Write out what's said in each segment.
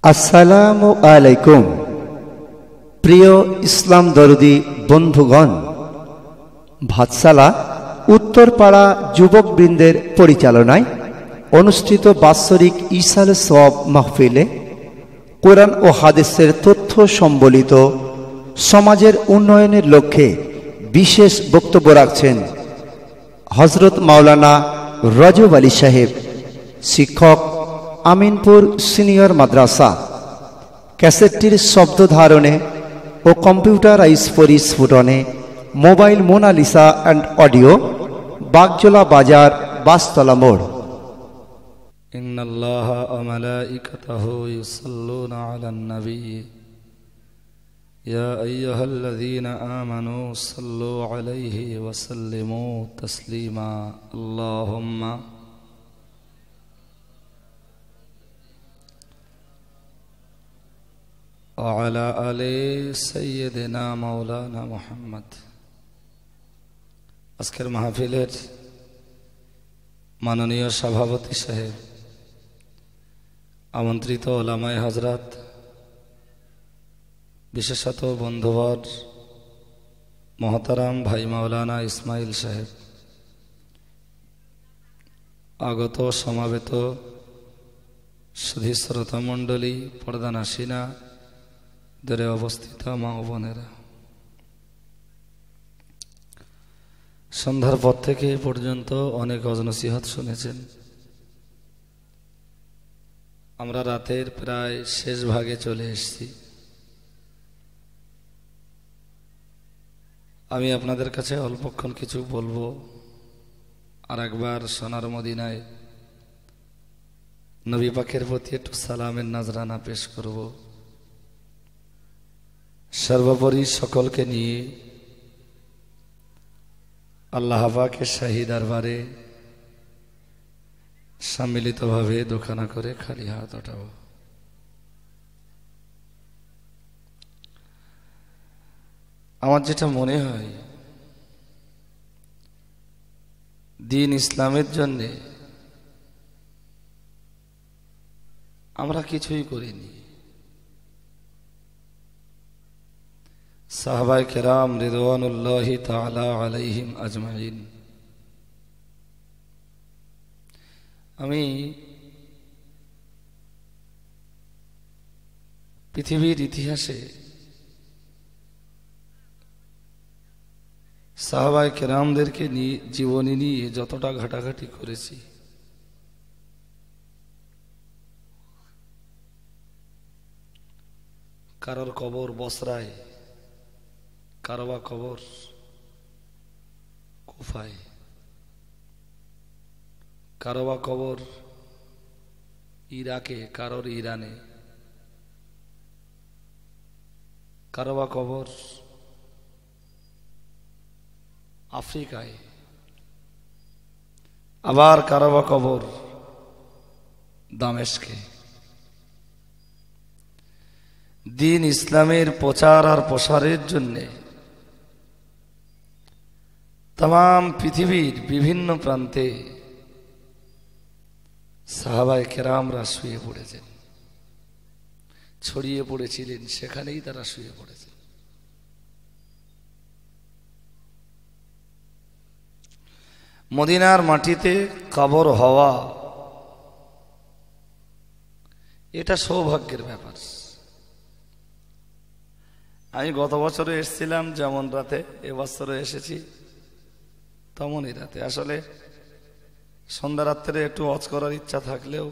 আসসালামু আলাইকুম। প্রিয় ইসলাম দরদি বন্ধুগণ, ভাতশালা উত্তরপাড়া যুবকবৃন্দের পরিচালনায় অনুষ্ঠিত বাৎসরিক ইসালে সওয়াব মাহফিলে কোরআন ও হাদিসের তথ্য সম্বলিত সমাজের উন্নয়নের লক্ষ্যে বিশেষ বক্তব্য রাখছেন হযরত মাওলানা রজব আলী সাহেব, শিক্ষক, আমিনপুর সিনিয়র মাদ্রাসা। ক্যাসেটটির শব্দ ধারণে ও কম্পিউটারাইজ পরিস্ফুটনে mobile Monalisa and audio, Bagjola Bazar, Bastala মোড়। ইন্নাল্লাহা ওয়া মালাইকাতাহু ইউসাল্লুনা আলান নবী ইয়া আইয়ুহাল্লাযীনা আমানু সাল্লু আলাইহি ওয়া সাল্লিমু তাসলিমা। আল্লাহুম্মা ওয়া আলা আলি সাইয়্যিদিনা মাওলানা মুহাম্মদ। আজকের মাহফিলের মাননীয় সভাপতি সাহেব, আমন্ত্রিত ওলামায়ে হযরত, বিশেষত বন্ধুবর মহতারাম ভাই মাওলানা ইসমাইল সাহেব, আগত সমাবেত সুধী শ্রোতা মণ্ডলী, পর্দানাসীনা, দূরে অবস্থিত মা ও বোনেরা, সন্ধ্যার পর থেকে এ পর্যন্ত অনেক নসিহত শুনেছেন। আমরা রাতের প্রায় শেষ ভাগে চলে এসেছি। আমি আপনাদের কাছে অল্পক্ষণ কিছু বলবো, আর একবার সোনার মদিনায় নবী পাকের প্রতি একটু সালামের নাজরানা পেশ করব। সর্বোপরি সকলকে নিয়ে আল্লাহ পাকের শাহী দরবারে সম্মিলিতভাবে দোকানা করে খালি হাত ওঠাবো। আমার যেটা মনে হয়, দ্বীন ইসলামের জন্যে আমরা কিছুই করিনি। সাহাবায়ে কেরাম রিদওয়ানুল্লাহি তাআলা আলাইহিম আজমাইন। আমি পৃথিবীর ইতিহাসে সাহাবায়ে কেরামদেরকে নিয়ে, জীবনী নিয়ে যতটা ঘাটাঘাটি করেছি, কারোর কবর বসরায়, কারো বা কবর কুফায়, কারো বা কবর ইরাকে, কারোর ইরানে, কারো বা কবর আফ্রিকায়, আবার কারো বা কবর দামেস্কে। দ্বীন ইসলামের প্রচার আর প্রসারের জন্যে तमाम পৃথিবীর বিভিন্ন প্রান্তে সাহাবায়ে কেরামরা শুয়ে পড়েছেন, ছড়িয়ে পড়েছিলেন, সেখানেই তারা শুয়ে পড়েছেন। মদিনার মাটিতে কবর হওয়া এটা সৌভাগ্যের ব্যাপার। আমি গত বছরে এসেছিলাম যেমন রাতে, এবছরে এসেছি তেমনই রাতে। আসলে সন্ধ্যা রাত্রে একটু ওয়াজ করার ইচ্ছা থাকলেও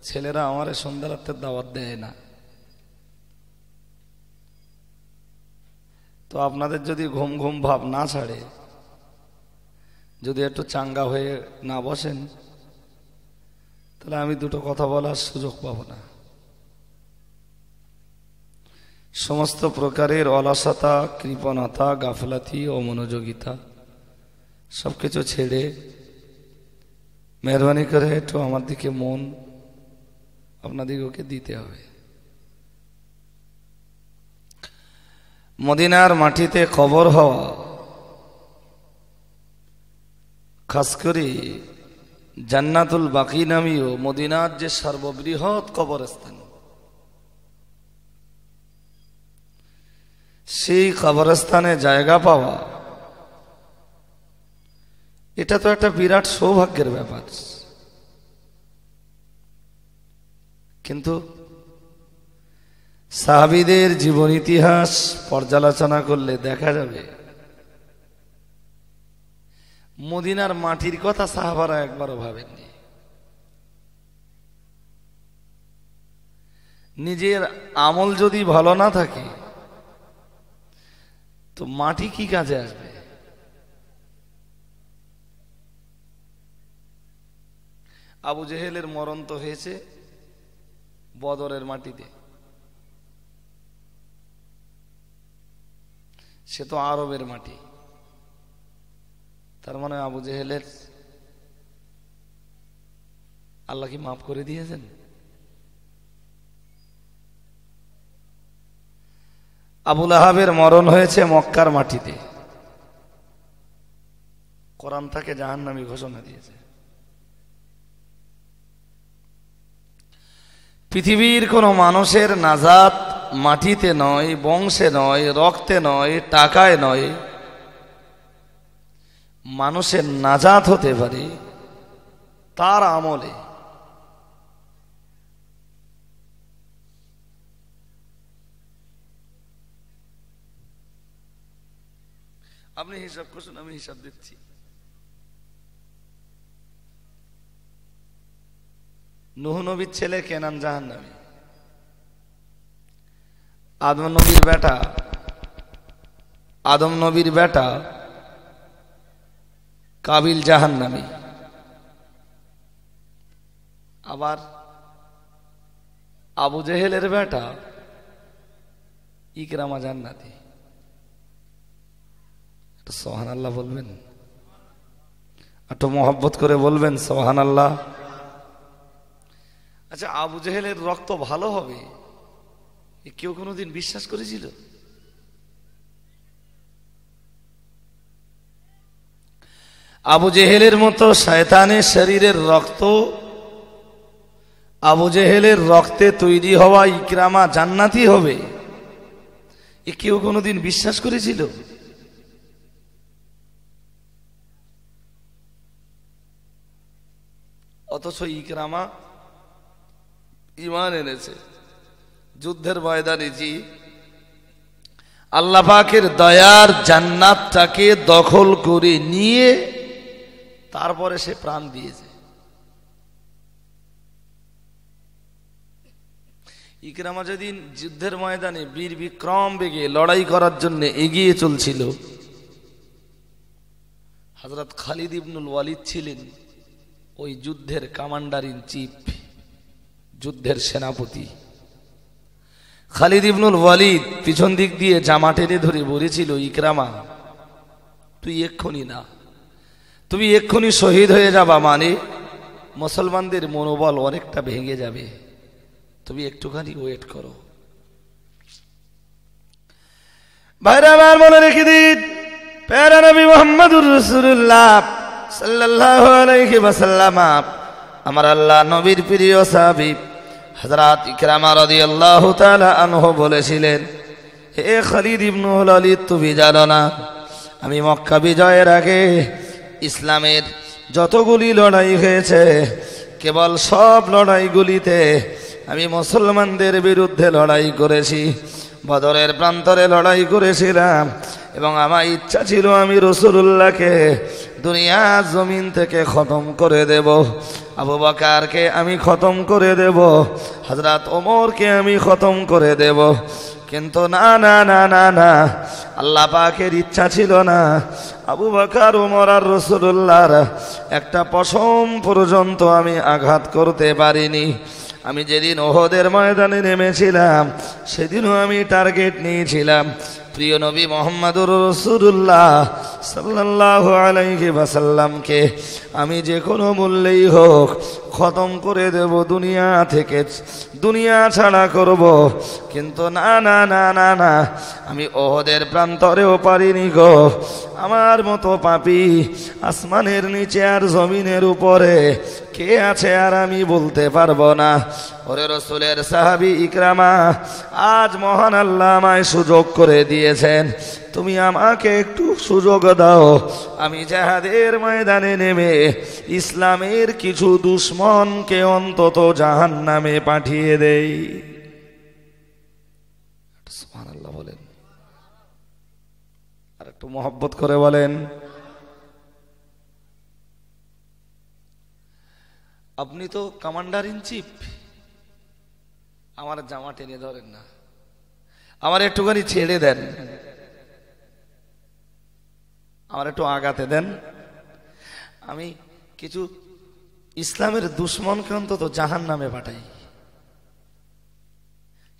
ছেলেরা আমার সন্ধ্যা রাত্রের দাওয়াত দেয় না। তো আপনাদের যদি ঘুম ঘুম ভাব না ছাড়ে, যদি একটু চাঙ্গা হয়ে না বসেন, তাহলে আমি দুটো কথা বলার সুযোগ পাব না। সমস্ত প্রকারের অলসতা, কৃপণতা, গাফলাতি, অমনোযোগিতা সবকিছু ছেড়ে মেহরবানি করে একটু আমার দিকে মন আপনাদিগকে দিতে হবে। মদিনার মাটিতে কবর হওয়া, খাস করে জান্নাতুল বাকি নামীয় মদিনার যে সর্ববৃহৎ কবরস্থান, সেই কবরস্থানে জায়গা পাওয়া এটা তো একটা বিরাট সৌভাগ্যের ব্যাপার। কিন্তু সাহাবীদের জীবন ইতিহাস পর্যালোচনা করলে দেখা যাবে মদিনার মাটির কথা সাহাবারা একবারও ভাবেননি। নিজের আমল যদি ভালো না থাকে তো মাটি কি কাজে আসবে? আবু জেহেলের মরণ তো হয়েছে বদরের মাটিতে, সে তো আরবের মাটি। তার মানে আবু জেহেলের আল্লাহ কি মাফ করে দিয়েছেন? আবু লাহাবের মরণ হয়েছে মক্কার মাটিতে, কোরআন তাকে জাহান্নামী ঘোষণা দিয়েছে। পৃথিবীর কোন মানুষের নাজাত মাটিতে নয়, বংশে নয়, রক্তে নয়, টাকায় নয়। মানুষের নাজাত হতে পারে তার আমলে। আপনি হিসাব করছেন, আমি হিসাব দিচ্ছি। নূহ নবীর ছেলে কেনান জাহান্নামী, আদম নবীর বেটা কাবিল জাহান্নামী। আবার আবু জেহেলের বেটা ইকরামা জান্নাতি। সুবহানাল্লাহ বলবেন, একটু মোহাব্বত করে বলবেন সুবহানাল্লাহ। আচ্ছা, আবু জেহেলের রক্ত ভালো হবে কেউ কোনোদিন বিশ্বাস করেছিল? আবু জেহেলের মতো শয়তানের শরীরের রক্ত, আবু জেহেলের রক্তে তৈরি হওয়া ইকরামা জান্নাতি হবে, এ কেউ কোনোদিন বিশ্বাস করেছিল? অথচ ইকরামা ঈমান এনেছে, যুদ্ধের ময়দানে জি আল্লাহ পাকের দয়ার জান্নাতটাকে দখল করে নিয়ে তারপরে সে প্রাণ দিয়েছে। ইকরামা যেদিন যুদ্ধের ময়দানে বীর বিক্রম বেগে লড়াই করার জন্য এগিয়ে চলছিল, হযরত খালিদ ইবনুল ওয়ালিদ ছিলেন ওই যুদ্ধের কমান্ডার ইন চিফ, যুদ্ধের সেনাপতি। খালিদ ইবনুল ওয়ালিদ পিছন দিক দিয়ে জামা টেনে ধরে বলেছিল, ইকরামা তুই এক্ষুনি না, তুমি এক্ষুনি শহীদ হয়ে যাবা, মানে মুসলমানদের মনোবল অনেকটা ভেঙে যাবে, তুমি একটুখানি ওয়েট করো। ভাইরা আমার মনে রেখে দিন, প্যারা নবী মুহাম্মদুর রাসূলুল্লাহ সাল্লাল্লাহু আলাইহি ওয়াসাল্লাম, আমার আল্লাহ নবীর প্রিয় সাহাবী হযরত ইকরামা রাদিয়াল্লাহু তাআলা আনহু বলেছিলেন, হে খালিদ ইবনুল ওয়ালিদ, তুমি জানো না আমি মক্কা বিজয়ের আগে ইসলামের যতগুলি লড়াই হয়েছে, কেবল সব লড়াইগুলিতে আমি মুসলমানদের বিরুদ্ধে লড়াই করেছি, বদরের প্রান্তরে লড়াই করেছিলাম, এবং আমার ইচ্ছা ছিল আমি রাসূলুল্লাহকে দুনিয়া জমিন থেকে খতম করে দেব, আবু বকরকে আমি খতম করে দেব, হযরত ওমরকে আমি খতম করে দেব। কিন্তু না না না না না, আল্লাহ পাকের ইচ্ছা ছিল না আবু বকর, ওমর আর রাসূলুল্লাহর একটা পশম পর্যন্ত আমি আঘাত করতে পারিনি। আমি যেদিন ওহদের ময়দানে নেমেছিলাম সেদিনও আমি টার্গেট নিয়েছিলাম প্রিয় নবী মুহাম্মদুর রাসূলুল্লাহ সাল্লাল্লাহু আলাইহি ওয়াসাল্লামকে আমি যে কোনো মূল্যেই হোক খতম করে দেব, দুনিয়া থেকে দুনিয়া ছাড়া করব। কিন্তু না না না না না, আমি ওহদের প্রান্তরেও পারিনি গো। আমার মতো পাপী আসমানের নিচে আর জমিনের উপরে কে আছে আর আমি বলতে পারবো না। ওরে রাসূলের সাহাবী ইকরামা, আজ মহান আল্লাহ আমায় সুযোগ করে দিয়ে দিয়েছেন, তুমি আমাকে একটু সুযোগ দাও, আমি জিহাদের ময়দানে নেমে ইসলামের কিছু দুশমনকে অন্তত জাহান্নামে পাঠিয়ে দেই। সুবহানাল্লাহ বলেন, আর একটু মহব্বত করে বলেন। আপনি তো কমান্ডার ইন চিফ, আমার জামা টেনে ধরেন না, আমার একটুখানি ছেড়ে দেন, আমার একটু আগাতে দেন, আমি কিছু ইসলামের দুশমনকে অন্তত জাহান্নামে পাঠাই।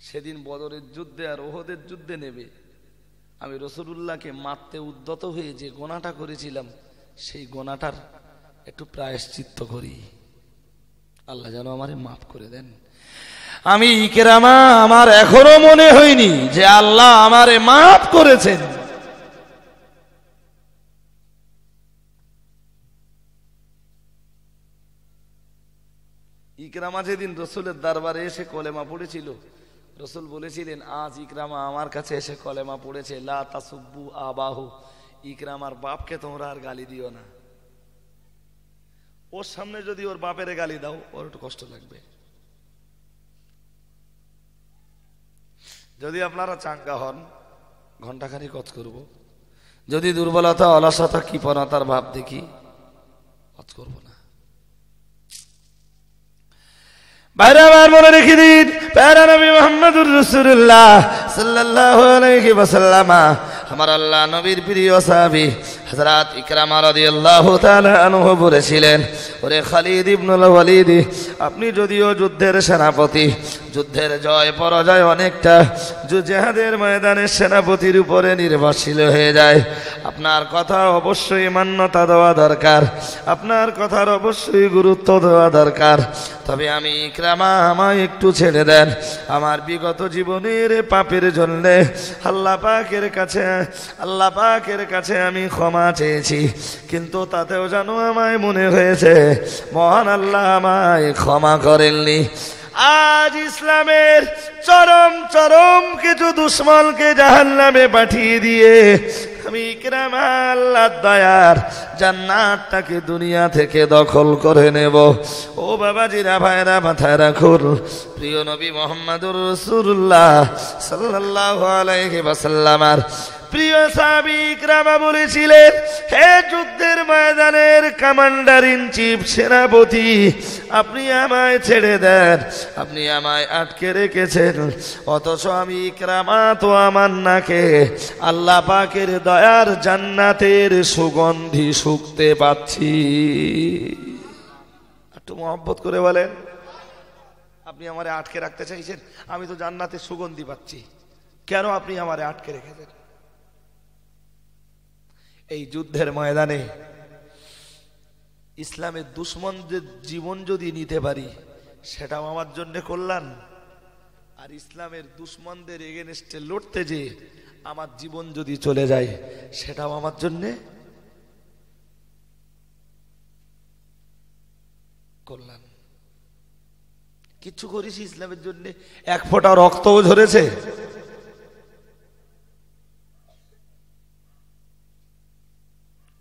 সেদিন বদরের যুদ্ধে আর ওহদের যুদ্ধে নেবে আমি রাসূলুল্লাহকে মারতে উদ্যত হয়ে যে গোনাটা করেছিলাম, সেই গোনাটার একটু প্রায়শ্চিত্ত করি, আল্লাহ যেন আমারে মাফ করে দেন। আমি ইকরামা, আমার এখনো মনে হয়নি যে আল্লাহ আমারে মাফ করেছেন। ইকরামা যেদিন রসুলের দরবারে এসে কলেমা পড়েছিল, রসুল বলেছিলেন, আজ ইকরামা আমার কাছে এসে কলেমা পড়েছে, লা তাসুব্বু আবাহু, ইকরামার বাপকে তোমরা আর গালি দিও না। ওর সামনে যদি ওর বাপের গালি দাও, ওর একটু কষ্ট লাগবে। যদি আপনারা চাঙ্গা হন, ঘন্টাখানি কচ করব। যদি দুর্বলতা, অলসতা, কৃপণতার ভাব দেখি, কচ করব না। বাইরে আমার মনে রেখে দিন, প্যারা নবী মুহাম্মদুর রাসূলুল্লাহ সাল্লাল্লাহু আলাইহি ওয়াসাল্লাম, আমার আল্লাহ নবীর প্রিয় সাহাবী হযরত ইকরামা রাদিয়াল্লাহু তাআলা আনহু বলেছিলেন, ওরে খালিদ ইবনুল ওয়ালিদ, আপনি যদিও যুদ্ধের সেনাপতি, যুদ্ধের জয় পরাজয় অনেকটা জিহাদের ময়দানের সেনাপতির উপরে নির্ভরশীল হয়ে যায়, আপনার কথা অবশ্যই মান্যতা দেওয়া দরকার, আপনার কথার অবশ্যই গুরুত্ব দেওয়া দরকার। তবে আমি ইকরামা, আমায় একটু ছেড়ে দেন, আমার বিগত জীবনের পাপের জন্য আল্লাহ পাকের কাছে আমি ক্ষমা চেয়েছি, কিন্তু তাতেও যেন আমায় মনে হয়েছে মহান আল্লাহ আমায় ক্ষমা করেননি। আজ ইসলামের চরম চরম কিছু দুশমনকে জাহান্নামে পাঠিয়ে দিয়ে আমি ইকরামা আল্লাহর দয়ার জান্নাতটাকে দুনিয়া থেকে দখল করে নেব। ও বাবাজিরা, ভাইরা, মাথায় রাখুন, প্রিয় নবী মুহাম্মদুর রাসূলুল্লাহ সাল্লাল্লাহু আলাইহি ওয়াসাল্লামের প্রিয় সাহাবী ইকরামা বলেছিলেন, হে যুদ্ধের ময়দানের কমান্ডার ইন চিফ, সেনাপতি, আপনি আমায় ছেড়ে দেন, আপনি আমায় আটকে রেখেছেন, অথচ আমি ইকরামা তো আমার নাকে আল্লাহ পাকের দয়ার জান্নাতের সুগন্ধি শুঁকতে পাচ্ছি। একটু মহব্বত করে বলেন, আপনি আমারে আটকে রাখতে চাইছেন, আমি তো জান্নাতের সুগন্ধি পাচ্ছি, কেন আপনি আমারে আটকে রেখেছেন? এই যুদ্ধের ময়দানে ইসলামের দুশমনদের জীবন যদি নিতে পারি, সেটাও আমার জন্য কল্যাণ, আর ইসলামের দুশমনদের এগেনস্টে লড়তে যে আমার জীবন যদি চলে যায়, সেটাও আমার জন্য কল্যাণ। কিচ্ছু করেছি ইসলামের জন্য, এক ফোঁটা রক্তও ঝরেছে?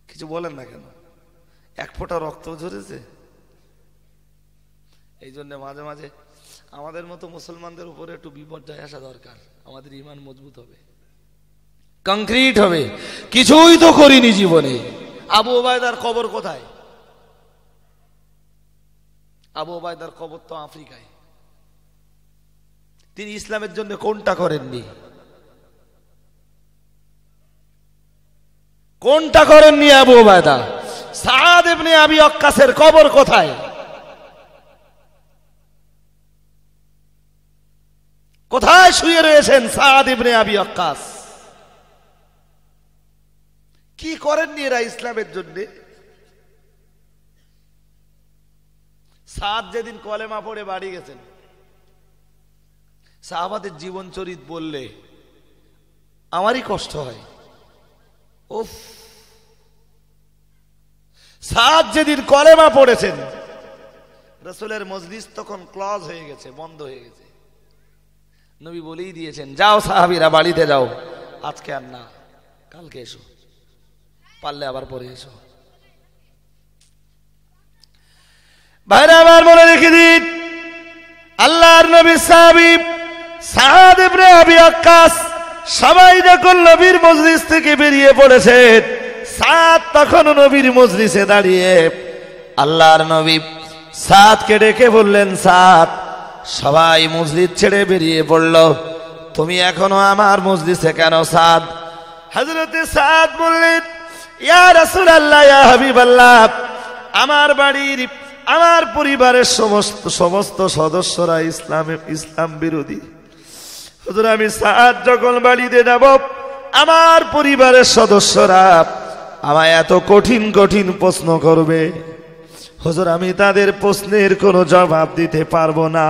কিছু বলেন না কেন? এক ফোঁটা রক্ত ঝরেছে? এই জন্য মাঝে মাঝে আমাদের মতো মুসলমানদের উপরে একটু বিপর্যয় আসা দরকার, আমাদের ঈমান মজবুত হবে, কংক্রিট হবে। কিছুই তো করিনি জীবনে। আবু ওবায়দার কবর কোথায়? আবু ওবায়দার কবর তো আফ্রিকায়। তিনি ইসলামের জন্য কোনটা করেননি? কোনটা করেননি আবু ওবায়দা? সাদ ইবনে আবি ওয়াক্কাসের কবর কোথায়? কোথায় শুয়ে রয়েছেন সাদ ইবনে আবি ওয়াক্কাস? কি করেননি এরা ইসলামের জন্য? সাদ যেদিন কলেমা পড়ে বাড়ি গেছেন, সাহাবাদের জীবন চরিত বললে আমারই কষ্ট হয়। উফ, সাদ যেদিন কলেমা পড়েছেন, রাসূলের মজলিস তখন ক্লোজ হয়ে গেছে, বন্ধ হয়ে গেছে। নবী বলেই দিয়েছেন, যাও সাহাবীরা বাড়িতে যাও, আজকে আর না, কালকে এসো, পারলে আবার পরে এসো। ভাইরা আমার মনে রেখে দিন, আল্লাহর নবী সাহাবী সাদ ইবনে আবি ওয়াক্কাস সবাই যখন নবীর মজলিস থেকে বেরিয়ে পড়েছে, সাদ তখন নবীর মজলিসে দাঁড়িয়ে আল্লাহর নবী সাদকে ডেকে বললেন, সাদ, সবাই মজলিস ছেড়ে বেরিয়ে পড়ল, তুমি এখনো আমার মজলিসে কেন? সাদ, হযরতে সাদ বললেন, ইয়া রাসূলুল্লাহ, ইয়া হাবিবাল্লাহ, আমার বাড়ির, আমার পরিবারের সমস্ত সদস্যরা ইসলাম বিরোধী। হুজুর, আমি সাদ যখন বাড়িতে যাব, আমার পরিবারের সদস্যরা আমায় এত কঠিন কঠিন প্রশ্ন করবে, হুজুর, আমি তাদের প্রশ্নের কোনো জবাব দিতে পারবো না।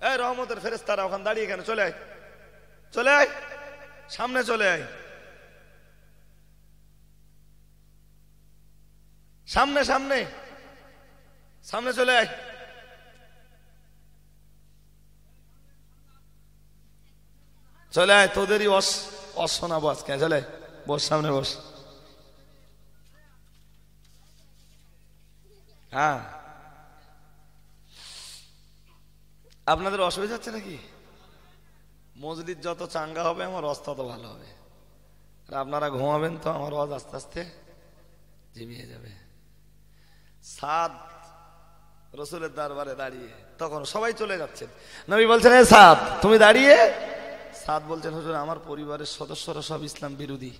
এই রহমতের ফেরেশতারা ওখানে দাঁড়িয়ে কেন? চলে আয়, চলে আয়, সামনে চলে আয়, সামনে সামনে সামনে চলে আয়। চলে আয়, তোদেরই শোনাবো আজকে। চলে বস, সামনে বস। হ্যাঁ, আপনাদের অসুবিধা হচ্ছে নাকি? মজলিস যত চাঙ্গা হবে আমার রস তত ভালো হবে, আর আপনারা ঘুমাবেন তো আমার রস আস্তে আস্তে ঝিমিয়ে যাবে। সাদ রসুলের দরবারে দাঁড়িয়ে, তখন সবাই চলে যাচ্ছেন, নবী বলছেন, এ সাদ, তুমি দাঁড়িয়ে। সাদ বলছেন, হুজুর, আমার পরিবারের সদস্যরা সব ইসলাম বিরোধী,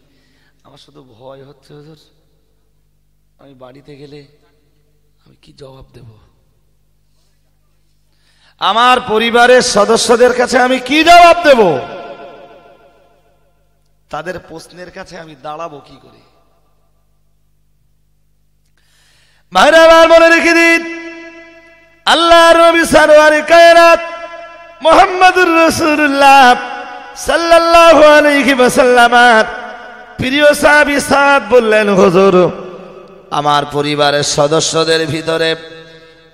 আমার শুধু ভয় হচ্ছে হুজুর, আমি বাড়িতে গেলে আমি কি জবাব দেব? আমার পরিবারের সদস্যদের কাছে আমি কি জবাব দেব? তাদের প্রশ্নের কাছে আমি দাঁড়াবো কি করে? ভাইরা আমার মনে রেখে দিন, আল্লাহর নবী সরওয়ারে কায়নাত মুহাম্মদুর রাসূলুল্লাহ সাল্লাল্লাহু আলাইহি ওয়াসাল্লাম প্রিয় সাহাবী সাদ বললেন, হুজুর, আমার পরিবারের সদস্যদের ভিতরে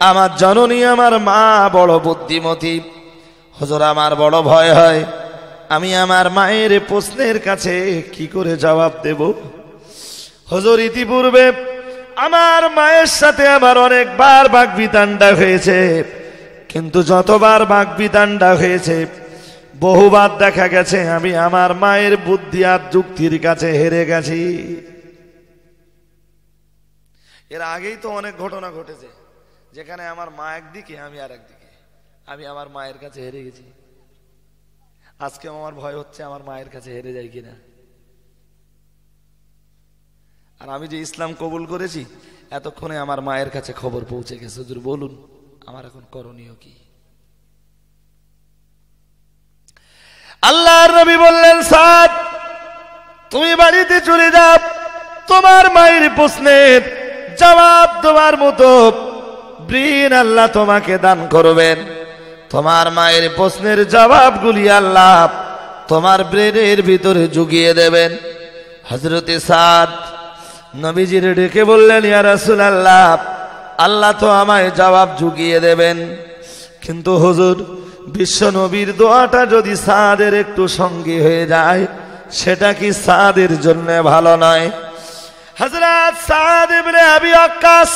আমার জননী, আমার মা বড় বুদ্ধিমতী, হুজুর, আমার বড় ভয় হয়, আমি আমার মায়ের প্রশ্নের কাছে কি করে জবাব দেব? হুজুর, ইতিপূর্বে আমার মায়ের সাথে আমার অনেকবার বাকবিতণ্ডা হয়েছে, কিন্তু যতবার বাকবিতণ্ডা হয়েছে বহুবার দেখা গেছে আমি আমার মায়ের বুদ্ধি আর যুক্তির কাছে হেরে গেছি। এর আগেই তো অনেক ঘটনা ঘটেছে যেখানে আমার মা একদিকে, আমি আর একদিকে, আমি আমার মায়ের কাছে হেরে গেছি। আজকে আমার ভয় হচ্ছে আমার মায়ের কাছে হেরে যাই কিনা। আর আমি যে ইসলাম কবুল করেছি, এতক্ষণে আমার মায়ের কাছে খবর পৌঁছে গেছে। হুজুর বলুন, আমার এখন করণীয় কি? আল্লাহর নবী বললেন, সাদ, তুমি বাড়িতে চলে যাও, তোমার মায়ের প্রশ্নের জবাব দেওয়ার মতো ব্রেন আল্লাহ তোমাকে দান করবেন। তোমার মায়ের প্রশ্নের জবাবগুলি আল্লাহ তোমার ব্রেনের ভিতরে জুগিয়ে দেবেন। হযরতে সাদ নবীজির ডেকে বললেন, ইয়া রাসূলুল্লাহ, আল্লাহ তো আমায় জবাব জুগিয়ে দেবেন, কিন্তু হুজুর, বিশ্ব নবীর দোয়াটা যদি সাদের একটু সঙ্গী হয়ে যায়, সেটা কি সাদের জন্য ভালো নয়? হযরত সাদ ইবনে আবি ওয়াক্কাস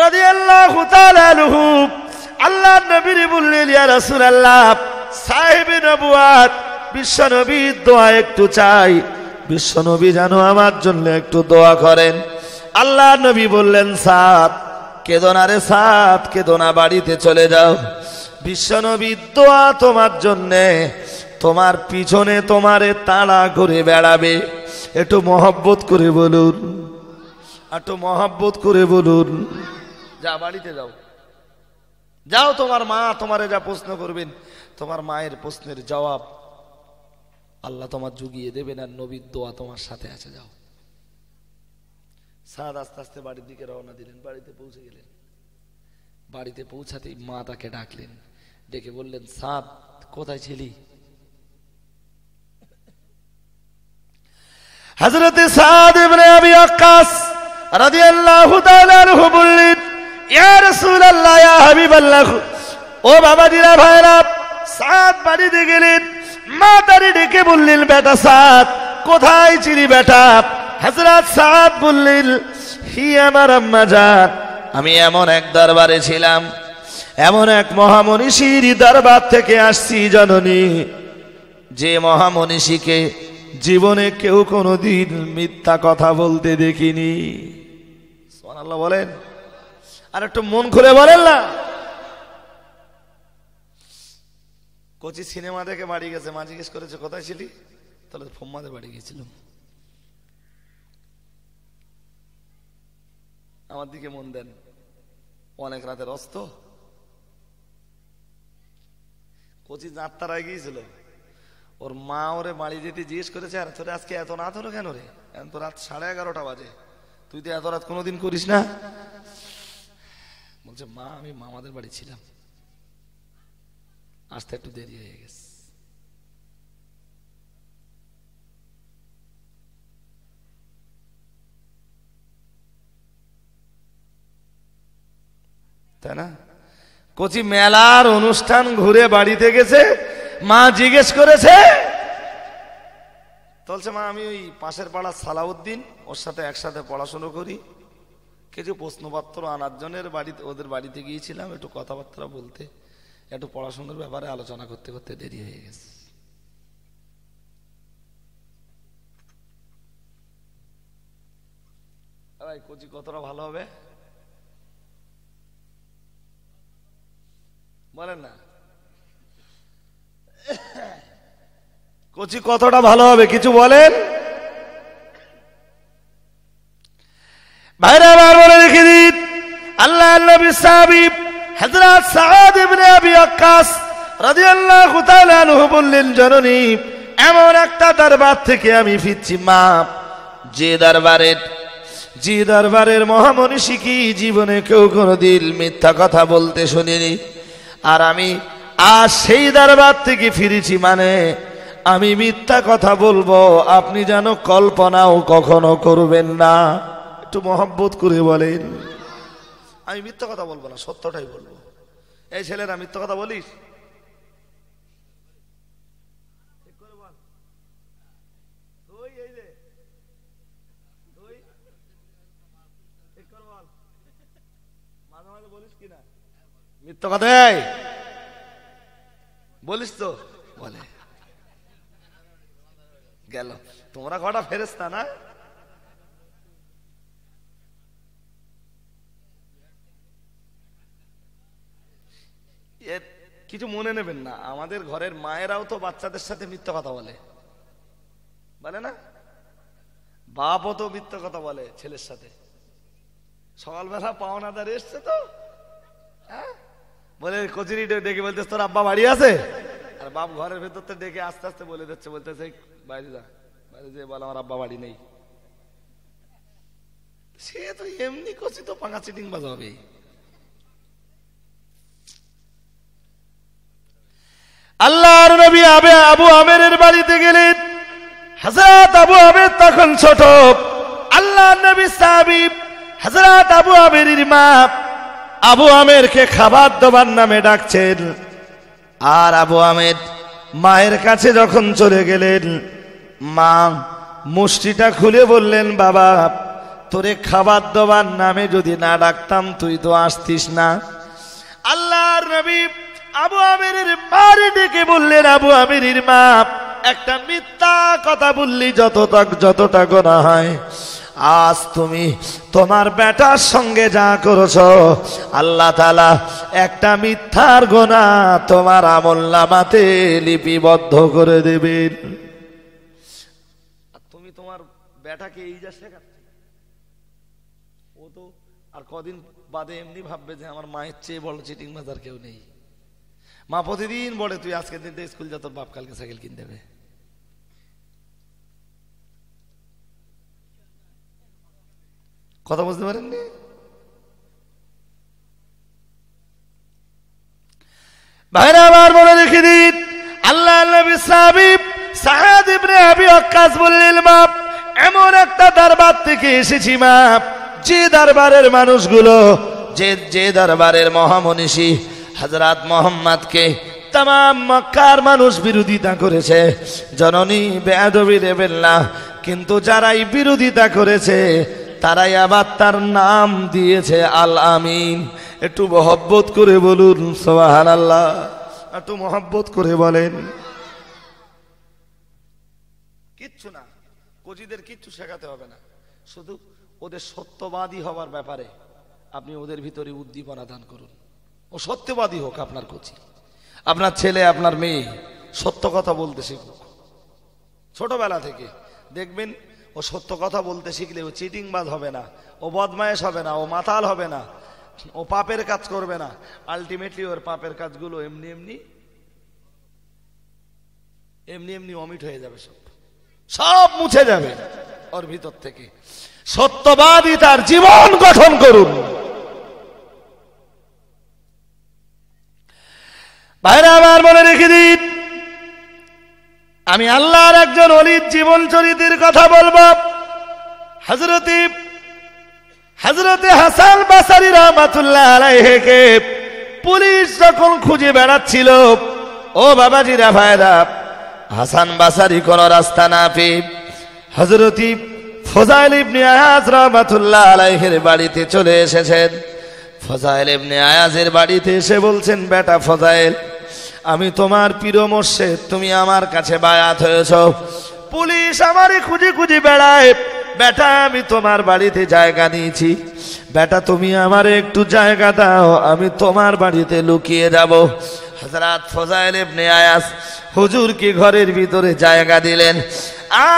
রাদিয়াল্লাহু তাআলা আনহু আল্লাহর নবীর বললেন, ইয়া রাসূলুল্লাহ, সাহেবে নবুয়াত বিশ্ব নবীর দোয়া একটু চাই, বিশ্ব নবী যেন আমার জন্য একটু দোয়া করেন। আল্লাহর নবী বললেন, সাদ, কেঁদো না রে সাদ, কেঁদো না, বাড়িতে চলে যাও, বিশ্ব নবীর দোয়া তোমার জন্যে, তোমার পিছনে তোমারে তাড়া করে বেড়াবে। একটু মহব্বত করে বলুন, একটু মহব্বত করে বলুন। যা, বাড়িতে যাও, যাও, তোমার মা তোমারে যা প্রশ্ন করবেন, তোমার মায়ের প্রশ্নের জবাব আল্লাহ তোমার জুগিয়ে দেবেন, আর নবীর দোয়া তোমার সাথে আছে। যাও। সাদ আস্তে আস্তে বাড়ির দিকে রওনা দিলেন। বাড়িতে পৌঁছে গেলেন। বাড়িতে পৌঁছাতেই মা তাকে ডাকলেন, ডেকে বললেন, সাদ, কোথায় ছিলি? হযরতে সাদ ইবনে আবি ওয়াক্কাস রাদিয়াল্লাহু তাআলা আনহু বললেন, ইয়া রাসূলুল্লাহ, ইয়া হাবিবাল্লাহ, ও বাবাজিরা, ভাইরা, সাদ বাড়িতে গেলেন, মা তারে ডেকে বললেন, বেটা সাদ, কোথায় ছিলি বেটা? হযরত সাদ বললেন, হি আমার আম্মা জান, আমি এমন এক দরবারে ছিলাম, এমন এক মহামনীষীর দরবার থেকে আসছি জননী, যে মহামনীষীকে জীবনে কেউ কোনোদিন মিথ্যা কথা বলতে দেখিনি। সুবহানাল্লাহ বলেন, আর একটু মন খুলে বলেন না। কোচি সিনেমা দেখে বাড়ি গেছে, মা জিজ্ঞেস করেছে কোথায় ছিলি? তাহলে ফোম্মাদের বাড়ি গেছিলাম। আমার দিকে মন দেন, অনেক রাতের অস্ত। কোচি যাত্রায় গিয়েছিল, ওর মা ওরে বাড়ি যেতে জিজ্ঞেস করেছে, আর তোরে আজকে এত রাত হলো কেন রে? এখন তো রাত 11:30 বাজে, তুই তো এত রাত কোনোদিন করিস না। বলছে, মা আমি মামাদের বাড়ি ছিলাম, আসতে একটু দেরি হয়ে গেছে। তাই না? কোচি মেলার অনুষ্ঠান ঘুরে বাড়িতে গেছে, মা জিজ্ঞেস করেছে, বলছে মা আমি ওই পাশের পাড়া সালাউদ্দিন, ওর সাথে একসাথে পড়াশোনা করি, কিছু প্রশ্নপত্র আনার জন্য বাড়িতে, ওদের বাড়িতে গিয়েছিলাম একটু কথাবার্তা বলতে, একটু পড়াশোনার ব্যাপারে আলোচনা করতে করতে দেরি হয়ে গেছে। কোচি কতটা ভালো হবে বলেন না? কোচি কতটা ভালো হবে কিছু বলেন? ভাইরা আমার বলে রেখে দিন, আল্লাহ নবী সাহাবী হযরত সাদ ইবনে আবি ওয়াক্কাস রাদিয়াল্লাহু তাআলা আনহু বললেন, জননী এমন একটা দরবার থেকে আমি ফিরছি মা, যে দরবারের মহামনীষী কি জীবনে কেউ কোনোদিন মিথ্যা কথা বলতে শুনিনি, আর আমি আজ সেই দরবার থেকে ফিরেছি, মানে আমি মিথ্যা কথা বলবো আপনি যেন কল্পনাও কখনো করবেন না। একটু মহব্বত করে বলেন, আমি মিথ্যা কথা বলবো না, সত্যটাই বলবো। এই ছেলেরা মিথ্যা কথা বলিস? মিথ্যা কথা বলিস তো? বলে গেল, তোমরা কটা ফেরেশতা না? কিছু মনে নেবেন না, আমাদের ঘরের মায়েরাও তো বাচ্চাদের সাথে মিথ্যা কথা বলে, বলে না? বাপও তো মিথ্যা কথা বলে ছেলের সাথে। সকালবেলা পাওনাদার এসছে তো, হ্যাঁ বলে কচুরি ডেকে বলতেছে তোর আব্বা বাড়ি আছে, আর বাপ ঘরের ভেতর থেকে ডেকে আস্তে আস্তে বলে দিচ্ছে, বলতেছে বাইরে যা, বাইরে যে বল আমার আব্বা বাড়ি নেই। সে তো এমনি কচি তো পাঙা চিটিং বাজাবে। আল্লাহর নবী আবু আমেরের বাড়িতে গেলেন। হযরত আবু আমের তখন ছোট। আল্লাহর নবী সাহাবী হযরত আবু আমেরের মা আবু আমেরকে খাবার দেবার নামে ডাকছেন, আর আবু আমের মায়ের কাছে যখন চলে গেলেন, মা মুষ্টিটা খুলে বললেন, বাবা তোরে খাবার দেবার নামে যদি না ডাকতাম তুই তো আসতিস না। আল্লাহর নবী আবু আমেরের মারে ডেকে বললেন, আবু আমেরের মা একটা মিথ্যা কথা বললি যতটা গোনা হয়, আজ তুমি তোমার বেটার সঙ্গে যা করেছো আল্লাহ তাআলা একটা মিথ্যার গোনা তোমার আমলনামাতে লিপিবদ্ধ করে দেবেন। তুমি তোমার বেটাকে এই যা শেখাচ্ছ, ও তো আর কদিন বাদে এমনি ভাববে যে আমার মায়ের চেয়ে বড় চিটিং বাজার কেউ নেই। মা প্রতিদিন বলে তুই আজকে দিনটা স্কুল যা, তোর বাপ কালকে সাইকেল কিনে দেবে। কথা বুঝতে পারেননি? ভাইরা আমার বলে রেখে দিন, আল্লাহর নবী সাহাবী সাদ ইবনে আবি ওয়াক্কাস বললেন, মা এমন একটা দরবার থেকে এসেছি মা, যে দরবারের মানুষগুলো, যে দরবারের মহামনীষী হযরত মুহাম্মদকে তামাম মক্কার মানুষ বিরোধিতা করেছে, জননী বেয়াদবি দেবেন না, কিন্তু যারাই বিরোধিতা করেছে তারাই আবার তার নাম দিয়েছে আল আমিন। একটু মহব্বত করে বলুন সুবহানাল্লাহ, একটু মহব্বত করে বলেন। কিচ্ছু না, কোচিদের কিচ্ছু শেখাতে হবে না, শুধু ওদের সত্যবাদী হওয়ার ব্যাপারে আপনি ওদের ভিতরে উদ্দীপনা দান করুন। ও সত্যবাদী হোক, আপনার কোচি, আপনার ছেলে, আপনার মেয়ে সত্য কথা বলতে শিখুক ছোটবেলা থেকে। দেখবেন ও সত্য কথা বলতে শিখলে ও চিটিংবাজ হবে না, ও বদমায়েশ হবে না, ও মাতাল হবে না, ও পাপের কাজ করবে না। আলটিমেটলি ওর পাপের কাজগুলো এমনি এমনি এমনি এমনি অমিট হয়ে যাবে, সব মুছে যাবে ওর ভিতর থেকে। সত্যবাদী তার জীবন গঠন করুন। ভাইরা আমার মনে রেখে দিন, আমি আল্লাহর একজন ওলির জীবন চরিত্রের কথা বলবো। হযরতে হাসান বাসারী রাহমাতুল্লাহ আলাইহিকে পুলিশ যখন খুঁজে বেড়াচ্ছিল, ও বাবাজিরা ভাইরা, হাসান বাসারী কোন রাস্তা না পেয়ে হযরত ফজাইল ইবনে আয়াজ রাহমাতুল্লাহ আলাইহির বাড়িতে চলে এসেছেন। ফজাইল ইবনে আয়াজের বাড়িতে এসে বলছেন, বেটা ফজাইল, আমি তোমার প্রিয় মুর্শিদ, তুমি আমার কাছে বায়াত হয়েছ। পুলিশ আমারে খুঁজে খুঁজে বেড়ায়, বেটা আমি তোমার বাড়িতে জায়গা নিয়েছি, বেটা তুমি আমারে একটু জায়গা দাও, আমি তোমার বাড়িতে লুকিয়ে যাব। হযরত ফজাইল ইবনে আয়াজ হুজুরকে ঘরের ভিতরে জায়গা দিলেন,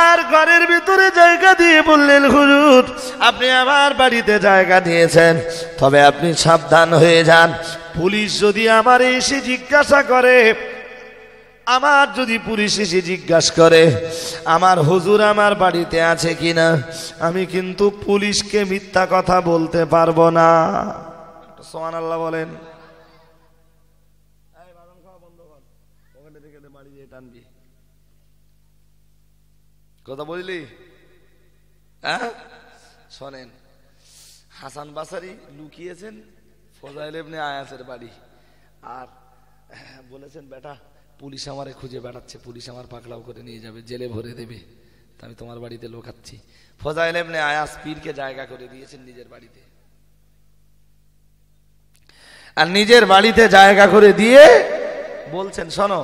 আর ঘরের ভিতরে জায়গা দিয়ে বললেন, হুজুর আপনি আমার বাড়িতে জায়গা দিয়েছেন, তবে আপনি সাবধান হয়ে যান। পুলিশ যদি আমার এসে জিজ্ঞাসা করে, আমার যদি পুলিশ এসে জিজ্ঞাসা করে আমার হুজুর আমার বাড়িতে আছে কিনা, আমি কিন্তু পুলিশকে মিথ্যা কথা বলতে পারবো না। সুবহানাল্লাহ বলেন। কথা বললি? হ্যাঁ, শোনেন, হাসান বাসারী লুকিয়েছেন ফজাইল ইবনে আয়াজের বাড়ি, আর বলেছেন, বেটা পুলিশ আমারে খুঁজে বেড়াচ্ছে, পুলিশ আমার পাকড়াও করে নিয়ে যাবে, জেলে ভরে দেবে, আমি তোমার বাড়িতে লুকাচ্ছি। ফজাইল ইবনে আয়াজ পীরকে জায়গা করে দিয়েছেন নিজের বাড়িতে, আর নিজের বাড়িতে জায়গা করে দিয়ে বলছেন, শোনো,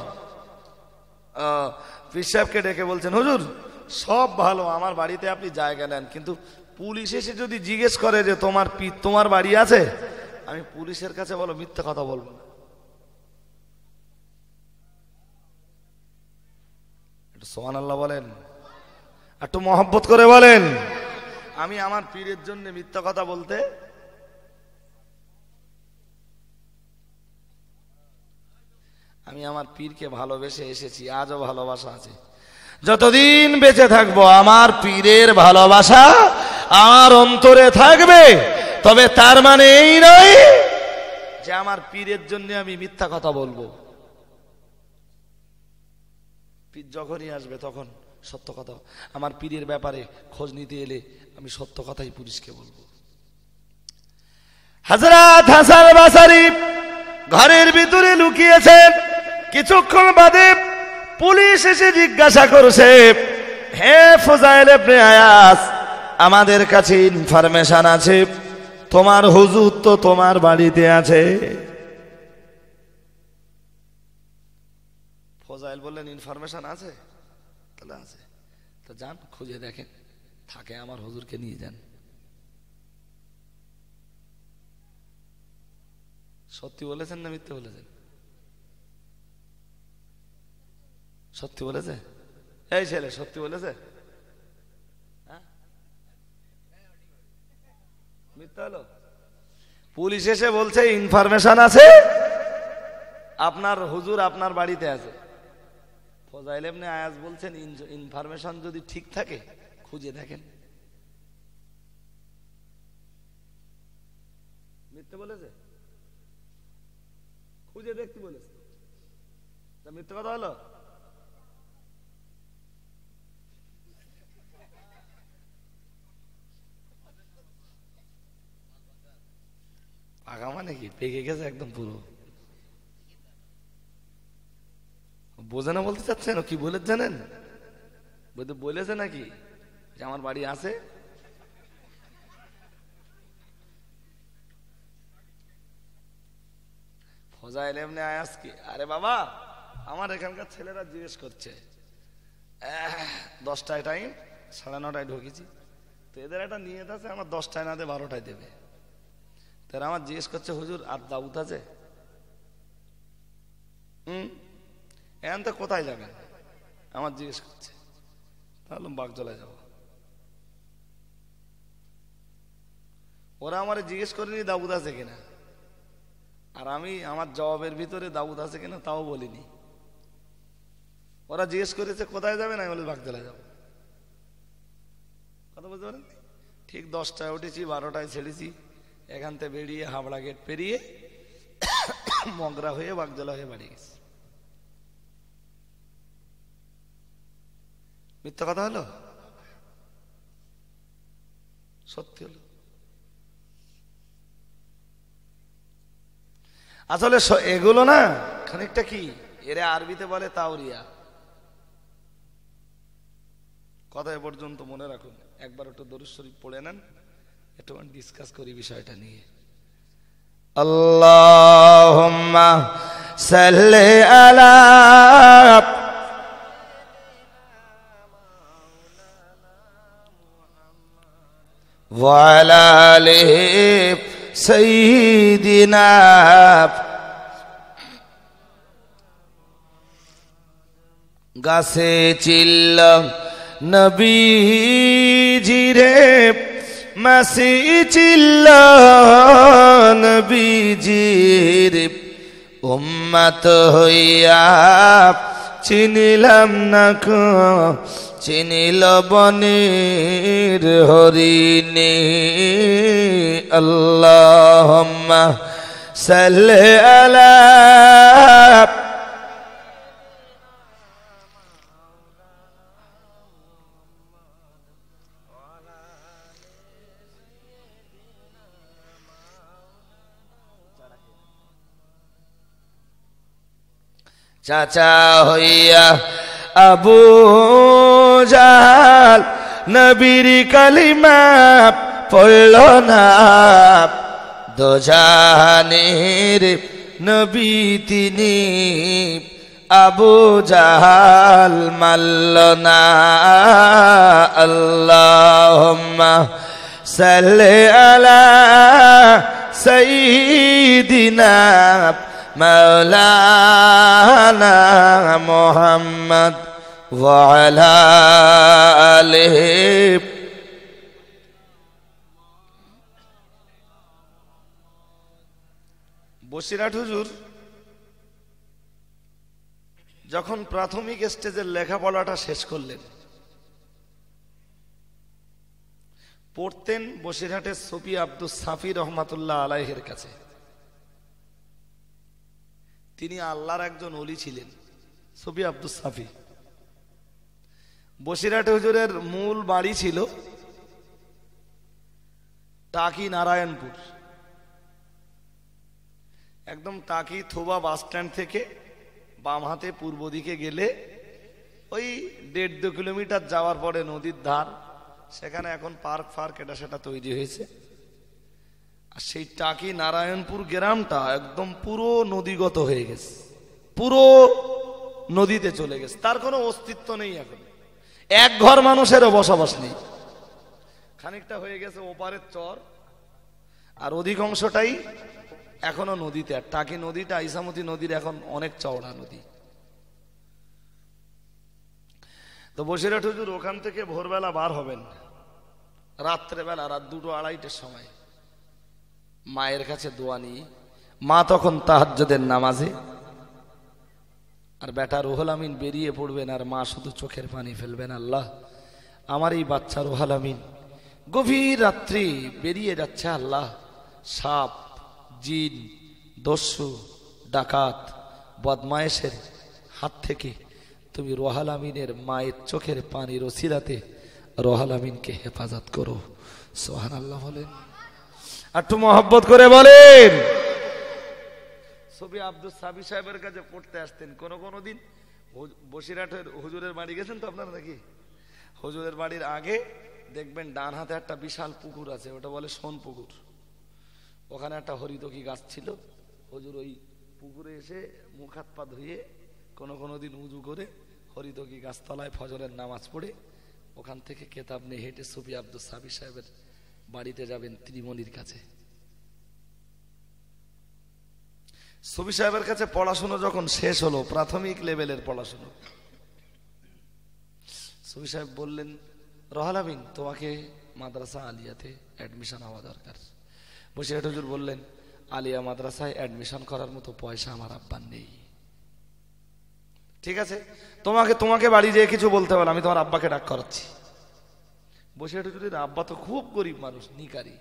পীর সাহেবকে ডেকে বলছেন, হুজুর সব ভালো, আমার বাড়িতে আপনি জায়গা নেন, কিন্তু পুলিশ এসে যদি জিজ্ঞেস করে যে তোমার পীর তোমার বাড়ি আছে, আমি পুলিশের কাছে বলো মিথ্যা কথা বলবো না। একটু সুবহানাল্লাহ বলেন, একটু মহব্বত করে বলেন। আমি আমার পীরের জন্য মিথ্যা কথা বলতে, আমি আমার পীরকে ভালোবেসে এসেছি, আজও ভালোবাসা আছে, যতদিন বেঁচে থাকবো আমার পীরের ভালোবাসা আমার অন্তরে থাকবে। তবে তার মানে এই নয় যে আমার পীরের জন্য আমি মিথ্যা কথা বলবো। পীর যখনই আসবে তখন সত্য কথা, আমার পীরের ব্যাপারে খোঁজ নিতে এলে আমি সত্য কথাই পুলিশকে বলবো। হযরত হাসান বাসারী ঘরের ভিতরে লুকিয়েছেন, কিছুক্ষণ বাদে পুলিশ এসে জিজ্ঞাসা করছে, হে ফজাইল ইবনে আয়াজ, আমাদের কাছে ইনফরমেশন আছে তোমার হুজুর তো তোমার বাড়িতে আছে। ফজাইল বললেন, ইনফরমেশন আছে? তাহলে আছে, তো যান খুঁজে দেখেন, থাকে আমার হুজুরকে নিয়ে যান। সত্যি বলেছেন না মিথ্যে বলেছেন? সত্যি বলেছে? এই ছেলে সত্যি বলেছে? মিথ্যা হলো? পুলিশ এসে বলছে ইনফরমেশন আছে আপনার হুজুর আপনার বাড়িতে আছে। ফজাইল ইবনে আয়াজ বলছেন, ইনফরমেশন যদি ঠিক থাকে খুঁজে দেখেন। মিথ্যে বলেছে? খুঁজে দেখতে বলেছে, তা মিথ্যে কথা হলো? পাকা মানে কি, পেকে গেছে একদম পুরো। বোঝে না বলতে চাচ্ছেন, কি বলে জানেন? বলেছে নাকি যে আমার বাড়ি আছে? ফজাইল ইবনে আয়াস কি, আরে বাবা আমার এখানকার ছেলেরা জিজ্ঞেস করছে 10টায় টাইম, 9:30টায় ঢুকেছি, তো এদের একটা নিয়ত আছে আমার 10টায় না দিয়ে 12টায় দেবে। তারা আমার জিজ্ঞেস করছে হুজুর আর দাউদ আছে? এখন তো কোথায় যাবেন আমার জিজ্ঞেস করছে। তাহলে বাগজলায় যাব। ওরা আমার জিজ্ঞেস করেনি দাউদ আছে কিনা, আর আমি আমার জবাবের ভিতরে দাউদ আছে কিনা তাও বলিনি। ওরা জিজ্ঞেস করেছে কোথায় যাবেন, আমি বলি বাগজলায় যাব। কথা বুঝতে পারেন? ঠিক 10টায় উঠেছি, 12টায় ছেড়েছি, এখান থেকে বেরিয়ে হাবড়া গেট পেরিয়ে মগরা হয়ে বাগজলা হয়ে বাড়ি গেছি। মিথ্যা কথা হলো? সত্যি হলো। আসলে এগুলো না খানিকটা কি, এরা আরবিতে বলে তাওরিয়া। কথা এ পর্যন্ত মনে রাখুন। একবার একটু দরুদ শরীফ পড়ে নেন, একটু ডিসকাস করি বিষয়টা নিয়ে। আল্লাহুম্মা সাল্লি আলা ওয়া আলা আলিহি সাইয়্যিদিনা। গাছে চিল্ল নবীজিরে, মাসি চিল্ল নবীজির, উম্মত হইয়া চিনিলাম না কো, চিনিল বনের হরিণী। আল্লাহুম্মা সাল্লি আলা চাচা হইয়া আবু জাহাল, নবীর কালিমা পড়ল না, দোজাহানের নবী তিনি, আবু জাহাল মানল না। আল্লাহুম্মা সাল্লি আলা সাইয়্যিদিনা মাওলানা মুহাম্মদ ওয়া আলা আলিহি। বসিরহাট হুজুর যখন প্রাথমিক স্টেজের লেখাপড়াটা শেষ করলেন, পড়তেন বসিরহাটের সুফি আব্দুস সাফি রহমাতুল্লাহ আলাইহির কাছে। তিনি আল্লাহর একজন ওলি ছিলেন, সুফি আব্দুস সাফি। বসিরহাট হুজুরের মূল বাড়ি ছিল টাকি নারায়ণপুর। একদম টাকি থোবা বাস স্ট্যান্ড থেকে বাম হাতে পূর্ব দিকে গেলে ওই 1.5-2 কিলোমিটার যাওয়ার পরে নদীর ধার, সেখানে এখন পার্ক ফার্ক এটা সেটা তৈরি হয়েছে। আর সেই টাকি নারায়ণপুর গ্রামটা একদম পুরো নদীগত হয়ে গেছে, পুরো নদীতে চলে গেছে, তার কোনো অস্তিত্ব নেই। এখন এক ঘর মানুষেরও বসবাস নেই। খানিকটা হয়ে গেছে ওপারের চর, আর অধিকাংশটাই এখনো নদীতে। আর টাকি নদীটা ইসামতি নদীর এখন অনেক চওড়া নদী। তো বসিরহাট হুজুর ওখান থেকে ভোরবেলা বার হবেন, রাত্রেবেলা রাত 2-2-2:30টার সময় মায়ের কাছে দোয়া নিয়ে। মা তখন তাহাজ্জুদের নামাজে, আর বেটা রুহুল আমিন বেরিয়ে পড়বেন, আর মা শুধু চোখের পানি ফেলবেন, আল্লাহ আমার এই বাচ্চা রুহুল আমিন গভীর রাত্রি বেরিয়ে যাচ্ছে, আল্লাহ সাপ, জিন, দস্যু, ডাকাত, বদমায়েশের হাত থেকে তুমি রুহুল আমিনের মায়ের চোখের পানির ওসিলাতে রুহুল আমিনকে হেফাজত করো। সুবহানাল্লাহ বলেন, একটু মহব্বত করে বলেন। সুফি আব্দুস সাফি সাহেবের কাছে পড়তে আসতেন, কোন দিন বসিরহাটের হুজুরের বাড়ি গেছেন তো আপনারা নাকি? হুজুরের বাড়ির আগে দেখবেন ডান হাতে একটা বিশাল পুকুর আছে, ওটা বলে সোন পুকুর। ওখানে একটা হরিতকি গাছ ছিল। হুজুর ওই পুকুরে এসে মুখ হাত পা ধুয়ে কোনো দিন উজু করে হরিতকি গাছতলায় ফজরের নামাজ পড়ে ওখান থেকে কেতাব নিয়ে হেঁটে সুফি আব্দুল সাবির সাহেবের বাড়িতে যাবেন, ত্রিমণির কাছে। সুফি সাহেবের কাছে পড়াশুনো যখন শেষ হলো, প্রাথমিক লেভেলের পড়াশুনো, সুফি সাহেব বললেন, রুহুল আমিন তোমাকে মাদ্রাসা আলিয়াতে অ্যাডমিশন হওয়া দরকার। বসিরহাট হুজুর বললেন, আলিয়া মাদ্রাসায় অ্যাডমিশন করার মতো পয়সা আমার আব্বার নেই। ঠিক আছে, তোমাকে বাড়ি যেয়ে কিছু বলতে হবে, আমি তোমার আব্বাকে ডাক করাচ্ছি। বসিরহাট হুজুরের আব্বা তো খুব গরিব মানুষ, নিকারি।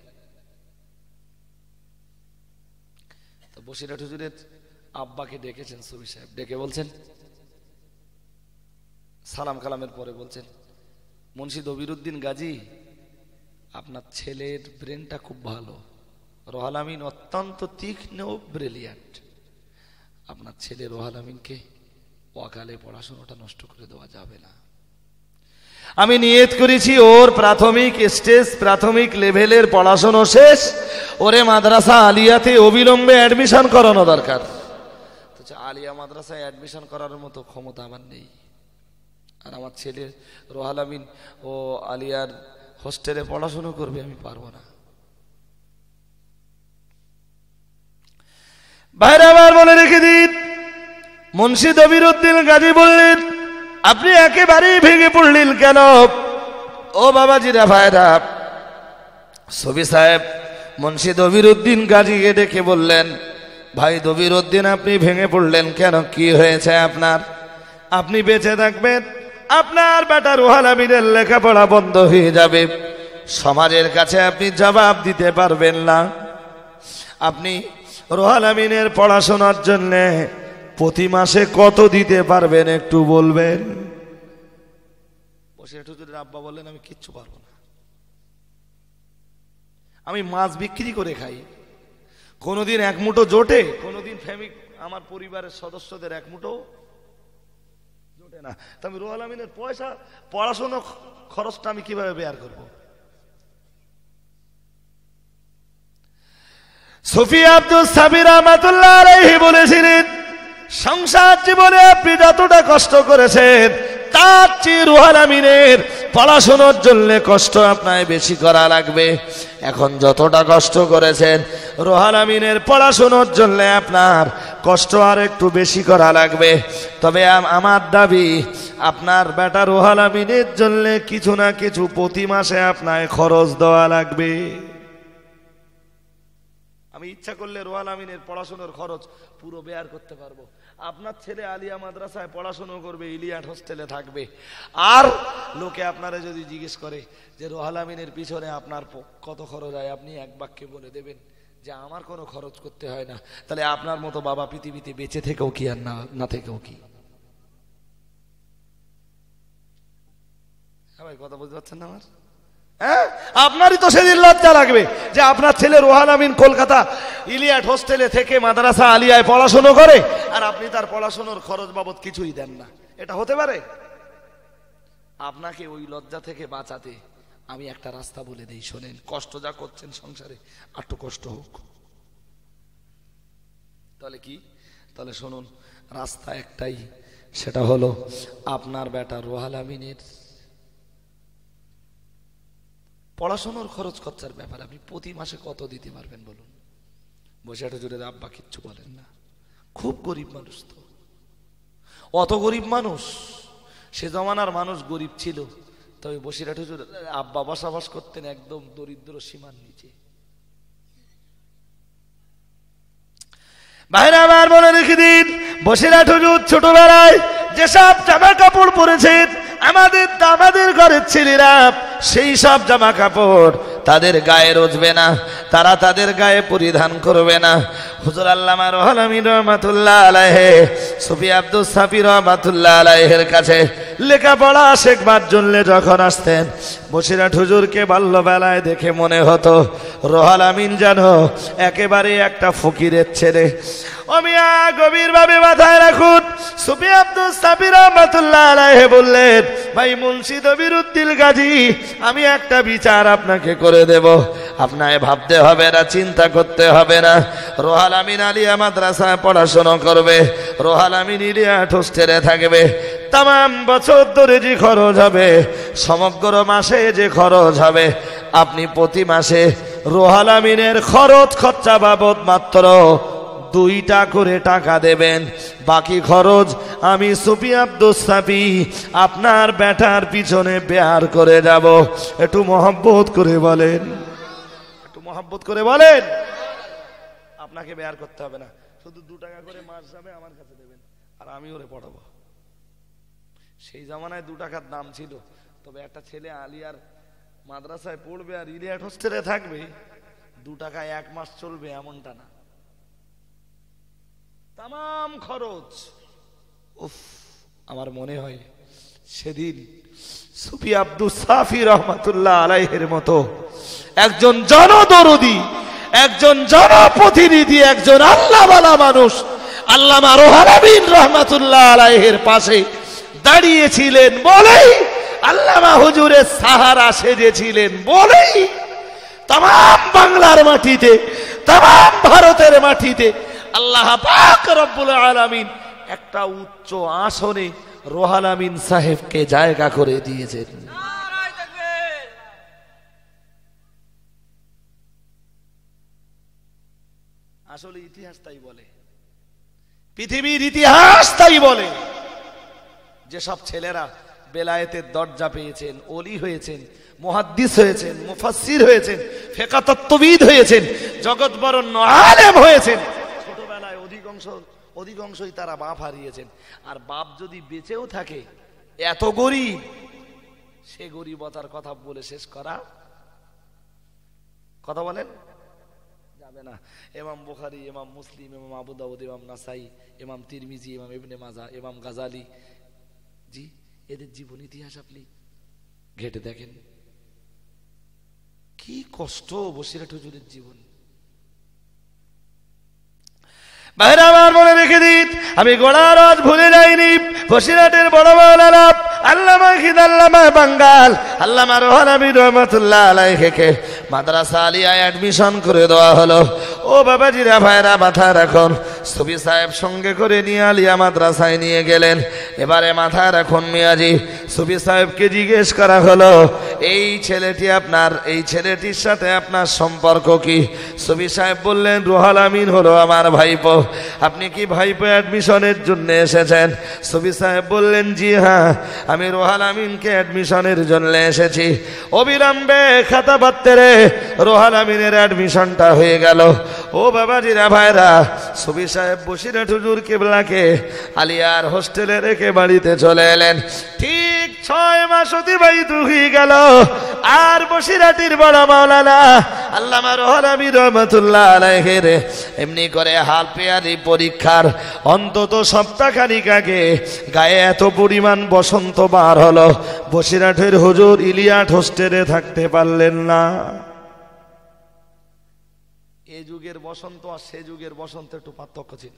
তো বসিরহাট হুজুরের আব্বাকে ডেকেছেন সুফি সাহেব, ডেকে বলছেন, সালাম কালামের পরে বলছেন, মুন্সি দবিরউদ্দিন গাজী, আপনার ছেলের ব্রেনটা খুব ভালো, রুহুল আমিন অত্যন্ত তীক্ষ্ণ ব্রিলিয়ান্ট, আপনার ছেলে রুহুল আমিনকে ওয়াকালে পড়াশোনাটা নষ্ট করে দেওয়া যাবে না। আমি নিয়ত করেছি ওর প্রাথমিক স্টেজ, প্রাথমিক লেভেলের পড়াশোনা শেষ, ওরে মাদ্রাসা আলিয়াতে অবিলম্বে অ্যাডমিশন করানো দরকার। আলিয়া মাদ্রাসায় অ্যাডমিশন করার মতো ক্ষমতা আমার নেই, আর আমার ছেলে রুহুল আমিন ও আলিয়ার হোস্টেলে পড়াশোনা করবে, আমি পারবো না। বাইরে আবার বলে রেখে দিন, মুন্সি দবিরউদ্দিন গাজী বললেন, আপনি একেবারেই ভেঙে পড়লেন কেন? ও বাবাজিরা ভাইরা, সুফি সাহেব মুন্সি দবিরউদ্দিন গাজীকে ডেকে বললেন, ভাই দবিরউদ্দিন আপনি ভেঙে পড়লেন কেন? কি হয়েছে আপনার? আপনি বেঁচে থাকবেন, আপনার বেটা রুহুল আমিনের লেখাপড়া বন্ধ হয়ে যাবে, সমাজের কাছে আপনি জবাব দিতে পারবেন না। আপনি রুহুল আমিনের পড়াশোনার জন্য প্রতি মাসে কত দিতে পারবেন একটু বলবেন? বসিরহাট হুজুরের আব্বা বললেন, আমি কিচ্ছু পারবো না, আমি মাছ বিক্রি করে খাই, কোনোদিন এক মুঠো জোটে, কোনোদিন ফ্যামিলি আমার পরিবারের সদস্যদের এক মুঠো জোটে না, তো আমি রুহুল আমিনের পয়সা পড়াশোনা খরচটা আমি কিভাবে বেয়ার করব? সুফি আব্দুল সাবির রহমাতুল্লাহ আলাইহি বলেছিলেন, সংসার জীবনে আপনি যতটা কষ্ট করেছেন তার চেয়ে রুহুল আমিনের পড়াশোনার জন্য কষ্ট আপনার বেশি করা লাগবে। এখন যতটা কষ্ট করেছেন রুহুল আমিনের পড়াশোনার জন্য আপনার কষ্ট আর একটু বেশি করা লাগবে। তবে আমার দাবি, আপনার বেটা রুহুল আমিনের জন্য কিছু না কিছু প্রতি মাসে আপনার খরচ দেওয়া লাগবে। আমি ইচ্ছা করলে রুহুল আমিনের পড়াশোনার খরচ পুরো বেয়ার করতে পারবো। আপনার ছেলে আলিয়া মাদ্রাসায় পড়াশোনা করবে, ইলিয়াট হোস্টেলে থাকবে, আর লোকে আপনারা যদি জিজ্ঞেস করে যে রুহুল আমিনের পিছনে আপনার কত খরচ হয়, আপনি এক বাক্যে বলে দেবেন যে আমার কোনো খরচ করতে হয় না। তাহলে আপনার মতো বাবা পৃথিবীতে বেঁচে থেকেও কি আর না থেকেও কি? হ্যাঁ ভাই, কথা বুঝতে পারছেন না আমার? আপনারই তো সেদিন লজ্জা লাগবে যে আপনার ছেলে রুহুল আমিন কলকাতা ইলিয়াট হোস্টেলে থেকে মাদ্রাসা আলিয়ায় পড়াশোনা করে, আর আপনি তার পড়াশোনার খরচ বাবদ কিছুই দেন না। এটা হতে পারে? আপনাকে ওই লজ্জা থেকে বাঁচাতে আমি একটা রাস্তা বলে দেই, শোনেন। কষ্ট যা করছেন সংসারে, আর একটু কষ্ট হোক। তাহলে কি? তাহলে শুনুন, রাস্তা একটাই, সেটা হলো আপনার বেটা রুহুল আমিনের পড়াশোনার খরচ খরচার ব্যাপারে আপনি প্রতি মাসে কত দিতে পারবেন বলুন? বসিরহাট হুজুরের আব্বা কিচ্ছু বলেন না, খুব গরিব মানুষ। তো অত গরিব মানুষ, সে জমানার মানুষ গরিব ছিল, তবে বসিরহাট হুজুর আব্বা বসবাস করতেন একদম দরিদ্র সীমার নিচে। বাইরে আবার বলে রেখে দিন, বসিরহাট হুজুর ছোটবেলায় যেসব জামা কাপড় পরেছেন, আমাদের ঘরের ছেলেরা সেই সব জামা কাপড় তাদের গায়ে রোজবে না, তারা তাদের গায়ে পরিধান করবে না। হুজুর আল্লামা রুহুল আমিন রহমাতুল্লাহ আলাইহি সুফি আব্দুস সাফি রহমাতুল্লাহ আলাইহির কাছে লেখাপড়া শেখবার জন্য যখন আসতেন, বসিরহাট হুজুরকে বাল্যবেলায় দেখে মনে হতো রুহুল আমিন যেন একেবারে একটা ফকিরের ছেলে। অমিয়া গভীরভাবে মাথায় রাখুন, সুফি আব্দুস সাফি রহমাতুল্লাহ আলাইহি বললেন, ভাই মুন্সি দবিরউদ্দিন গাজী, আমি একটা বিচার আপনাকে করে দেব, আপনাকে ভাবতে হবে না, চিন্তা করতে হবে না। রুহুল আমিন আলিয়া মাদ্রাসায় পড়াশোনা করবে, রুহুল আমিন ইলিয়াট হোস্টেলে থাকবে। তাম বছর ধরে যে খরচ হবে, সমগ্র মাসে যে খরচ হবে, আপনি প্রতি মাসে রুহুল আমিনের খরচ খরচা বাবদ মাত্র 2টা করে টাকা দেবেন। বাকি খরচ আমি সুফি আব্দুস সাফি আপনার বেটার পিছনে বেয়ার করে যাব। একটু মহব্বত করে বলেন, একটু মহব্বত করে বলেন। আপনাকে বেয়ার করতে হবে না, শুধু 2 টাকা করে মাস যাবে আমার কাছে দেবেন, আর আমি ওরে পড়াবো। সেই জামানায় 2 টাকার দাম ছিল, তবে একটা ছেলে আলিয়ার মাদ্রাসায় পড়বে আর ইলিয়াট হোস্টেলে থাকবে, 2 টাকায় 1 মাস চলবে এমনটা না, তাম খরচ। উফ, আমার মনে হয় সেদিন সুফি আব্দুস সাফি রহমাতুল্লাহ আলাইহির মতো একজন জনদরদি, একজন জনপ্রতিনিধি, একজন আল্লাহওয়ালা মানুষ আল্লামা রুহুল আমিন রহমাতুল্লাহ আলাইহির পাশে দাঁড়িয়েছিলেন বলেই, আল্লামা হুজুরের সাহারা সেজেছিলেন বলেই তাম বাংলার মাটিতে, তাম ভারতের মাটিতে আল্লাহ পাক রব্বুল আলামিন একটা উচ্চ আসনে রুহুল আমিন সাহেবকে জায়গা করে দিয়েছেন। আসলে ইতিহাস তাই বলে, পৃথিবীর ইতিহাস তাই বলে, যেসব ছেলেরা বেলায়েতের দরজা পেয়েছেন, ওলি হয়েছেন, মুহাদ্দিস হয়েছেন, মুফাসসির হয়েছেন, ফিকহ তত্ত্ববিদ হয়েছেন, জগৎ বরেণ্য আলেম হয়েছেন, ছোটবেলায় অধিকাংশই তারা বাপ হারিয়েছেন। আর বাপ যদি বেঁচেও থাকে, এত গরিব, সে গরিবতার কথা বলে শেষ করা কথা বলেন যাবে না। ইমাম বুখারী, ইমাম মুসলিম, ইমাম আবু দাউদ, ইমাম নাসাই, ইমাম তিরমিজি, ইমাম ইবনে মাজাহ, ইমাম গাজালি, জি, এদের জীবন ইতিহাস আপনি ঘেটে দেখেন, কি কষ্ট বসিরহাট হুজুরের জীবন। বাইরে আমার মনে রেখে দিন, আমি গোড়ার আজ ভুলে যাইনি। বসিরহাটের বড় মাওলানা আল্লামা খিদাল্লামা বাঙ্গাল আল্লামা রুহুল আমিন রহমাতুল্লাহ আলাইহিকে মাদ্রাসা আলিয়ায় অ্যাডমিশন করে দেওয়া হলো। ও বাবাজিরা, ভাইরা, মাথায় রাখুন, সুফি সাহেব সঙ্গে করে নিয়ে আলিয়া মাদ্রাসায় নিয়ে গেলেন। এবারে মাথায় রাখুন মিয়াজি, সুফি সাহেবকে জিজ্ঞেস করা হলো, এই ছেলেটি আপনার, এই ছেলেটির সাথে আপনার সম্পর্ক কি? সুফি সাহেব বললেন, রুহুল আমিন হলো আমার ভাইপো। আপনি কি ভাইপো অ্যাডমিশনের জন্য এসেছেন? সুফি সাহেব বললেন, জি হ্যাঁ, আমি রুহুল আমিনকে অ্যাডমিশনের জন্য এসেছি। অবিলম্বে খাতা পত্রে রুহুল আমিনের অ্যাডমিশনটা হয়ে গেল। ও বাবাজিরা, ভাইরা, সুফি সাহেব বসিরহাট হুজুর কিবলাকে আলিয়ার হোস্টেলে রেখে বাড়িতে চলে এলেন। ঠিক 6 মাস অতিবাহিত হয়ে গেল, আর বসিরহাটের বড় মাওলানা আল্লামা রুহুল আমিন রহমাতুল্লাহ আলাইহির এমনি করে হাল পেয়ারি পরীক্ষার অন্তত সপ্তাহখানিক আগে গায়ে এত পরিমাণ বসন্ত বার হলো, বসিরহাটের হুজুর ইলিয়াট হোস্টেলে থাকতে পারলেন না। এ যুগের বসন্ত আর সে যুগের বসন্ত একটু পার্থক্য ছিল।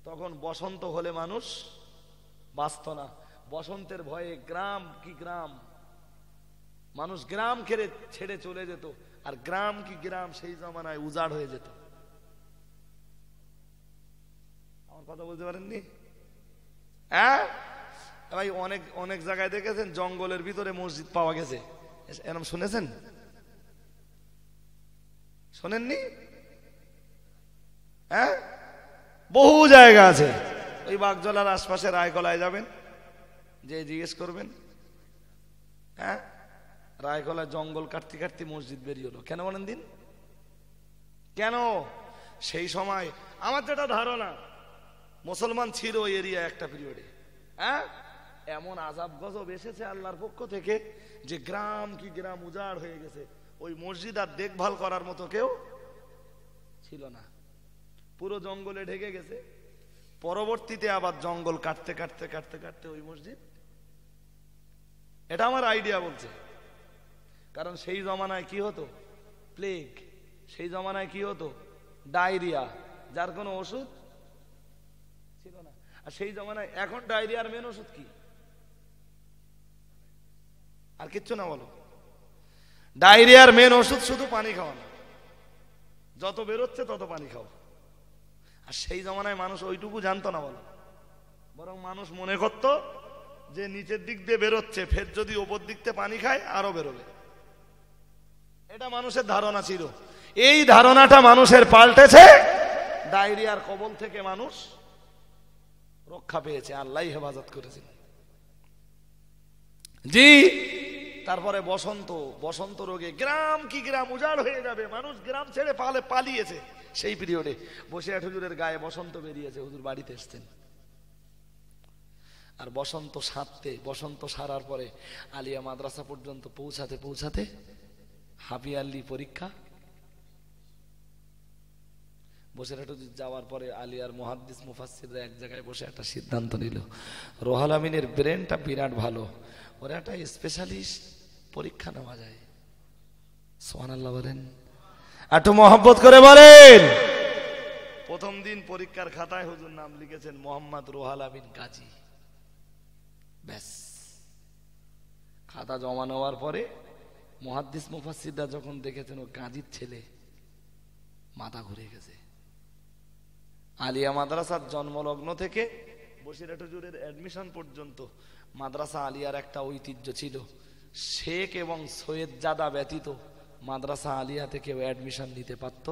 তখন বসন্ত হলে মানুষ বাঁচত না, বসন্তের ভয়ে গ্রাম কি গ্রাম, মানুষ গ্রাম ছেড়ে চলে যেত, আর গ্রাম কি গ্রাম সেই জমানায় উজাড় হয়ে যেত। আমার কথা বলতে পারেননি? হ্যাঁ ভাই, অনেক অনেক জায়গায় দেখেছেন জঙ্গলের ভিতরে মসজিদ পাওয়া গেছে, এরকম শুনেছেন? শোনেননি? হ্যাঁ, বহু জায়গা আছে। ওই বাগজলার আশপাশে রায়কলায় যাবেন, যে জিজ্ঞেস করবেন, হ্যাঁ, রায়কলায় জঙ্গল কাটতে কাটতে মসজিদ বেরিয়ে হলো। কেন বলেন দিন? কেন? সেই সময় আমার যেটা ধারণা, মুসলমান ছিল ওই এরিয়া একটা পিরিয়ডে, হ্যাঁ, এমন আযাব গজব এসেছে আল্লাহর পক্ষ থেকে যে গ্রাম কি গ্রাম উজাড় হয়ে গেছে। ওই মসজিদ আর দেখভাল করার মতো কেউ ছিল না, পুরো জঙ্গলে ঢেকে গেছে। পরবর্তীতে আবার জঙ্গল কাটতে কাটতে কাটতে কাটতে ওই মসজিদ। এটা আমার আইডিয়া বলছে, কারণ সেই জমানায় কি হতো, প্লেগ, সেই জমানায় কি হতো, ডায়রিয়া, যার কোনো ওষুধ ছিল না। আর সেই জমানায়, এখন ডায়রিয়ার মেন ওষুধ কি? আর কিচ্ছু না, বলো। ডায়রিয়ার মেন ওষুধ শুধু পানি খাওয়ানো, যত বেরোচ্ছে তত পানি খাও। আর সেই জমানায় মানুষ ওইটুকু জানতো না, বলো। বরং মানুষ মনে করত যে নিচের দিক দিয়ে বেরোচ্ছে, ফের যদি ওপর দিক দিয়ে পানি খায় আরো বেরোবে। এটা মানুষের ধারণা ছিল। এই ধারণাটা মানুষের পাল্টেছে, ডায়রিয়ার কবল থেকে মানুষ রক্ষা পেয়েছে, আল্লাহ হেফাজত করেছেন। জি, তারপরে বসন্ত, বসন্ত রোগে গ্রাম কি গ্রাম উজাড় হয়ে যাবে, মানুষ গ্রাম ছেড়ে পালিয়েছে। সেই পিরিয়ডে বসিরহাট হুজুরের গায়ে বসন্ত বেরিয়েছে, হুজুর বাড়িতে এসছেন। আর বসন্ত সারার পরে আলিয়া মাদ্রাসা পর্যন্ত পৌঁছাতে পৌঁছাতে হাফ ইয়ারলি পরীক্ষা। বসিরহাট হুজুর যাওয়ার পরে আলিয়ার মুহাদ্দিস মুফাসসিররা এক জায়গায় বসে একটা সিদ্ধান্ত নিল, রোহাল আমিনের ব্রেনটা বিরাট ভালো, ওর একটা স্পেশালিস্ট পরীক্ষা নেওয়া যায়। সুবহানাল্লাহ বলেন, একটু মহব্বত করে বলেন। প্রথম দিন পরীক্ষার খাতায় হুজুর নাম লিখেছেন মোহাম্মদ রোহাল আমিন গাজী। ব্যাস, খাতা জমা নেওয়ার পরে মুহাদ্দিস মুফাসসিররা যখন দেখেছেন ও গাজীর ছেলে, মাথা ঘুরে গেছে। আলিয়া মাদ্রাসার জন্মলগ্ন থেকে বসিরহাট হুজুরের অ্যাডমিশন পর্যন্ত মাদ্রাসা আলিয়ার একটা ঐতিহ্য ছিল, শেখ এবং সৈয়দ জাদা ব্যতীত মাদ্রাসা আলিয়াতে কেউ অ্যাডমিশন নিতে পারত।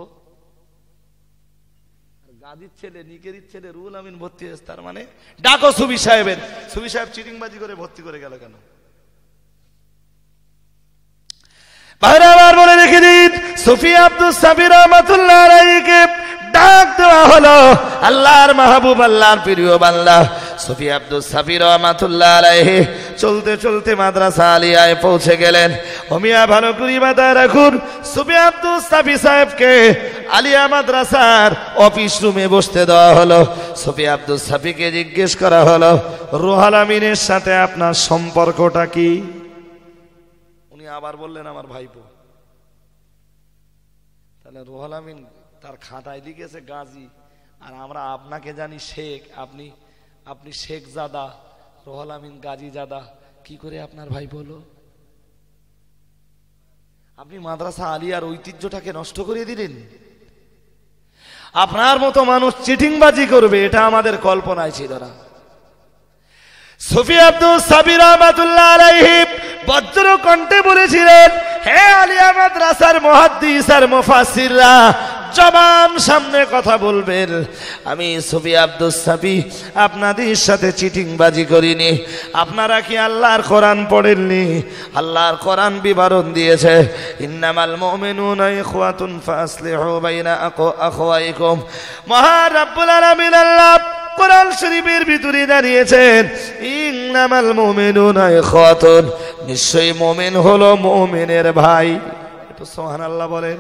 গাজীর ছেলে, নিকেরির ছেলে রুহুল আমিন ভর্তি হয়েছে, তার মানে ডাকো সুবি সাহেবের। সুবি সাহেব চিটিংবাজি করে ভর্তি করে গেল কেন? বাইরে আবার বলে রেখে দিন, সুফি আব্দুস সাফি রাহমাতুল্লাহ আলাইহিকে ডাক দেওয়া হলো। আল্লাহর মাহবুব, আল্লাহর প্রিয় বান্দা সুফি আব্দুস সাফি রাহমাতুল্লাহ আলাইহি চলতে চলতে মাদ্রাসা আলিয়ায় পৌঁছে গেলেন। ওমিয়া ভালো করে মাথায় রাখুন, সুফি আব্দুস সাফি সাহেবকে আলিয়া মাদ্রাসার অফিস রুমে বসতে দেওয়া হলো। সুফি আব্দুস সাফিকে জিজ্ঞেস করা হলো, রোহাল আমিনের সাথে আপনার সম্পর্কটা কি? উনি আবার বললেন, আমার ভাইপো। তাহলে রোহাল আমিন তার খাতায় লিখেছে গাজী, আর আমরা আপনাকে জানি শেখ, আপনি শেখ জাদা, রোহাল আমিন গাজী জাদা, কি করে আপনার ভাই বলো? আপনি মাদ্রাসা আলিয়ার ঐতিহ্যটাকে নষ্ট করে দিলেন। আপনার মতো মানুষ চিটিংবাজি করবে, এটা আমাদের কল্পনায় ছিল না। সুফি আব্দুস সাফি রাহমাতুল্লাহ আলাইহি বজ্র কণ্ঠে বলেছিলেন, হে আলিয়া মাদ্রাসার মুহাদ্দিস আর মুফাসসিররা, জবান সামনে কথা বলবেন। আমি সুফি আব্দুস সাফি আপনাদের সাথে চিটিংবাজি করিনি। আপনারা কি আল্লাহর কোরআন পড়েননি? আল্লাহর কোরআন বিবরণ দিয়েছে, ইন্নামাল মুমিনুনা ইখওয়াতুন ফাসলিহু বাইনা আখওয়াইকুম। মহান রব্বুল আলামিন আল্লাহ কোরআন শরীফের ভিতরে দাঁড়িয়েছেন, ইন্নামাল মুমিনুনা ইখওয়াতুন, নিশ্চয়ই মুমিন হলো মুমিনের ভাই। একটু সুবহানাল্লাহ বলেন,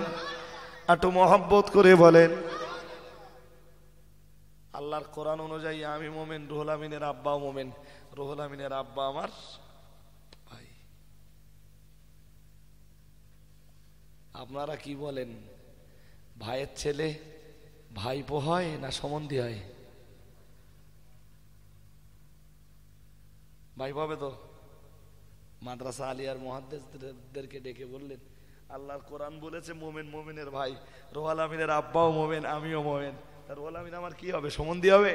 একটু মহব্বত করে বলেন। আল্লাহর কোরআন অনুযায়ী আমি মুমিন, রুহুল আমিনের আব্বাও মুমিন, রুহুল আমিনের আব্বা আমার ভাই। আপনারা কি বলেন, ভাইয়ের ছেলে ভাইপো হয় না সম্বন্ধী হয়? ভাই পাবে তো। মাদ্রাসা আলিয়ার মুহাদ্দিসদেরকে ডেকে বললেন, আল্লাহর কোরআন বলেছে মুমিন মুমিনের ভাই, রোহাল আমিনের আব্বাও মুমিন, আমিও মুমিন, রোহাল আমিন আমার কি হবে, সম্বন্ধী হবে?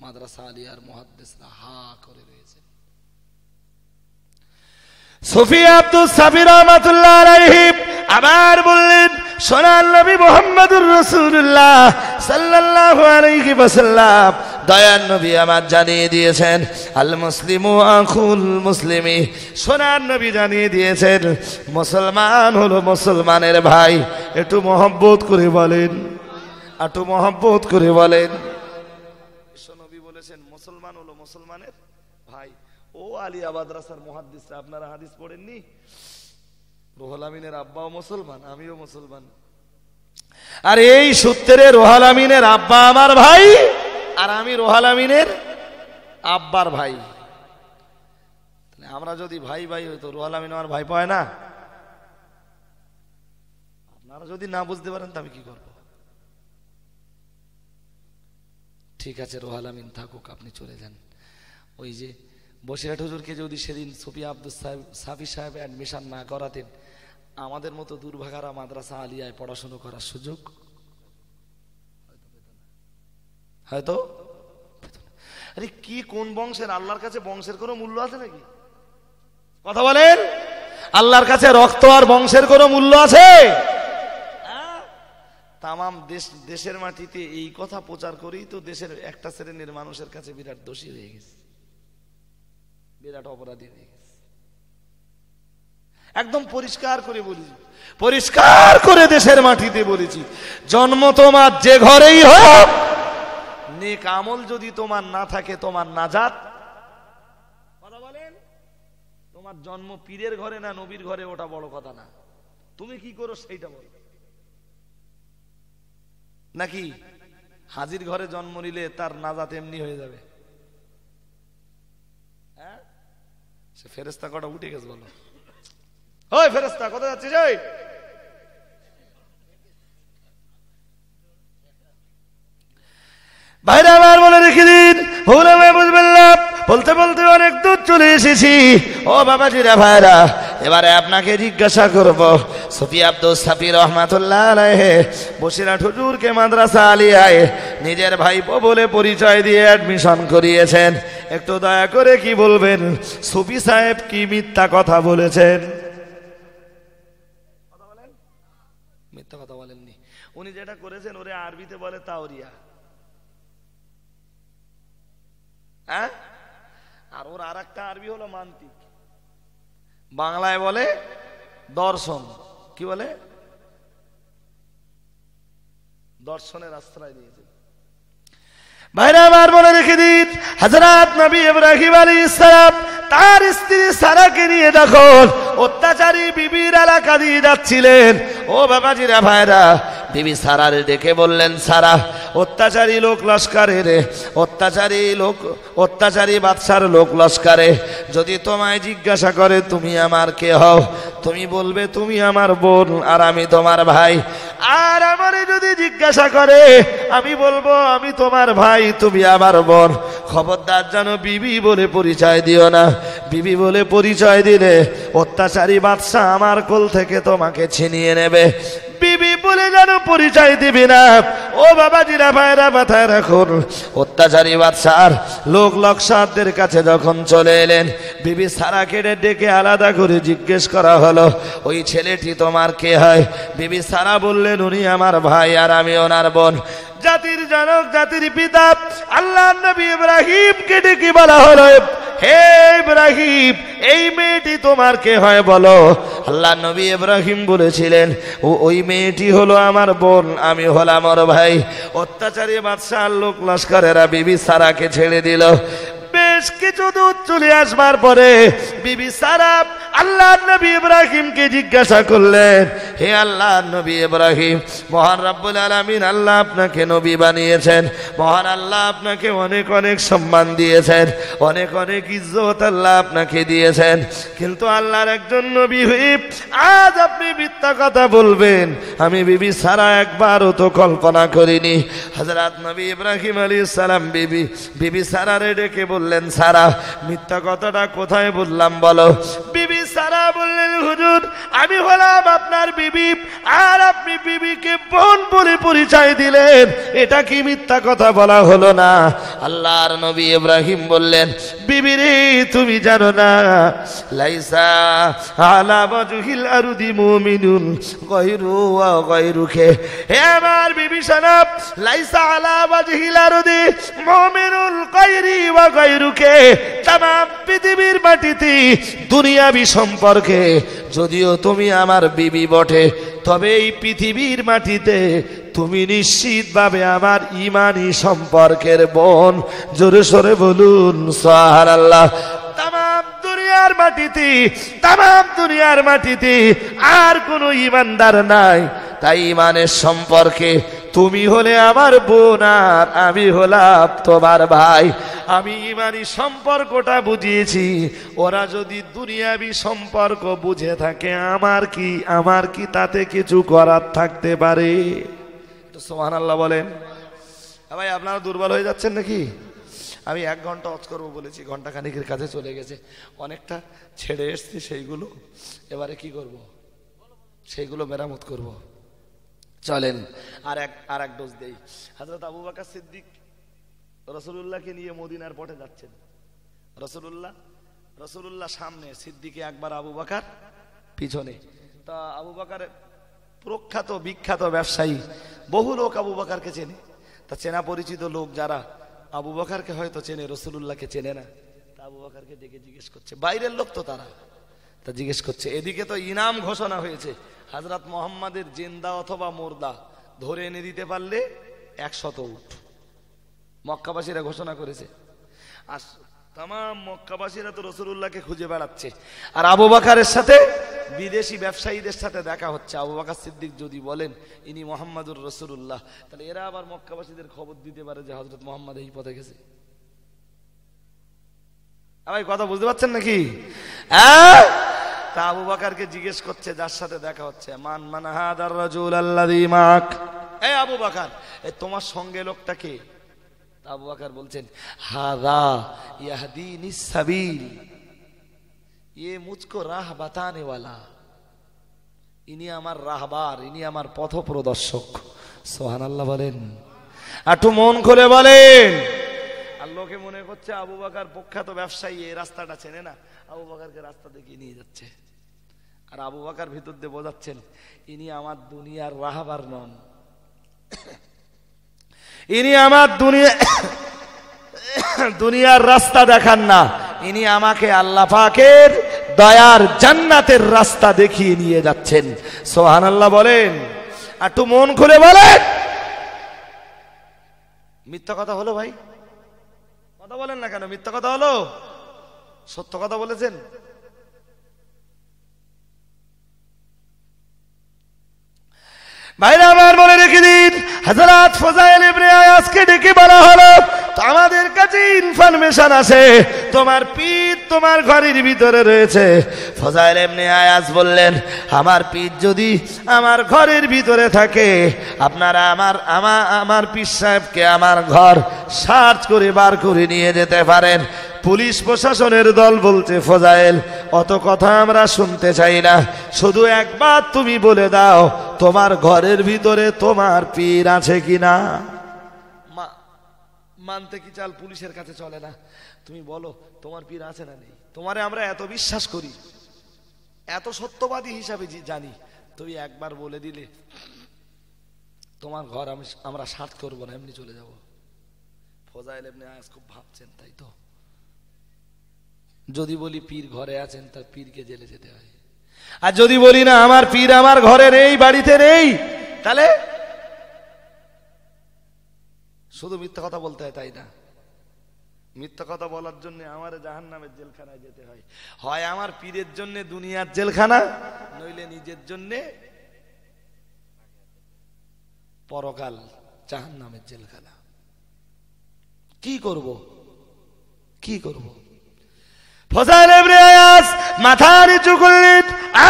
মাদ্রাসা আলিয়ার মুহাদ্দিসরা হা করে রয়েছে। সুফি আব্দুস সাফি রাহমাতুল্লাহ আলাইহি আবার বললেন, সোনার নবী মুহাম্মদুর রাসূলুল্লাহ সাল্লাল্লাহু আলাইহি ওয়াসাল্লাম, দয়ার নবী আমার জানিয়ে দিয়েছেন, আল মুসলিমু আখুল মুসলিমি। সোনার নবী জানিয়ে দিয়েছেন, মুসলমান হলো মুসলমানের ভাই। একটু মহব্বত করে বলেন, একটু মহব্বত করে বলেন। নবী বলেছেন মুসলমান হলো মুসলমানের ভাই। ও আলিয়া মাদ্রাসার মুহাদ্দিসরা, আপনারা হাদিস পড়েননি? রুহুল আমিনের আব্বাও মুসলমান, আমিও মুসলমান। আর এই সূত্রে রুহুল আমিনের আব্বা আমার ভাই, আর আমি রুহুল আমিনের আব্বার ভাই। আমরা যদি ভাই ভাই হইতো, রুহুল আমিন আমার ভাই পায় না? আপনারা যদি না বুঝতে পারেন তো আমি কি করব? ঠিক আছে, রুহুল আমিন থাকুক, আপনি চলে যান। ওই যে বসিরহাট হুজুরকে যদি সেদিন সুফি আব্দুল সাফি সাহেব অ্যাডমিশন না করাতেন, আমাদের মতো দুর্ভাগারা মাদ্রাসা আলিয়ায় পড়াশোনা করার সুযোগ হয়তো। আরে কি কোন বংশের? আল্লাহর কাছে বংশের কোনো মূল্য আছে নাকি? কথা বলেন, আল্লাহর কাছে রক্ত আর বংশের কোনো মূল্য আছে? তামাম দেশের মাটিতে এই কথা প্রচার করেই তো দেশের একটা শ্রেণীর মানুষের কাছে বিরাট দোষী হয়ে গেছে, বিরাট অপরাধী হয়ে গেছে। একদম পরিষ্কার করে বলি, পরিষ্কার করে দেশের মাটিতে বলেছি, জন্ম তোমার যে ঘরেই হোক, নেক আমল যদি তোমার না থাকে তোমার নাজাত। কথা বলেন, তোমার জন্ম পীরের ঘরে না নবীর ঘরে ওটা বড় কথা না, তুমি কি করো সেইটা বলো। নাকি হাজির ঘরে জন্ম নিলে তার নাজাত এমনি হয়ে যাবে? হ্যাঁ, সে ফেরেশতা কটা উঠে গেছে বলো। ওই ফেরেশতা কোথায় যাচ্ছিস? ওই ভাইরা আমার বলে রেখে দিন, ভুল হবে বুঝবেন না। বলতে বলতে অনেক দূর চলে এসেছি। ও বাবাজিরা ভাইরা, এবারে আপনাকে জিজ্ঞাসা করব, সুফি আব্দুল সাফি রহমাতুল্লাহ আলাইহি বসিরহাট হুজুরকে মাদ্রাসা আলিয়ায় নিজের ভাইপো বলে পরিচয় দিয়ে অ্যাডমিশন করিয়েছেন। একটু দয়া করে কি বলবেন, সুফি সাহেব কি মিথ্যা কথা বলেছেন? কথা বলেন, মিথ্যা কথা বলেননি। উনি যেটা করেছেন ওরে আরবিতে বলে তাওরিয়া, হ্যাঁ, আর ওর আর একটা আরবি হলো মান্তিক, বাংলায় বলে দর্শন। কি বলে? দর্শনের আশ্রয় দিয়েছে। ভাইরা আমার বলে রেখে দিন, হযরত নবী ইব্রাহিম আলাইহিস সালাম তার স্ত্রী সারাকে নিয়ে যখন অত্যাচারী বিবির এলাকা দিয়ে যাচ্ছিলেন, ও বাবাজিরা ভাইরা, বিবি সারারে ডেকে বললেন, সারা, অত্যাচারী লোক লস্করে রে, অত্যাচারী বাদশার লোক লস্করে যদি তোমায় জিজ্ঞাসা করে তুমি আমার কে হও, তুমি বলবে তুমি আমার বোন আর আমি তোমার ভাই। আর আমারে যদি জিজ্ঞাসা করে আমি বলবো আমি তোমার ভাই, তুমি আমার বোন। খবরদার যেন বিবি বলে পরিচয় দিও না। বিবি বলে পরিচয় দিলে অত্যাচারী বাদশা আমার কোল থেকে তোমাকে ছিনিয়ে নেবে। বিবি বলে যেন পরিচয় দিবি না। ও বাবাজিরা ভাইরা, মাথায় রাখুন, অত্যাচারী বাদশার লোক লস্করদের কাছে যখন চলে এলেন, বিবি সারাকে ডেকে আলাদা করে জিজ্ঞেস করা হলো, ওই ছেলেটি তোমার কে হয়? বিবি সারা বললেন, উনি আমার ভাই আর আমি ওনার বোন। জাতির জনক, জাতির পিতা আল্লাহর নবী ইব্রাহিমকে ডেকে বলা হলো, হে ইব্রাহিম, এই মেয়েটি তোমার কে হয় বলো। আল্লাহর নবী ইব্রাহিম বলেছিলেন, ওই মেয়েটি হলো আমার বোন, আমি হলাম ওর ভাই। অত্যাচারী বাদশার লোক লস্করেরা বিবি সারাকে ছেড়ে দিল। বেশ কিছু দূর চলে আসবার পরে বিবি সারা আল্লাহর নবী ইব্রাহিমকে জিজ্ঞাসা করলেন, হে আল্লাহর নবী ইব্রাহিম, মহান রব্বুল আলামিন আল্লাহ আপনাকে নবী বানিয়েছেন, মহান আল্লাহ আপনাকে অনেক অনেক সম্মান দিয়েছেন, অনেক অনেক ইজ্জত আল্লাহ আপনাকে দিয়েছেন, কিন্তু আল্লাহর একজন নবী হয়ে আজ আপনি মিথ্যা কথা বলবেন, আমি বিবি সারা একবারও তো কল্পনা করিনি। হযরত নবী ইব্রাহিম আলাইহিস সালাম বিবি সারারে ডেকে বললেন, সারা, মিথ্যা কথাটা কোথায় বললাম বলো। বিবি সারা বললেন, হুজুর, আমি হলাম আপনার বিবি আর আপনি বিবিকে বোন বলে পরিচয় দিলেন, এটা কি মিথ্যা কথা বলা হলো না? আল্লাহর নবী ইব্রাহিম বললেন, বিবি রে, তুমি জানো না, লাইসা আলা ওয়াজহিল আরদি মুমিনুন গায়রু ওয়া গায়রুকে। হে আমার বিবি সানাব, লাইসা আলা ওয়াজহিল আরদি মুমিনুন গায়রি ওয়া গায়রুকে। তামাম পৃথিবীর মাটিতে দুনিয়াবি সম্পর্কে যদিও তুমি আমার বিবি বটে, তবে এই পৃথিবীর মাটিতে তুমি নিশ্চিতভাবে আমার ইমানি সম্পর্কের বোন। জোরে সোরে বলুন সুবহানাল্লাহ। তামাম দুনিয়ার মাটিতে, তামাম দুনিয়ার মাটিতে আর কোনো ইমানদার নাই। তাই ইমানের সম্পর্কে তুমি হলে আমার বোন আর আমি হলাম তোমার ভাই। আমি ইমানি সম্পর্কটা বুঝিয়েছি, ওরা যদি দুনিয়াবি সম্পর্ক বুঝে থাকে আমার কি তাতে কিছু করার থাকতে পারে? সুবহানাল্লাহ বলেন। ভাই আপনারা দুর্বল হয়ে যাচ্ছেন নাকি? আমি 1 ঘন্টা ওয়াজ করবো বলেছি, ঘন্টা খানিকের কাছে চলে গেছে, অনেকটা ছেড়ে এসছি। সেইগুলো এবারে কি করব? সেইগুলো মেরামত করব। চলেন আর এক ডোজ দেই। হযরত আবু বকর সিদ্দিক রাসূলুল্লাহকে নিয়ে মদিনার পথে যাচ্ছেন। রাসূলুল্লাহ সামনে, সিদ্দিকে আকবর আবু বকর পিছনে। তা আবু বকর প্রখ্যাত বিখ্যাত ব্যবসায়ী, বহু লোক আবু বকরকে চেনে। তা চেনা পরিচিত লোক যারা আবু বকরকে হয়তো চেনে, রাসূলুল্লাহকে চেনে না। তা আবু বকরকে ডেকে জিজ্ঞেস করছে, বাইরের লোক তো তারা, তা জিজ্ঞেস করছে এদিকে তো ইনাম ঘোষণা হয়েছে, হযরত মুহাম্মাদের জিন্দা অথবা মুর্দা ধরে এনে দিতে পারলে 100 উট মক্কাবাসীরা ঘোষণা করেছে। আর তামাম মক্কাবাসীরা তো রাসূলুল্লাহকে খুঁজে বেড়াচ্ছে, আর আবু বকরের সাথে বিদেশি ব্যবসায়ীদের সাথে দেখা হচ্ছে। আবু বকর সিদ্দিক যদি বলেন ইনি মুহাম্মাদুর রাসূলুল্লাহ, তাহলে এরা আবার মক্কাবাসীদের খবর দিতে পারে যে হযরত মুহাম্মদ এই পথে গেছে। ভাই কথা বুঝতে পারছেন নাকি? তা আবু বকরকে জিজ্ঞেস করছে যার সাথে দেখা হচ্ছে, মান হাদার রাজুল আল্লাযী মাক, এই আবু বকর তোমার সঙ্গে লোকটা কে? আবু বকর বলছেন, হাদা ইয়াহদিনিস সাবিল, ये मुझको राह बताने वाला, ইনি আমার রাহবার, ইনি আমার পথ প্রদর্শক। সুবহানাল্লাহ বলেন, একটু মন খুলে বলেন। আল্লাহকে মনে করছে আবু বকর প্রখ্যাত ব্যবসায়ী, এই রাস্তাটা চেনে না, আবু বকরকে রাস্তা দেখিয়ে নিয়ে যাচ্ছে। আর আবু বকর ভিতর দিয়ে বোঝাচ্ছেন ইনি আমার দুনিয়ার রাহবার নন, ইনি আমার দুনিয়ার রাস্তা দেখান না, ইনি আমাকে আল্লাহ পাকের দয়ার জান্নাতের রাস্তা দেখিয়ে নিয়ে যাচ্ছেন। সুবহানাল্লাহ বলেন, একটু মন খুলে বলেন। মিথ্যা কথা হলো ভাই? কথা বলেন না কেন? মিথ্যা কথা হলো? সত্য কথা বলেছেন? ভাইরা আমার মনে রেখে দিন, হযরত ফুযাইল ইবনে আয়াসকে ডেকে বলা হলো, তো আমাদের কাছে ইনফরমেশন আছে তোমার পীর তোমার ঘরের ভিতরে রয়েছে। ফুযাইল ইবনে আয়াস বললেন, আমার পীর যদি আমার ঘরের ভিতরে থাকে, আপনারা আমার পীর সাহেবকে আমার ঘর সার্চ করে বার করে নিয়ে যেতে পারেন। পুলিশ প্রশাসনের দল বলছে, ফুযাইল অত কথা আমরা শুনতে চাই না, শুধু একবার তুমি বলে দাও তোমার ঘরের ভিতরে তোমার পীর আছে কিনা। মানতে কি চাল পুলিশের কাছে চলে না, তুমি বলো তোমার পীর আছে না নেই। তোমারে আমরা এত বিশ্বাস করি, এত সত্যবাদী হিসাবে জানি, তুমি একবার বলে দিলে তোমার ঘর আমরা সার্চ করবো না, এমনি চলে যাব। ফুযাইল ইবনে আয়াস খুব ভাবছেন, তাই তো যদি বলি পীর ঘরে আছেন, তার পীরকে জেলে যেতে হয়। আর যদি বলি না আমার পীর আমার ঘরে নেই, বাড়িতে নেই, তাহলে শুধু মিথ্যা কথা বলতে হয়, তাই না? মিথ্যা কথা বলার জন্য আমার জাহান্নামের জেলখানায় যেতে হয়। হয় আমার পীরের জন্য দুনিয়ার জেলখানা, নইলে নিজের জন্য পরকাল জাহান্নামের জেলখানা। কি করব? ফুযাইল ইবনে আয়াস মাথা নিচু করলেন,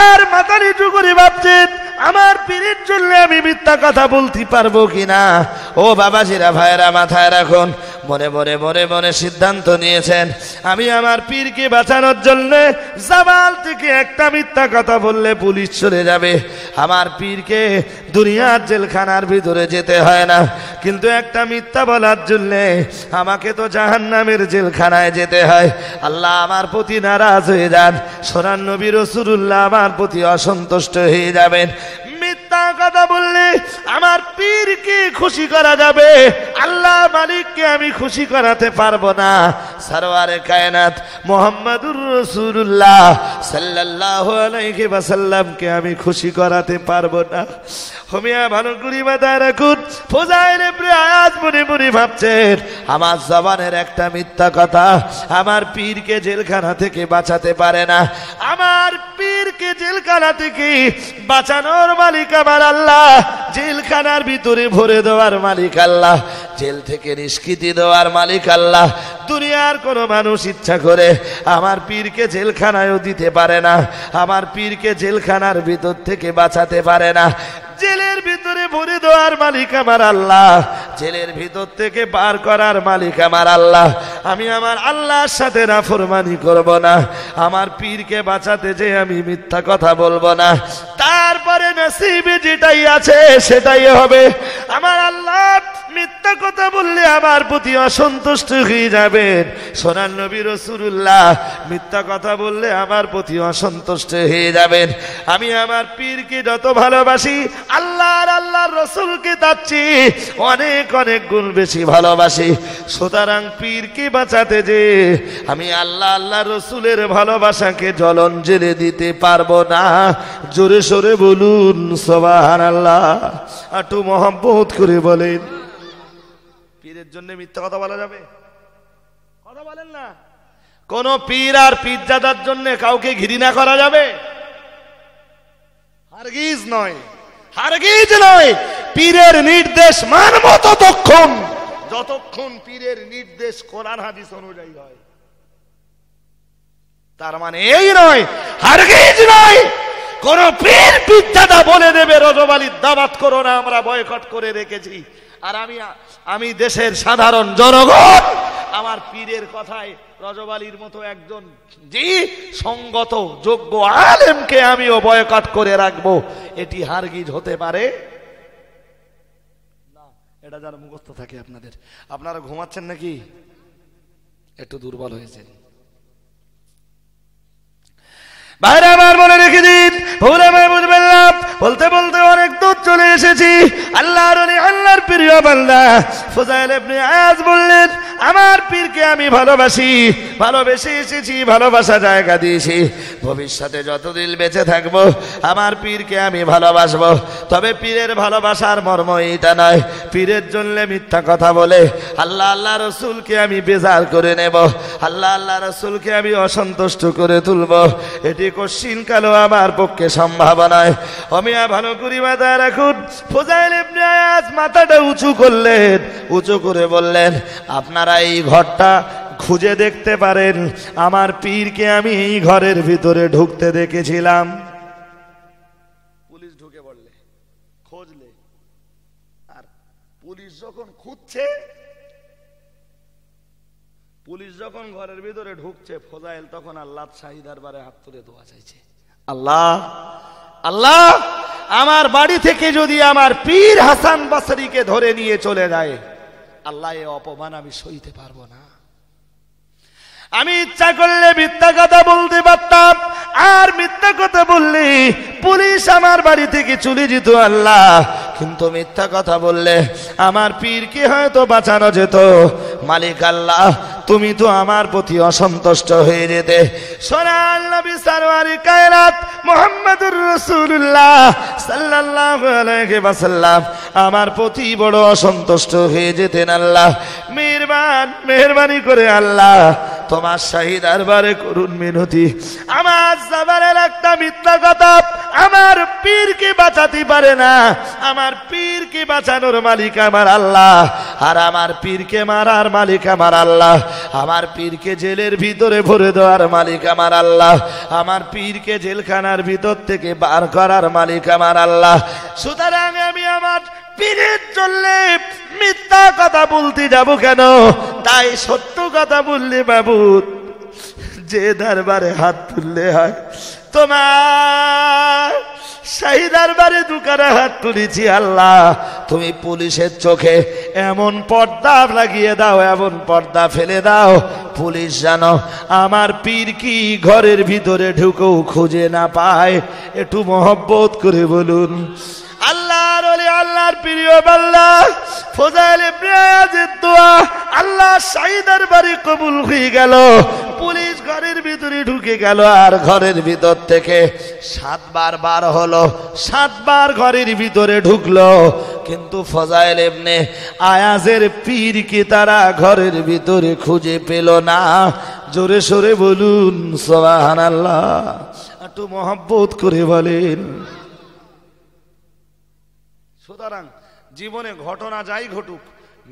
আর মাথা নিচু করে ভাবছেন আমার পীরের জন্য আমি মিথ্যা কথা বলতে পারবো কিনা। ও বাবাজিরা, ভাইরা, মাথায় রাখুন, মনে সিদ্ধান্ত নিয়েছেন আমি আমার পীরকে বাঁচানোর জন্য জাবাল থেকে একটা মিথ্যা কথা বললে পুলিশ চলে যাবে, আমার পীরকে দুনিয়ার জেলখানার ভিতরে যেতে হয় না, কিন্তু একটা মিথ্যা বলার জন্য আমাকে তো জাহান্নামের জেলখানায় যেতে হয়। আল্লাহ আমার প্রতি নারাজ হয়ে যান, সোনার নবী রাসূলুল্লাহ আমার প্রতি অসন্তুষ্ট হয়ে যাবেন। মিথ্যা কথা বললে আমার পীরকে খুশি করা যাবে, আল্লাহ মালিককে আমি খুশি করাতে পারবো না, সরওয়ারে কায়নাত মুহাম্মাদুর রাসূলুল্লাহ সাল্লাল্লাহু আলাইহি ওয়াসাল্লামকে আমি খুশি করাতে পারবো না। হোমিয়া ভালো করি মাথায় রাখুন, ফুজাইল ইবনে আয়াজ মনে মনে ভাবছেন আমার জবানের একটা মিথ্যা কথা আমার পীরকে জেলখানা থেকে বাঁচাতে পারে না। আমার পীরকে জেলখানা থেকে বাঁচানোর মালিক আমার আল্লাহ, জেলখানার ভিতরে ভরে দেওয়ার মালিক আল্লাহ, জেল থেকে নিষ্কৃতি দেওয়ার মালিক আল্লাহ। দুনিয়ার কোন মানুষ ইচ্ছা করে আমার পীরকে জেলখানায়ও দিতে পারে না, আমার পীরকে জেলখানার ভিতর থেকে বাঁচাতে পারে না। জেলের ভিতরে ভরে দেওয়ার মালিক আমার আল্লাহ, জেলের ভিতর থেকে বার করার মালিক আমার আল্লাহ। আমি আমার আল্লাহর সাথে নাফরমানি করব না, আমার পীরকে বাঁচাতে যে আমি মিথ্যা কথা বলবো না, তারপরে নসিবে যেটাই আছে সেটাই হবে। আমার আল্লাহ মিথ্যা কথা বললে আমার প্রতি অসন্তুষ্ট হয়ে যাবেন। সোনার নবী রাসূলুল্লাহ মিথ্যা কথা বললে আমার প্রতি অসন্তুষ্ট হয়ে যাবেন। আমি আমার পীরকে যত ভালোবাসি আল্লাহর রাসূলকে তার চেয়ে অনেক অনেক গুণ বেশি ভালোবাসি। সুতরাং পীরকে বাঁচাতে যে আমি আল্লাহর রাসূলের ভালোবাসাকে জ্বলন জেলে দিতে পারবো না। জোরে সোরে বলুন সুবহানাল্লাহ, একটু মহব্বত করে বলেন। পীরের জন্য মিথ্যা কথা বলা যাবে? কথা বলেন না। কোন পীর আর পীরজাদার জন্য কাউকে ঘৃণা করা যাবে? হারগিজ নয়, হারগিজ নয়। পীরের নির্দেশ মানব ততক্ষণ যতক্ষণ পীরের নির্দেশ কোরআন হাদিস অনুযায়ী হয়। তার মানে এই নয়, হারগিজ নয় কোন পীর পীরজাদা বলে দেবে রজব আলীর দাওয়াত করো না, আমরা বয়কট করে রেখেছি। আর আমি দেশের সাধারণ জনগণ আমার পীরের কথায় রজব আলীর মতো একজন জি সঙ্গত যোগ্য আলেমকে আমিও বয়কট করে রাখবো, এটি হারগিজ হতে পারে না। এটা যারা মুখস্থ থাকে আপনাদের, আপনারা ঘুমাচ্ছেন নাকি? একটু দুর্বল হয়েছেন। বাইরে আমার মনে রেখে দিন, ভুলে বুঝবেন না। বলতে বলতে অনেক দূর চলে এসেছি। আল্লাহর প্রিয় বান্দা ফুজাইল ইবনে আয়াজ বললেন আমার পীরকে আমি ভালোবাসি, ভালোবেসে এসেছি, ভালোবাসা জায়গা দিয়েছি। ভবিষ্যতে যতদিন বেঁচে থাকবো আমার পীরকে আমি ভালোবাসবো। তবে পীরের ভালোবাসার মর্ম এটা নয় পীরের জন্য মিথ্যা কথা বলে আল্লাহ রসুলকে আমি বেজার করে নেব, আল্লাহ রসুলকে আমি অসন্তুষ্ট করে তুলব। এটি কশিন কালো আমার পক্ষে সম্ভব নয়। অমিয়া ভালো করি মাথায় রাখুন। ফুজাইল ইবনে আয়াজ মাথাটা উঁচু করলেন, উঁচু করে বললেন আপনারা এই ঘরটা খুঁজে দেখতে পারেন, আমার পীরকে আমি এই ঘরের ভিতরে ঢুকতে দেখেছিলাম। পুলিশ ঢুকে পড়লে খোঁজলে, আর পুলিশ যখন খুঁজছে, পুলিশ যখন ঘরের ভিতরে ঢুকছে, ফোজাইল তখন আল্লাহ শাহী দরবারে হাত তুলে দোয়া চাইছে, আল্লাহ আল্লাহ আমার বাড়ি থেকে যদি আমার পীর হাসান বসরিকে ধরে নিয়ে চলে যায়, আল্লাহ এ অপমান আমি সইতে পারবো না। আমি ইচ্ছা করলে মিথ্যা কথা বলতে পারতাম, আর মিথ্যা কথা বললে পুলিশ আমার বাড়ি থেকে চলে যেত আল্লাহ, কিন্তু মিথ্যা কথা বললে আমার পীরকে হয়তো বাঁচানো যেত। মালিক আল্লাহ তুমি তো আমার প্রতি অসন্তুষ্ট হয়ে যেতে। সোনার নবী সরওয়ারে কায়নাত মুহাম্মদুর রাসূলুল্লাহ সাল্লাল্লাহু আলাইহি ওয়াসাল্লাম আমার প্রতি বড় অসন্তুষ্ট হয়ে যেতেন। আল্লাহ মেহেরবানি করে আল্লাহ তোমার শাহী দরবারে করুন মিনতি, আমার জবানের একটা মিথ্যা কথা আমার পীরকে বাঁচাতে পারে না। আমার পীরকে বাঁচানোর মালিক আমার আল্লাহ, আর আমার পীরকে মারার মালিক আমার আল্লাহ, আমার পীরকে জেলের ভিতরে ভরে দেওয়ার মালিক আমার আল্লাহ, আমার পীরকে জেলখানার ভিতর থেকে বার করার মালিক আমার আল্লাহ। সুতরাং আমি আমার পীরের জন্য মিথ্যা কথা বলতে যাব কেন? তাই সত্য কথা বললে বাবু যে দরবারে হাত তুললে হয়, তোমার শাহী দরবারে দুকারে হাত তুলেছি আল্লাহ, তুমি পুলিশের চোখে এমন পর্দা লাগিয়ে দাও, এমন পর্দা ফেলে দাও, পুলিশ জানো আমার পীর কি ঘরের ভিতরে ঢুকেও খুঁজে না পায়। একটু মহব্বত করে বলুন আল্লাহর প্রিয় বান্দা ফজাইল ইবনে আয়াজের দোয়া আল্লাহ শাহিদার বাড়ি কবুল হয়ে গেল। পুলিশ ঘরের ভিতরে ঢুকে গেল, আর ঘরের ভিতর থেকে 7 বার বার হলো, 7 বার ঘরের ভিতরে ঢুকলো, কিন্তু ফজাইল ইবনে আয়াজের পীরকে তারা ঘরের ভিতরে খুঁজে পেল না। জোরে সোরে বলুন সুবহানাল্লাহ, একটু মহব্বত করে বলেন। সুতরাং জীবনে ঘটনা যাই ঘটুক,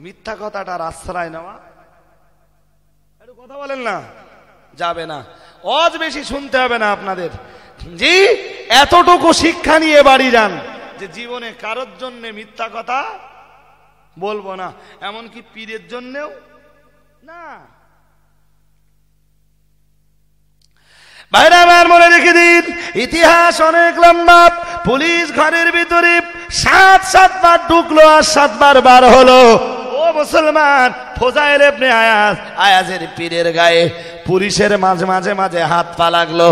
মিথ্যা কথাটার আশ্রয় নেওয়া, একটু কথা বলেন না, যাবে না। অজ বেশি শুনতে হবে না আপনাদের। জি, এতটুকু শিক্ষা নিয়ে বাড়ি যান যে জীবনে কারোর জন্য মিথ্যা কথা বলবো না, এমনকি পীরের জন্যেও না। ভাইরা আমার মনে রেখে দিন, ইতিহাস অনেক লম্বা। পুলিশ ঘরের ভিতরে 7 বার ঢুকলো আর 7 বার বার হলো। ও মুসলমান, ফজাইল ইবনে আয়াজের পীরের গায়ে পুলিশের মাঝে মাঝে মাঝে হাত পা লাগলো।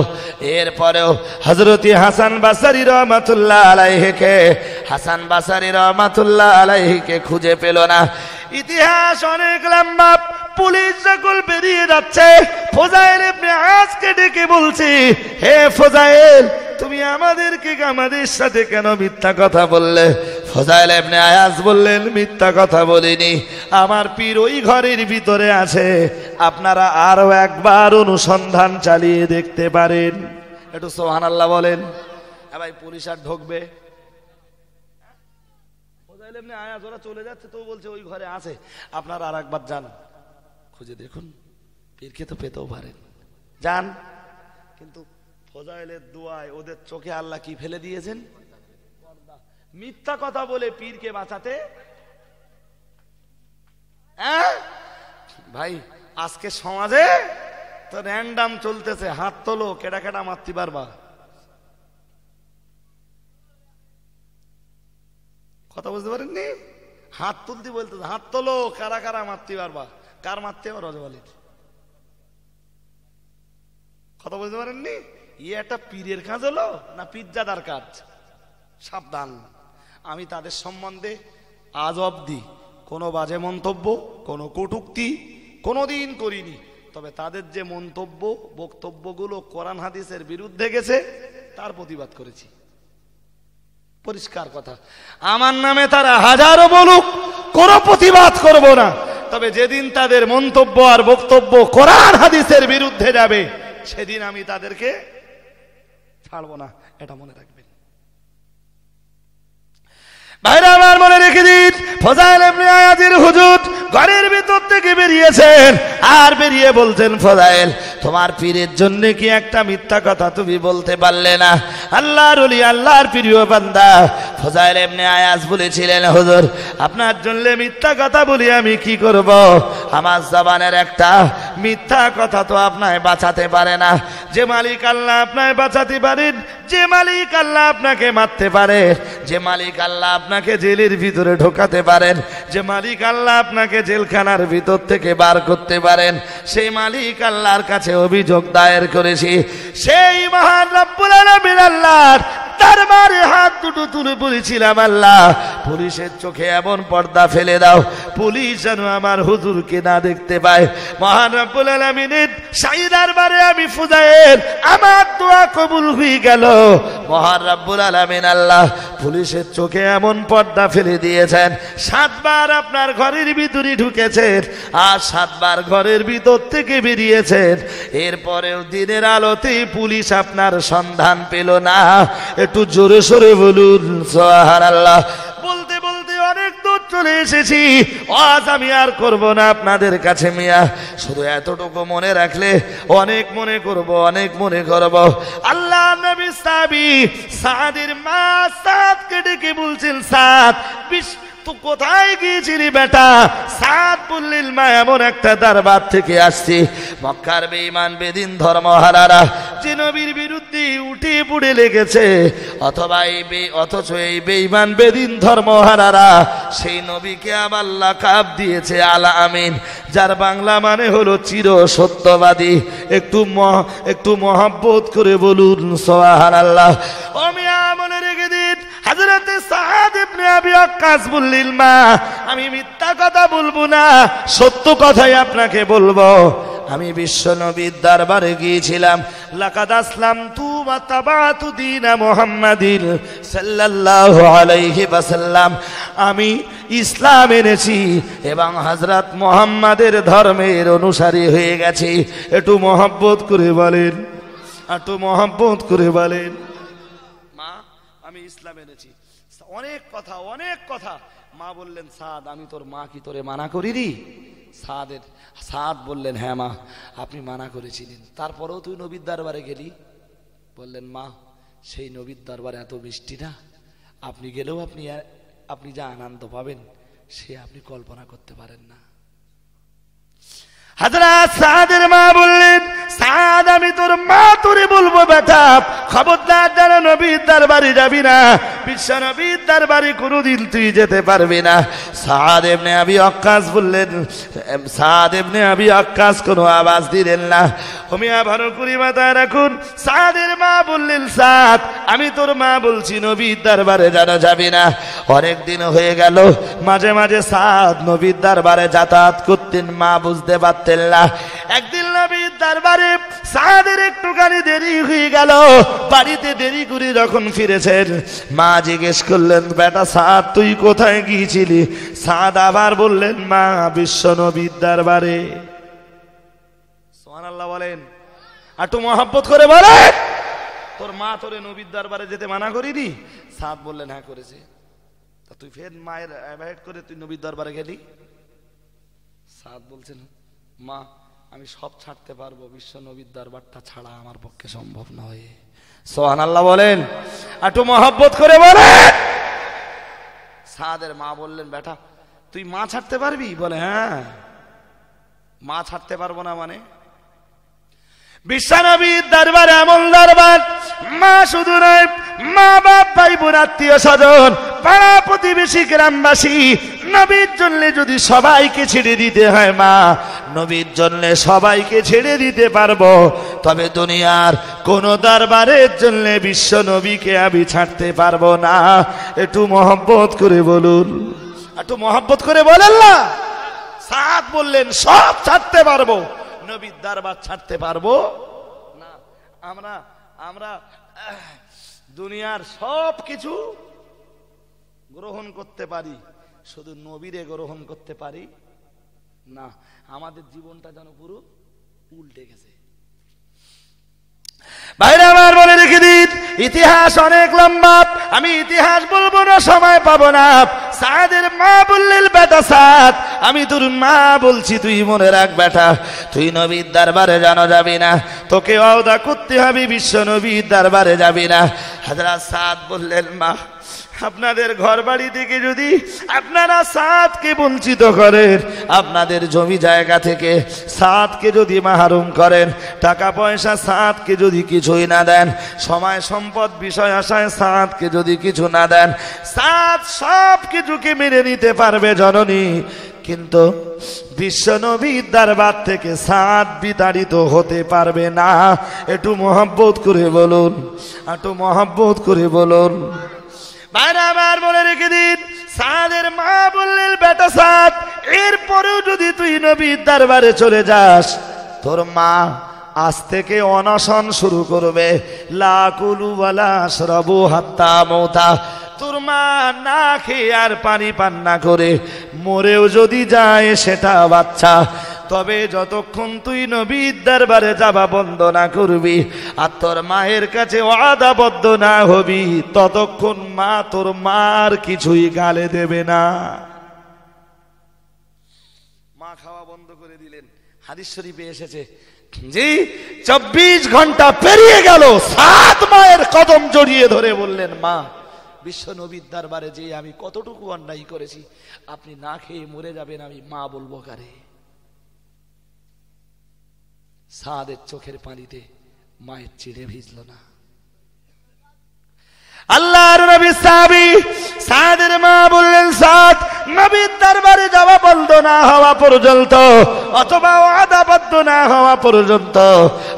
এরপরেও হযরতি হাসান বাসারী রহমাতুল্লাহ আলাইহিকে খুঁজে পেল না। ইতিহাস অনেক লম্বা। পুলিশ যখন বেরিয়ে যাচ্ছে, ফজাইল ইবনে আয়াজকে ডেকে বলছে, হে ফজাইল, তুমি আমাদের সাথে কেন মিথ্যা কথা বললে? ফজাইল ইবনে আয়াজ বললেন, মিথ্যা কথা বলিনি, আমার পীর ওই ঘরের ভিতরে আছে, আপনারা আরো একবার অনুসন্ধান চালিয়ে দেখতে পারেন। একটু সুবহানাল্লাহ বলেন। ভাই, পুলিশ আর ঢুকবে? ফজাইল ইবনে আয়াজ ওরা চলে যাচ্ছে তো বলছে ওই ঘরে আছে, আপনারা আর একবার যান, খুঁজে দেখুন, পীরকে তো পেতেও পারেন, যান। কিন্তু ফজাইলের দোয়ায় ওদের চোখে আল্লাহ কি ফেলে দিয়েছেন? মিথ্যা কথা বলে পীরকে বাঁচাতে। ভাই, আজকে সমাজে তো র্যান্ডাম চলতেছে, হাত তোলো, কেডা কেডা মারতে পারবা। কথা বুঝতে পারেননি? হাত তুলতে বলতেছে, হাত তোলো, কারা কারা মারতে পারবা, কার মারতে হবে রজওয়ালির। কথা বুঝতে পারেননি? ইয়ে একটা পীরের কাজ হলো না পীরজাদার কাজ? সাবধান। আমি তাদের সম্বন্ধে আজ অবধি কোনো বাজে মন্তব্য, কোনো কটূক্তি কোনোদিন করিনি। তবে তাদের যে মন্তব্য, বক্তব্যগুলো কোরআন হাদিসের বিরুদ্ধে গেছে, তার প্রতিবাদ করেছি। পরিষ্কার কথা, আমার নামে তারা হাজারো বলুক, কোনো প্রতিবাদ করব না। তবে যেদিন তাদের মন্তব্য আর বক্তব্য কোরআন হাদিসের বিরুদ্ধে যাবে, সেদিন আমি তাদেরকে ছাড়বো না, এটা মনে রাখবেন। ভাইরা আমার মনে রেখে দিন, ফজাইল ইবনে আয়াজের হুজুর ঘরের ভিতর থেকে বেরিয়েছেন, আর বেরিয়ে বলছেন, ফজাইল, তোমার পীরের জন্য কি একটা মিথ্যা কথা তুমি বলতে পারলে না? আল্লাহর ওলি, আল্লাহর প্রিয় বান্দা ফজাইল ইবনে আয়াজ বলেছিলেন, হুজুর, আপনার জন্য মিথ্যা কথা বলি আমি কি করব? আমার জবানের একটা মিথ্যা কথা তো আপনাকে বাঁচাতে পারে না। যে মালিক আল্লাহ আপনাকে বাঁচাতে পারেন, যে মালিক আল্লাহ আপনাকে মারতে পারে, যে মালিক আল্লাহ আপনাকে জেলের ভিতরে ঢোকাতে পারেন, যে মালিক আল্লাহ আপনাকে জেলখানার ভিতর থেকে বার করতে পারেন, সেই মালিক আল্লাহর কাছে অভিযোগ দায়ের করেছি। সেই মহান রব্বুল আলামিন আল্লাহর দরবারে হাত দুটো তুলে বলেছিলাম, আল্লাহ, পুলিশের চোখে এমন পর্দা ফেলে দাও, পুলিশ যেন আমার হুজুরকে না দেখতে পায়। মহান রব্বুল আলামিনের শাহী দরবারে আমি ফজাইল, আমার দোয়া কবুল হয়ে গেল। মহান রব্বুল আলামিন আল্লাহ পুলিশের চোখে এমন পর্দা ফেলে দিয়েছেন, 7 বার আপনার ঘরের ভিতরে ঢুকেছেন, আর 7 বার ঘরের ভিতর থেকে বেরিয়েছেন। এরপরেও দিনের আলোতে পুলিশ আপনার সন্ধান পেল না। একটু জোরে সোরে বলুন সুবহানাল্লাহ। বলতে বলতে অনেক দূর চলে এসেছি, আজ আমি আর করব না আপনাদের কাছে মিয়া, শুধু এতটুকু মনে রাখলে অনেক মনে করব, অনেক মনে করব। আল্লাহ নবী সাদের মা সাদকে ডেকে বলছেন, সাদ, তো কোথায় গিয়েছিলি বেটা? সাদ বললেন, মা, এমন একটা দরবার থেকে আসছি, মক্কার বেঈমান বেদিন ধর্মহারারা যে নবীর বিরুদ্ধে উঠে পড়ে লেগেছে, অথচ এই বেঈমান বেদিন ধর্মহারারা সেই নবীকে আবার লাকাব দিয়েছে আল আমিন, যার বাংলা মানে হলো চির সত্যবাদী। একটু মহব্বত করে বলুন সুবহানাল্লাহ। ও মিয়া, মনে রেখে দিন, হযরত সাদ ইবনে আবি ওয়াক্কাস বললেন, মা আমি মিথ্যা কথা বলবো না, সত্য কথাই আপনাকে বলবো। আমি বিশ্ব নবীর দরবারে গিয়েছিলাম। লাকাদ আসলামতু ওয়া তাবাতু দীনা মুহাম্মাদিন সাল্লাল্লাহু আলাইহি ওয়াসাল্লাম, আমি ইসলাম এনেছি এবং হযরত মুহাম্মাদের ধর্মের অনুসারী হয়ে গেছি। একটু মহব্বত করে বলেন, একটু মহব্বত করে বলেন। মা আমি ইসলাম এনেছি। অনেক কথা, অনেক কথা। মা বললেন, সাদ আমি তোর মা কি তোরে মানা করিনি? সাদ বললেন, হ্যাঁ মা আপনি মানা করেছিলেন, তারপরেও তুই নবীর দরবারে গেলি। বললেন, মা সেই নবীর দরবারে এত মিষ্টি না, আপনি গেলেও আপনি যা আনন্দ পাবেন সে আপনি কল্পনা করতে পারেন না। হযরত সাদের মা বললেন, সাদ আমি তোর মা তোরে বলবো বেটা, খবরদার যেন নবীর দরবারে যাবি না, বিশ্ব নবীর দরবারে কোনোদিন তুই যেতে পারবি না। সাদ ইবনে আবি ওয়াক্কাস বললেন, সাদ ইবনে আবি ওয়াক্কাস কোনো আওয়াজ দিলেন না। ওমিয়া ভালো করে মাথায় রাখুন, সাদের মা বললেন, সাদ আমি তোর মা বলছি নবীর দরবারে যেন যাবি না। অনেক দিন হয়ে গেল, মাঝে মাঝে সাদ নবীর দরবারে যাতায়াত করতেন, মা বুঝতে পারতেন না। একদিন নবীর দরবারে সাদের একটুখানি দেরি হয়ে গেল, বাড়িতে দেরি করে যখন ফিরেছেন, মা জিজ্ঞেস করলেন, বেটা সাদ তুই কোথায় গিয়েছিলি? সাদ আবার বললেন, মা বিশ্ব নবীর দরবারে। সুবহানাল্লাহ বলেন, একটু মহব্বত করে বলে, তোর মা তোরে নবীর দরবারে যেতে মানা করিনি? সাদ বললেন, হ্যাঁ করেছে। তা তুই ফের মায়ের অ্যাভয়েড করে তুই নবীর দরবারে গেলি? সাদ বলছেন, মা আমি সব ছাড়তে পারবো, বিশ্ব নবীর দরবারটা ছাড়া আমার পক্ষে সম্ভব নয়। সুবহানাল্লাহ বলেন, একটু মহব্বত করে বলে। সাদের মা বললেন, বেটা তুই মা ছাড়তে পারবি? বলে, হ্যাঁ। মা ছাড়তে পারবো না মানে? বিশ্ব নবীর দরবার এমন দরবার, মা শুধু নয়, মা বাপ ভাই বোন আত্মীয় স্বজন পাড়া প্রতিবেশী গ্রামবাসী, নবীর জন্য যদি সবাইকে ছেড়ে দিতে হয়, মা নবীর জন্য সবাইকে ছেড়ে দিতে পারবো, তবে দুনিয়ার কোন দরবারের জন্য বিশ্ব নবীকে আমি ছাড়তে পারবো না। একটু মহব্বত করে বলুন, একটু মহব্বত করে বলেন না। সাদ বললেন, সব ছাড়তে পারবো, নবীর দরবার ছাড়তে পারবো না। আমরা দুনিয়ার সব কিছু গ্রহণ করতে পারি, শুধু নবীরে গ্রহণ করতে পারি না। আমাদের জীবনটা যেন পুরো উল্টে গেছে। বাইরে আমার বলে রেখে দিন, ইতিহাস অনেক লম্বা, আমি ইতিহাস বলবো না, সময় পাবো না। সাদের মা বললেন, বেটা সাদ আমি তোর মা বলছি, তুই মনে রাখ বেটা, তুই নবীর দরবারে জানো যাবি না, তোকে ওয়াদা করতে হবে বিশ্ব নবীর দরবারে যাবি না। হযরত সাদ বললেন, মা আপনাদের ঘর বাড়ি থেকে যদি আপনারা সাদকে বঞ্চিত করেন, আপনাদের জমি জায়গা থেকে সাদকে যদি মাহরুম করেন, টাকা পয়সা সাদকে যদি কিছুই না দেন, সময় সম্পদ বিষয় আশায় সাদকে যদি কিছু না দেন, সাদ সব কিছুকে মেনে নিতে পারবে জননী, কিন্তু বিশ্ব নবীর দরবার থেকে সাদ বিতাড়িত হতে পারবে না। একটু মহব্বত করে বলুন, একটু মহব্বত করে বলুন। বাইরে আমার বলে রেখে দিন, সাদের মা বললেন, বেটা সাদ এরপরেও যদি তুই নবীর দরবারে চলে যাস, তোর মা আজ থেকে অনশন শুরু করবে, লা কুলু ওয়ালা আশরাবু হাত্তা মাউতা। তোর মা না খেয়ে আর পানি পান না করে মরেও যদি যায় সেটা বাচ্চা, তবে যতক্ষণ তুই নবীর দরবারে যাবা বন্ধ না করবি আর তোর মায়ের কাছে ওয়াদাবদ্ধ না হবি, ততক্ষণ মা তোর মার কিছুই গালে দেবে না। মা খাওয়া বন্ধ করে দিলেন। হাদিস শরীফে এসেছে, জি 24 ঘন্টা পেরিয়ে গেল, সাদ মায়ের কদম জড়িয়ে ধরে বললেন, মা বিশ্ব নবীর দরবারে যে আমি কতটুকু অন্যায় করেছি, আপনি না খেয়ে মরে যাবেন, আমি মা বলবো কারে? সাদের চোখের পানিতে মায়ের চিড়ে ভিজল না। আল্লাহর নবী সাহাবী সাদের মা বললেন, সাদ নবীর দরবারে যাওয়া বন্ধ না হওয়া পর্যন্ত, অথবা ওয়াদাবদ্ধ না হওয়া পর্যন্ত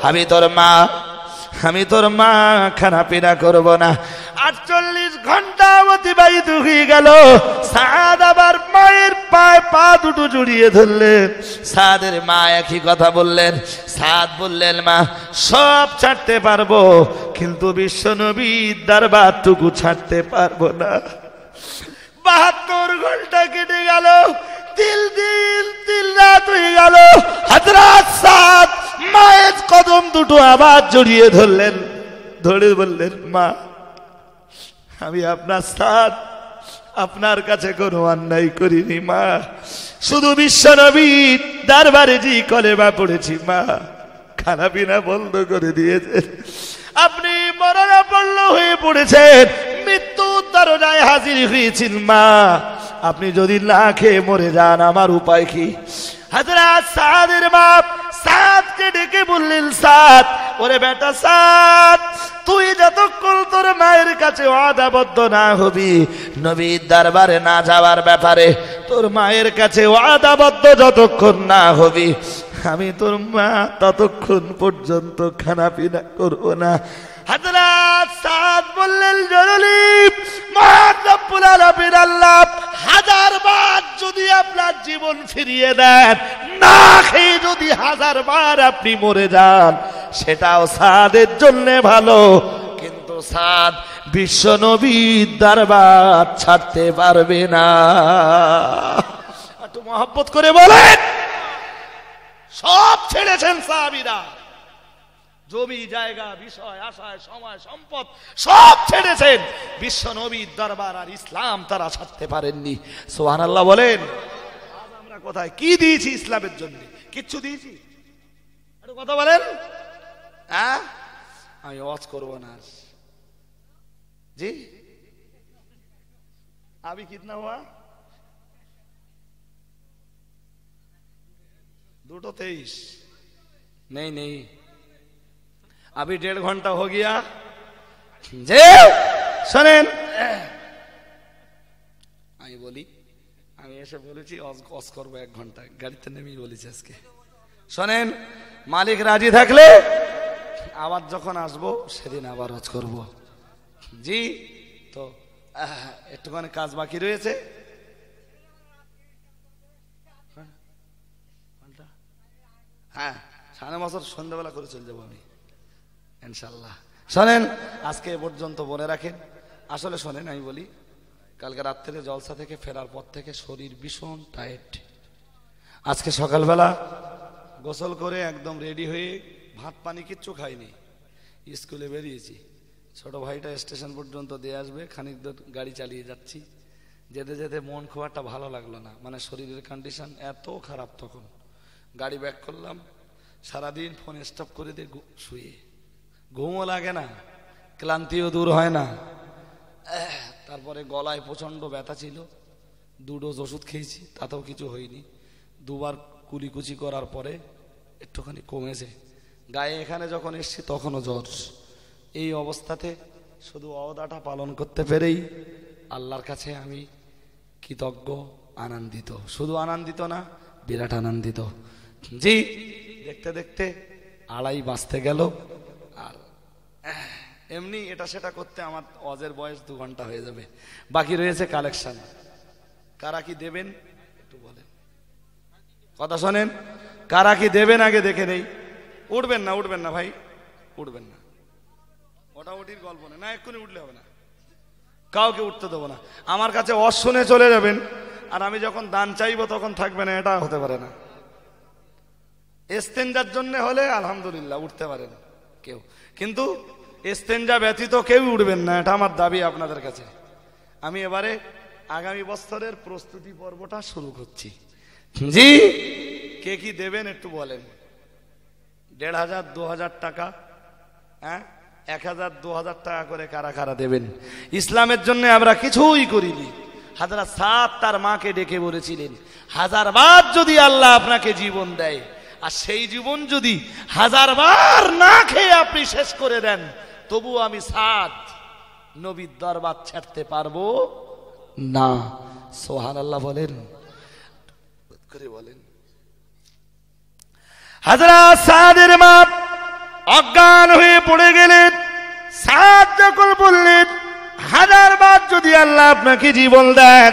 আমি তোর মা আমি তোর মা খানা পিনা করব না। 48 ঘন্টা অতিবাহিত হয়ে গেল। সাদ আবার মায়ের পায়ে পা দুটো জড়িয়ে ধরলেন। সাদের মা একই কথা বললেন। সাদ বললেন, মা সব ছাড়তে পারবো, কিন্তু বিশ্বনবীর দরবারটুকু ছাড়তে পারবো না। 72 ঘন্টা কেটে গেল, তিল রাত হয়ে গেল। হযরত সাদ মায়ের কদম দুটো আবার জড়িয়ে ধরলেন, ধরে বললেন, মা আমি আপনার সাদ, আপনার কাছে কোনো অন্যায় করিনি মা, শুধু বিশ্বনবীর দরবারে জি কলেমা পড়েছি মা, খানা পিনা বন্ধ করে দিয়েছেন, আপনি মরণাপন্ন হয়ে পড়েছেন, মৃত্যুর দরজায় হাজির হয়েছেন মা, আপনি যদি না খেয়ে মরে যান আমার উপায় কি? হযরত সাদের বাপ সাদকে ডেকে বললেন, সাদ ওরে বেটা সাদ, তুই যতক্ষণ তোর মায়ের কাছে ওয়াদাবদ্ধ না হবি নবীর দরবারে না যাওয়ার ব্যাপারে, তোর মায়ের কাছে ওয়াদাবদ্ধ যতক্ষণ না হবি, আমি তোর মা ততক্ষণ পর্যন্ত খানা পিনা করবো না। হযরত সাদ বললেন, জরুরি মহান রব্বুল আলামিন আল্লাহ 1000 বার যদি আপনার জীবন ফিরিয়ে দেন, না খেয়ে যদি 1000 বার আপনি মরে যান, সেটাও সাদের জন্য ভালো, কিন্তু সাদ বিশ্বনবীর দরবার ছাড়তে পারবে না। একটু মহব্বত করে বলেন। সব ছেড়েছেন সাহাবীরা, জমি জায়গা বিষয় আশায় সময় সম্পদ সব ছেড়েছেন, বিশ্ব নবীর দরবার আর ইসলাম তারা ছাড়তে পারেননি। সুবহানাল্লাহ বলেন। আজ আমরা কোথায় কি দিয়েছি ইসলামের জন্য? কিচ্ছু দিয়েছি? একটু কথা বলেন। হ্যাঁ, আমি ওয়াজ করবো না জি। আবি কিতনা হুয়া? 2:23 नहीं अभी 1.5 घंटा हो गया। जे শোনেন, আমি বলি, আমি এসে বলেছি অজ করবো 1 ঘন্টা, গাড়িতে নেমেই বলেছি আজকে। শোনেন, মালিক রাজি থাকলে আবার যখন আসবো সেদিন আবার অজ করব জি। তো একটুখানি কাজ বাকি রয়েছে। হ্যাঁ, 9:30 সন্ধ্যাবেলা করে চলে যাবো আমি ইনশাল্লাহ। শোনেন, আজকে পর্যন্ত বলে রাখেন। আসলে শোনেন, আমি বলি, কালকে রাত্রে জলসা থেকে ফেরার পর থেকে শরীর ভীষণ টায়ার্ড। আজকে সকালবেলা গোসল করে একদম রেডি হয়ে ভাত পানি কিচ্ছু খাইনি, স্কুলে বেরিয়েছি। ছোট ভাইটা স্টেশন পর্যন্ত দিয়ে আসবে, খানিক দূর গাড়ি চালিয়ে যাচ্ছি। যেতে যেতে মন খুব একটা ভালো লাগলো না, মানে শরীরের কন্ডিশন এত খারাপ। তখন গাড়ি ব্যাক করলাম, সারাদিন ফোন স্টপ করে দিয়ে শুয়ে, ঘুমও লাগে না, ক্লান্তিও দূর হয় না। তারপরে গলায় প্রচন্ড ব্যথা ছিল, 2 ডোজ ওষুধ খেয়েছি, তাতেও কিছু হয়নি। 2 বার কুলিকুচি করার পরে একটুখানি কমেছে। গায়ে এখানে যখন এসছি তখনও জ্বর। এই অবস্থাতে শুধু ওয়াদাটা পালন করতে পেরেই আল্লাহর কাছে আমি কৃতজ্ঞ, আনন্দিত। শুধু আনন্দিত না, বিরাট আনন্দিত জি। দেখতে দেখতে 2:30 বাজতে গেল, আর এমনি এটা সেটা করতে আমার ওয়াজের বয়স 2 ঘন্টা হয়ে যাবে। বাকি রয়েছে কালেকশন। কারা কি দেবেন একটু বলেন, কথা শোনেন। কারা কি দেবেন আগে দেখে নেই। উঠবেন না ভাই, উঠবেন না, ওটা উঠির গল্প না, এক্ষুনি উঠলে হবে না, কাউকে উঠতে দেবো না। আমার কাছে ওয়াজ শুনে চলে যাবেন, আর আমি যখন দান চাইবো তখন থাকবে না, এটা হতে পারে না। ইস্তেঞ্জার জন্য হলে আলহামদুলিল্লাহ উঠতে পারেন কেউ, কিন্তু ইস্তেঞ্জা ব্যতীত কেউ উঠবেন না, এটা আমার দাবি আপনাদের কাছে। আমি এবারে আগামী বছরের প্রস্তুতি পর্বটা শুরু করছি জি। কে কি দেবেন একটু বলেন। 1,500 2,000 টাকা, হ্যাঁ 1,000 2,000 টাকা করে কারা কারা দেবেন? ইসলামের জন্য আমরা কিছুই করিনি। হযরত সাদ তার মাকে ডেকে বলেছিলেন, 1000 বার যদি আল্লাহ আপনাকে জীবন দেয়, আর সেই জীবন যদি 1000 বার না খেয়ে আপনি শেষ করে দেন, তবু আমি সাদ নবীর দরবার ছাড়তে পারবো না। সুবহানাল্লাহ বলেন, করে বলেন। হযরত সাদের মা অজ্ঞান হয়ে পড়ে গেলেন। সাদ যখন বললেন, 1000 বার যদি আল্লাহ আপনাকে জীবন দেন,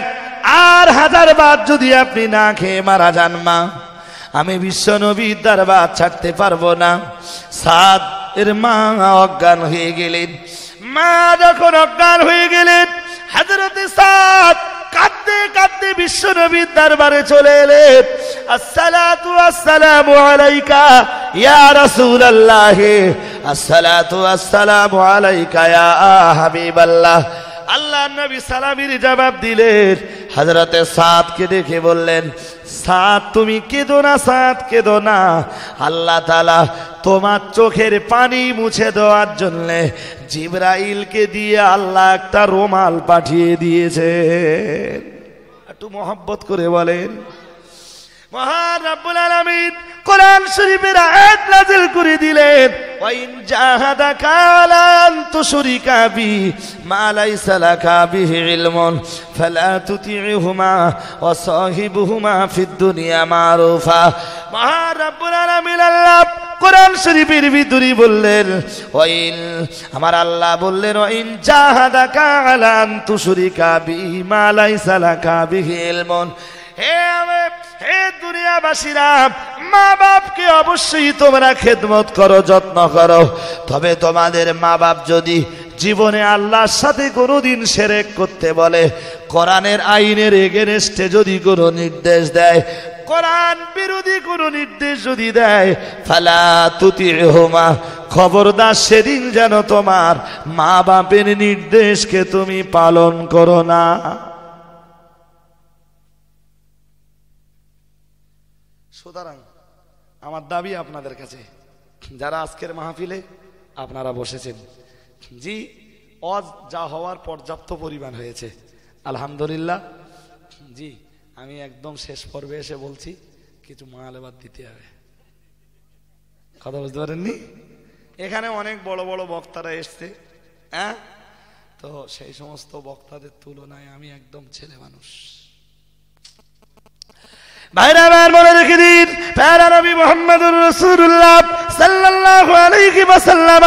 আর 1000 বার যদি আপনি না খেয়ে মারা যান মা, আমি বিশ্ব নবীর দরবার ছাড়তে পারবো না। সাদ এর মা অজ্ঞান হয়ে গেলেন। মা যখন অজ্ঞান হয়ে গেলেন, হযরতে সাদ কাঁদতে কাঁদতে বিশ্ব নবীর দরবারে চলে এলেন। আসসালাতু আসসালামু আলাইকা ইয়া রাসূলুল্লাহ, আসসালাতু আসসালামু আলাইকা ইয়া হাবিবাল্লাহ। আল্লাহ নবী সালামের জবাব দিলেন। হযরতে সাদকে দেখে বললেন, সাদ তুমি কেঁদো না, সাদ কেঁদো না। আল্লাহ তাআলা তোমার চোখের পানি মুছে দেওয়ার জন্য জিবরাইলকে দিয়ে আল্লাহ একটা রুমাল পাঠিয়ে দিয়েছেন। একটু মহব্বত করে বলেন। মহান রব্বুল আলামিন কোরআন শরীফের আয়াত নাযিল করে দিলেন, ওয়া ইন জাহাদাকা আলা আন তুশরিকা বি মা লাইসা লাকা বিহি ইলমুন ফালা তুতি'হুমা ওয়া সাহিবহুমা ফিদ দুনিয়া মারুফা। মহান রব্বুল আলামিন আল্লাহ কোরআন শরীফের ভিতরে বললেন, ওয়াইন আমার আল্লাহ বললেন, ওয়াইন জাহাদাকা আলা আন তুশরিকা বি মা লাইসা লাকা বিহি ইলমুন। হে দুনিয়াবাসীরা, মা বাপকে অবশ্যই তোমরা খেদমত করো, যত্ন করো। তবে তোমাদের মা বাপ যদি জীবনে আল্লাহর সাথে কোনোদিন শিরক করতে বলে, কোরআনের আইনের এগেনস্টে যদি কোনো নির্দেশ দেয়, কোরআন বিরোধী কোনো নির্দেশ যদি দেয়, ফালা তুতি'হুমা, খবরদার সেদিন যেন তোমার মা বাপের নির্দেশকে তুমি পালন করো না। সুতরাং আমার দাবি আপনাদের কাছে, যারা আজকের মাহফিলে আপনারা বসেছেন, জি ওয়াজ যা হওয়ার পর্যাপ্ত পরিমাণ হয়েছে আলহামদুলিল্লাহ। জি আমি একদম শেষ পর্বে এসে বলছি, কিছু মাল এবার দিতে হবে। কথা বুঝতে পারেননি? এখানে অনেক বড় বড় বক্তারা এসছে, হ্যাঁ, তো সেই সমস্ত বক্তাদের তুলনায় আমি একদম ছেলে মানুষ। ভাইরা আমার মনে রেখে দিন, প্যারা নবী মুহাম্মদুর রাসূলুল্লাহ সাল্লাল্লাহু আলাইহি ওয়াসাল্লাম,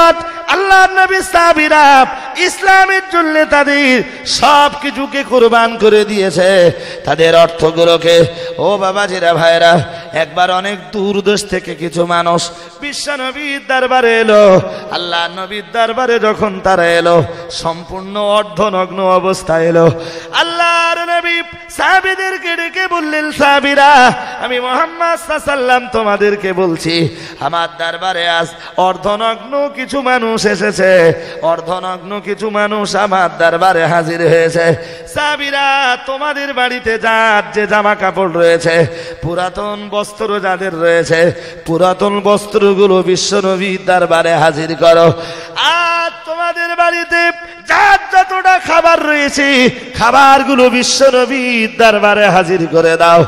আল্লাহর নবী সাহাবীরা ইসলামের জন্য তাদের সব কিছুকে কুরবান করে দিয়েছে, তাদের অর্থগুলোকে। ও বাবাজিরা, ভাইরা, একবার অনেক দূর দেশ থেকে কিছু মানুষ বিশ্ব নবীর দরবারে এলো। আল্লাহ নবীর দরবারে যখন তারা এলো, সম্পূর্ণ অর্ধনগ্ন অবস্থায় এলো। আল্লাহর নবী সাহাবীদেরকে ডেকে বললেন, সাহাবীরা, আমি মুহাম্মদ সাল্লাল্লাহু আলাইহি ওয়াসাল্লাম তোমাদেরকে বলছি, আমার দরবারে আজ অর্ধনগ্ন কিছু মানুষ এসেছে, অর্ধনগ্ন কিছু মানুষ আমার দরবারে হাজির হয়েছে। সাহাবীরা, তোমাদের বাড়িতে যার যে জামা কাপড় রয়েছে, পুরাতন বস্ত্র যাদের রয়েছে, পুরাতন বস্ত্রগুলো বিশ্বনবীর দরবারে হাজির করো। আর তোমাদের বাড়িতে যার যতটা খাবার রয়েছে, খাবারগুলো বিশ্বনবীর দরবারে হাজির করে দাও।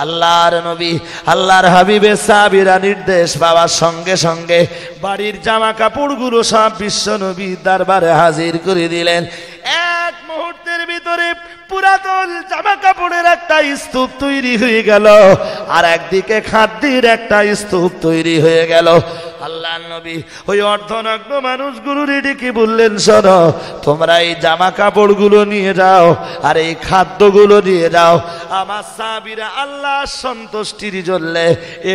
আল্লাহর নবী, আল্লাহর হাবিবের সাহাবীরা নির্দেশ পাওয়ার সঙ্গে সঙ্গে বাড়ির জামা কাপড়গুলো সব বিশ্বনবীর দরবারে হাজির করে দিলেন। এক মুহূর্তের ভিতরে পুরাতন জামা কাপড়ের একটা স্তূপ তৈরি হয়ে গেল, আর একদিকে খাদ্যের একটা স্তূপ তৈরি হয়ে গেল। আল্লাহ নবী ওই অর্ধনগ্ন মানুষগুলো ডেকে বললেন, শোনো, তোমরা এই জামা কাপড়গুলো নিয়ে যাও আর এই খাদ্যগুলো নিয়ে যাও। আমার সাহাবীরা আল্লাহর সন্তুষ্টির জন্য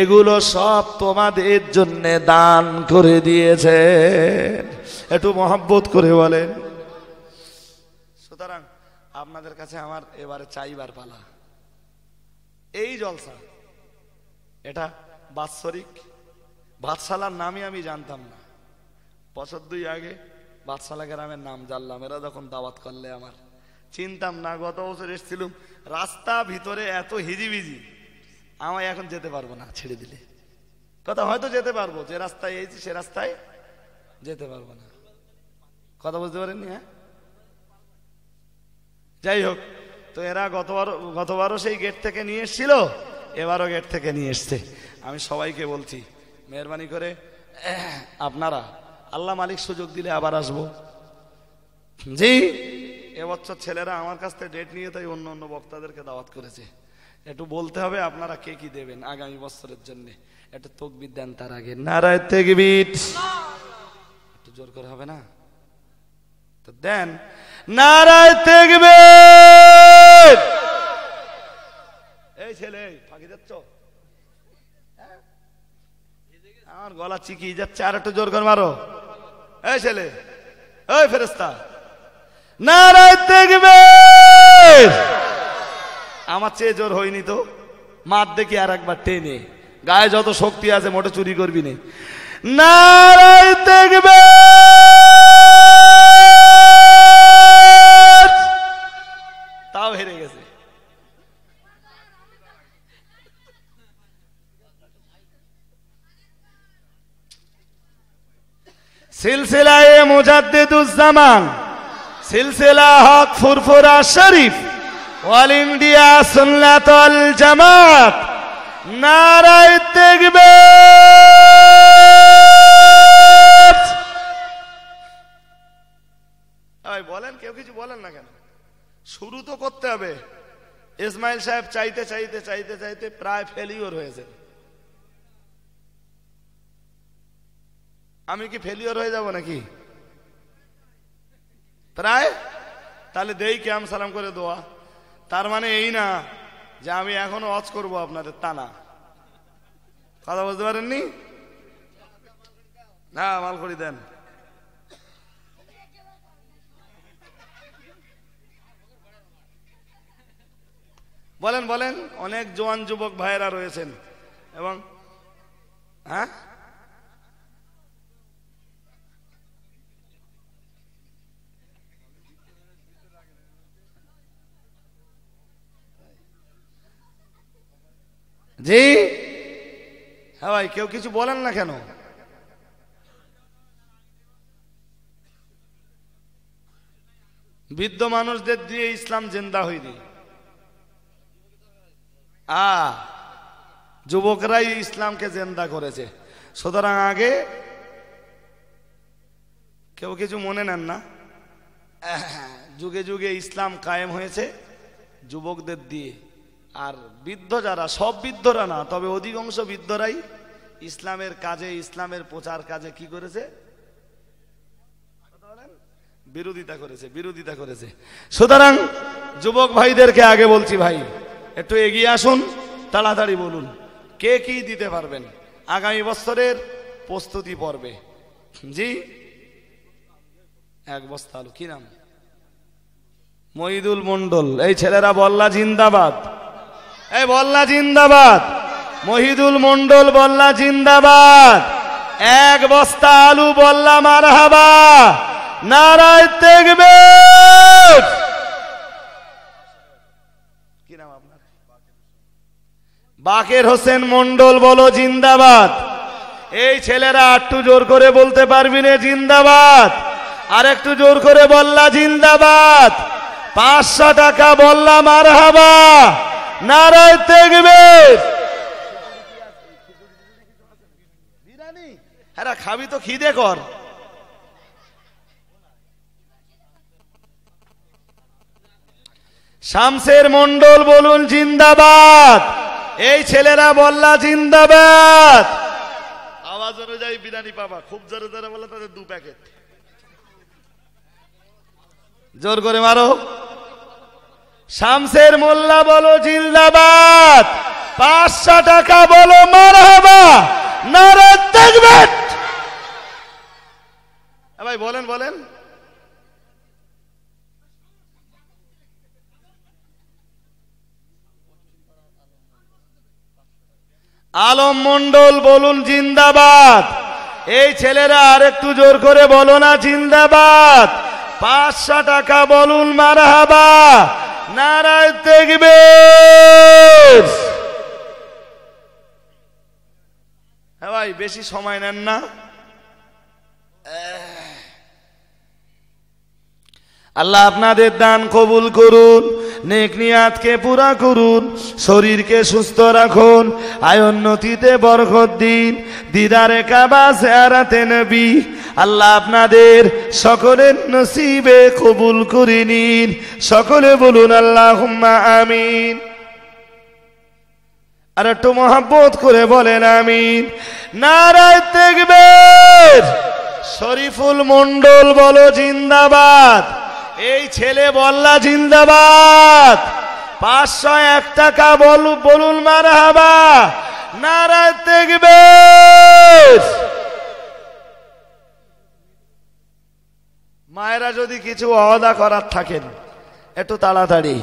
এগুলো সব তোমাদের জন্য দান করে দিয়েছে। একটু মহব্বত করে বলেন। সুতরাং আপনাদের কাছে আমার এবারে চাইবার পালা। এই জলসা এটা বাৎসরিক, বাদশালার নামই আমি জানতাম না। বছর 2 আগে বাদশালা গ্রামের নাম জানলাম, এরা যখন দাওয়াত করলে আমার চিনতাম না। গত বছর এসেছিলাম, রাস্তা ভিতরে এত হিজিবিজি, আমায় এখন যেতে পারবো না ছেড়ে দিলে। কথা হয়তো যেতে পারবো, যে রাস্তায় এসেছি সে রাস্তায় যেতে পারবো না। কথা বুঝতে পারেননি? হ্যাঁ, যাই হোক, তো এরা গতবারও সেই গেট থেকে নিয়ে এসেছিল, এবারও গেট থেকে নিয়ে এসছে। আমি সবাইকে বলছি, মেহরবানি করে আপনারা, আল্লাহ মালিক সুযোগ দিলে আবার আসবো। জি, এবছর ছেলেরা আমার কাছ থেকে ডেট নিয়ে তাই অন্য অন্য বক্তাদেরকে দাওয়াত করেছে। একটু বলতে হবে আপনারা কে কি দেবেন আগামী বছরের জন্য। একটু তাকবীর দেন তার আগে। নারায়ে তাকবীর। জোর করে হবে না তো দেন। নারায়ে তাকবীর। এই ছেলে ফাঁকি যাচ্ছ, আমার গলা চিকিয়ে যাচ্ছে, আর একটু জোর করে মারো। এই ছেলে, ওই ফেরেশতা, নারায়ে তাকবীর। আমার চেয়ে জোর হয়নি তো, মার দেখি আর একবার টেনে, গায়ে যত শক্তি আছে মোটে চুরি করবি না। নারায়ে তাকবীর। তাও হেরে গেছে। সিলসিলায়ে মুজাদ্দিদুজ্জামান, সিলসিলা হক ফুরফুরা শরীফ, অল ইন্ডিয়া সুন্নাত ওয়াল জামাত। নারায়ে তাকবীর। এই বলেন, কেউ কিছু বলেন না কেন? শুরু তো করতে হবে। ইসমাইল সাহেব চাইতে চাইতে চাইতে চাইতে প্রায় ফেলিওর হয়েছে। আমি কি ফেলিওর হয়ে যাব নাকি? প্রায়। তাহলে দেই কিয়াম সালাম করে দোয়া। তার মানে এই না যে আমি এখনো ওয়াজ করবো আপনাদের, তা না। কথা বুঝতে পারেননি? না, মাল করে দেন। বলেন বলেন, অনেক জওয়ান যুবক ভাইয়েরা রয়েছেন। এবং হ্যাঁ, জি হ্যাঁ ভাই, কেউ কিছু বলেন না কেন? বৃদ্ধ মানুষদের দিয়ে ইসলাম জিন্দা হয়নি। যুবকরাই ইসলামকে জিন্দা করেছে। সুতরাং আগে কেউ কিছু মনে নেন না, যুগে যুগে ইসলাম কায়েম হয়েছে যুবকদের দিয়ে। আর বৃদ্ধ যারা, সব বৃদ্ধরা না, তবে অধিকাংশ বৃদ্ধরাই ইসলামের কাজে, ইসলামের প্রচার কাজে কি করেছে? বিরোধিতা করেছে, বিরোধিতা করেছে। সুতরাং যুবক ভাইদেরকে আগে বলছি, ভাই একটু এগিয়ে আসুন, তাড়াতাড়ি বলুন কে কি দিতে পারবেন আগামী বছরের প্রস্তুতি পর্বে। জি, এক বস্তা আলু। কি নাম? মহিদুল মন্ডল। এই ছেলেরা বল্লা জিন্দাবাদ। এই বল্লা জিন্দাবাদ। মহিদুল মন্ডল বল্লা জিন্দাবাদ। এক বস্তা আলু বল্লা মারহাবা। নারায়ে তাকবীর। কি নাম আপনার? বাকের হোসেন মন্ডল, বলো জিন্দাবাদ। এই ছেলেরা একটু জোর করে বলতে পারবি না জিন্দাবাদ? আর একটু জোর করে বল্লা জিন্দাবাদ। 500 টাকা বল্লা মারহাবা। নারায়ে তাকবীর। বিরিয়ানি হ্যাঁ খাবি তো, খিদে কর। শামসের মন্ডল বলুন জিন্দাবাদ। এই ছেলেরা বল্লা জিন্দাবাদ। আওয়াজ অনুযায়ী বিরিয়ানি পাবা। খুব জোরে জোরে বলে তাদের 2 প্যাকেট। জোর করে মারো। শামসের মোল্লা বলো জিন্দাবাদ। 500 টাকা বলো মারহাবা। নারায়ে তাকবীর। ভাই বলেন বলেন। আলম মন্ডল বলুন জিন্দাবাদ। এই ছেলেরা আর একটু জোর করে বলো না জিন্দাবাদ। 500 টাকা বলুন মারহাবা। নারায়ে তাকবীর। হ্যাঁ ভাই, বেশি সময় নেন না। আল্লাহ আপনাদের দান কবুল করুন, নেক নিয়াতকে পুরা করুন, শরীরকে সুস্থ রাখুন, আয়োন্নতিতে বরকত দিন, দিদারে কাবা জিয়ারতে নবী আল্লাহ আপনাদের সকলের নসিবে কবুল করে নিন। সকলে বলুন আল্লাহুম্মা আমিন। আর একটু মহব্বত করে বলেন আমিন। নারায়ে তাকবীর। শরীফুল মন্ডল বলো জিন্দাবাদ। এই ছেলে বল্লা জিন্দাবাদ। 501 টাকা বলুন মারহাবা, নারায়ে তাকবীর। মায়েরা যদি কিছু ওয়াদা করার থাকেন একটু তাড়াতাড়ি।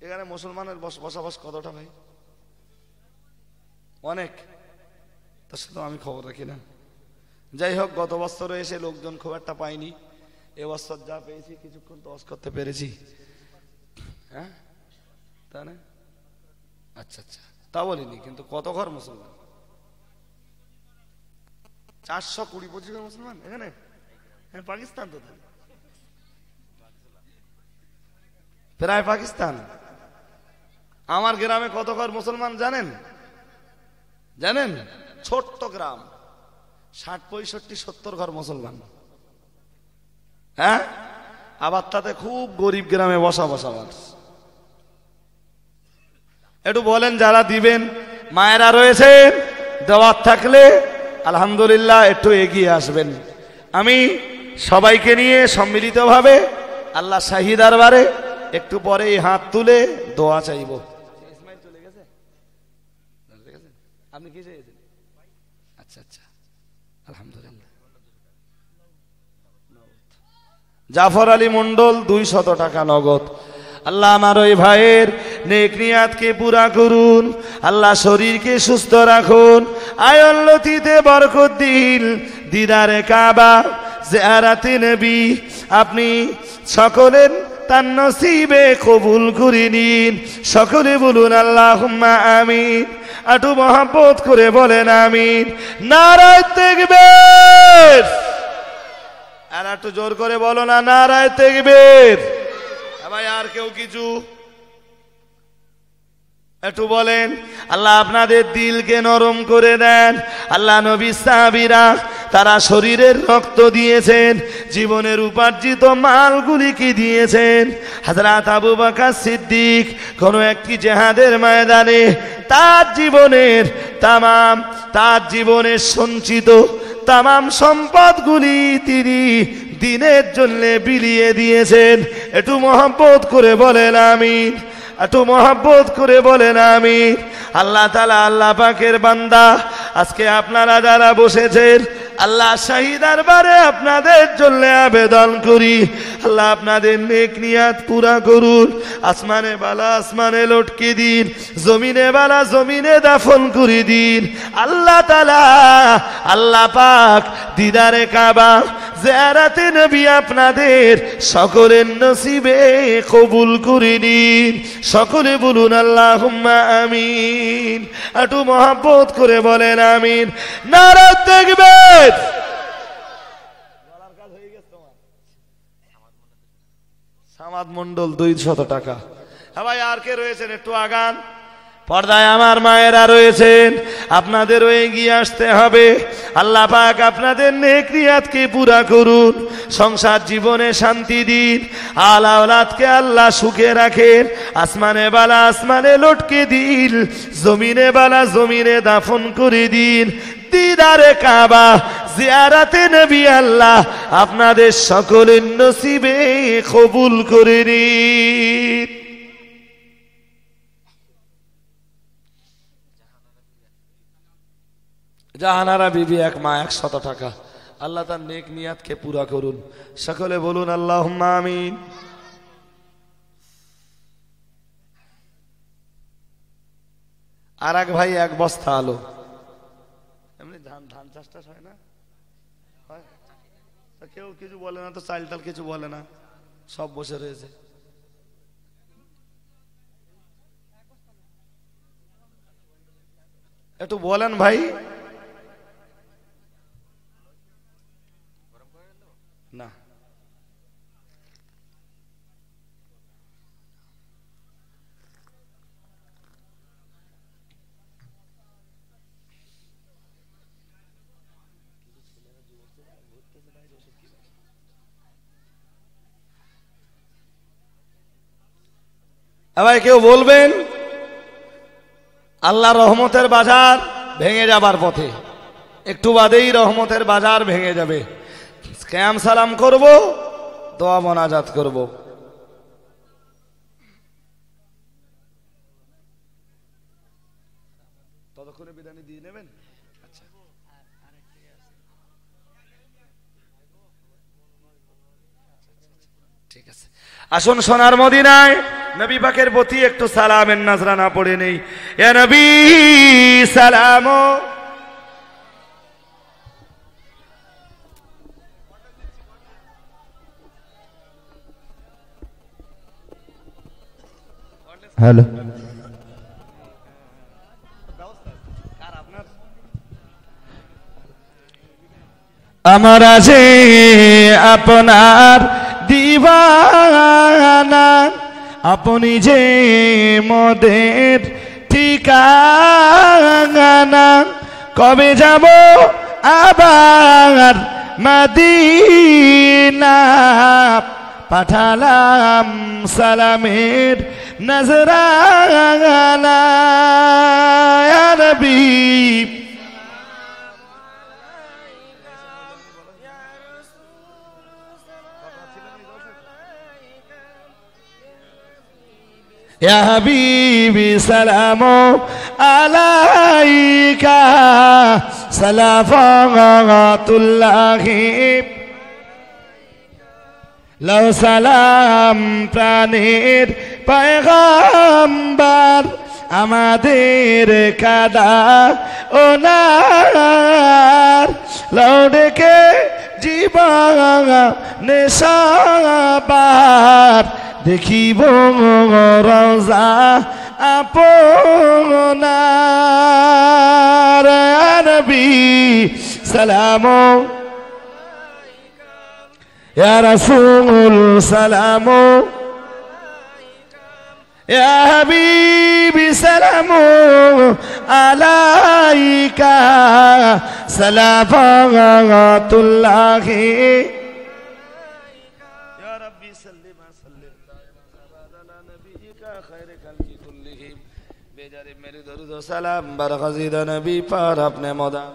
এখানে মুসলমানের বসবাস কতটা ভাই? অনেক। তার সাথে আমি খবর রাখি না। যাই হোক, গত বছরে এসে লোকজন খুব একটা পাইনি, এবছর যা পেয়েছি কিছুক্ষণ তো ওয়াজ করতে পেরেছি। হ্যাঁ তা না? আচ্ছা আচ্ছা, তা বলিনি, কিন্তু কত ঘর মুসলমান? 420-25 ঘর মুসলমান এখানে। হ্যাঁ, পাকিস্তান তো প্রায় পাকিস্তান। আমার গ্রামে কত ঘর মুসলমান জানেন? জানেন? ছোট্ট গ্রাম, 60-65-70 ঘর মুসলমান। হ্যাঁ, আবার তাতে খুব গরিব গ্রামে বসবাস। একটু বলেন যারা দিবেন, মায়েরা রয়েছেন, দেওয়ার থাকলে আলহামদুলিল্লাহ একটু এগিয়ে আসবেন। আমি সবাইকে নিয়ে সম্মিলিতভাবে আল্লাহ শাহী দরবারে একটু পরে হাত তুলে দোয়া চাইব। আপনি কি চেয়েছেন? আচ্ছা আচ্ছা, আলহামদুলিল্লাহ। জাফর আলী মন্ডল 200 টাকা নগদ। আল্লাহ আমার ওই ভাইয়ের নেক নিয়াতকে পুরা করুন, আল্লাহ শরীরকে সুস্থ রাখুন, আয়ুল্লতিতে বরকত দিন, দিদারে কাবা, জিয়ারাতে নবী আপনি সকলের তার নসিবে কবুল করে নিন। সকলে বলুন আল্লাহুম্মা আমিন। একটু মহব্বত করে বলেন আমিন। নারায়ে তাকবীর। আর একটু জোর করে বলো না, নারায়ে তাকবীর। ভাই আর কেউ কিছু একটু বলেন। আল্লাহ আপনাদের দিলকে নরম করে দেন। আল্লাহ নবী সাহাবীরা তারা শরীরের রক্ত দিয়েছেন, জীবনের উপার্জিত মালগুলিকে দিয়েছেন। হযরত আবু বকর সিদ্দিক কোন একটি জিহাদের ময়দানে তার জীবনের সঞ্চিত তামাম সম্পদগুলি তিনি দিনের জন্য বিলিয়ে দিয়েছেন। একটু মহব্বত করে বলেন আমিন। একটু মহব্বত করে বলেন আমিন। আল্লাহ তাআলা, আল্লাহ পাকের বান্দা, আজকে আপনারা যারা বসেছেন, আল্লাহ শাহী দরবারে আপনাদের জন্য আবেদন করি, আল্লাহ আপনাদের নেক নিয়াত পুরা করুন। আসমানে বালা আসমানে লটকে দিন, জমিনে বালা জমিনে দাফন করে দিন। আল্লাহ তাআলা, আল্লাহ পাক দিদারে কাবা, জিয়ারাতে নবী আপনাদের সকলের নসিবে কবুল করে নিন। সকলে বলুন আল্লাহুম্মা আমিন। একটু মহব্বত করে বলেন আমিন। নারায়ে তাকবীর। সামাদ মন্ডল 200 টাকা। হ্যাঁ ভাই, আর কে রয়েছেন একটু আগান। পর্দায় আমার মায়েরা রয়েছেন, আপনাদেরও এগিয়ে আসতে হবে। আল্লাহ পাক আপনাদের নেক নিয়াতকে পুরা করুন, সংসার জীবনে শান্তি দিন, আলা আওলাদকে আল্লাহ সুখে রাখেন। আসমানে বালা আসমানে লটকে দিন, জমিনে বালা জমিনে দাফন করে দিন। দিদারে কাবা, জিয়ারাতে নবী আল্লাহ আপনাদের সকলের নসিবে কবুল করে নিন। জাহানারা বিবি এক মা 100 টাকা। আল্লাহ তার নেক নিয়াতকে পুরা করুন। সকলে বলুন আল্লাহুম্মা আমিন। আর এক ভাই 1 বস্তা আলো। এমনি ধান চাষটা হয় না? হয়? কেউ কিছু বলে না তো, চাল টাল কিছু বলে না, সব বসে রয়েছে। একটু বলেন ভাই। না, ভাই কেউ বলবেন আল্লাহ রহমতের বাজার ভেঙে যাবার পথে, একটু বাদেই রহমতের বাজার ভেঙে যাবে। কিয়াম সালাম করব, দোয়া মোনাজাত করব। ততক্ষণে বিরিয়ানি দিয়ে নেবেন। আচ্ছা, ঠিক আছে। আসুন সোনার মদিনায় নবী পাকের প্রতি একটু সালামের নজরানা পড়ে নেই। ইয়া নবী সালাম। হ্যালো, আমার আছে আপনার দিবানা, আপনি যে মোদের ঠিকানা, কবে যাব আবার মদিনা, পাঠালাম সালামের নজরানা। ইয়া নবী ইয়া হাবিবি সালাম আলাইকা, সালাওয়াতুল্লাহি লাউ সালাম প্রাণের পয়গম্বর, আমাদের কাদা ওনার, লাউ ডেকে জীবনে সবার, দেখিব রওজা আপনার। নবী সালাম, ইয়া রাসূল সালাম, ইয়া হাবিবি সালাম আলাইকা, সালাওয়াতুল্লাহি ইয়া রাব্বি সাল্লি মা সাল্লিম আলা নবিয়িকা খায়রে খালকি কুল্লিহিম, বেজারে মেরে দরুদ ও সালাম বরগজিদ নবী पर अपने মদা।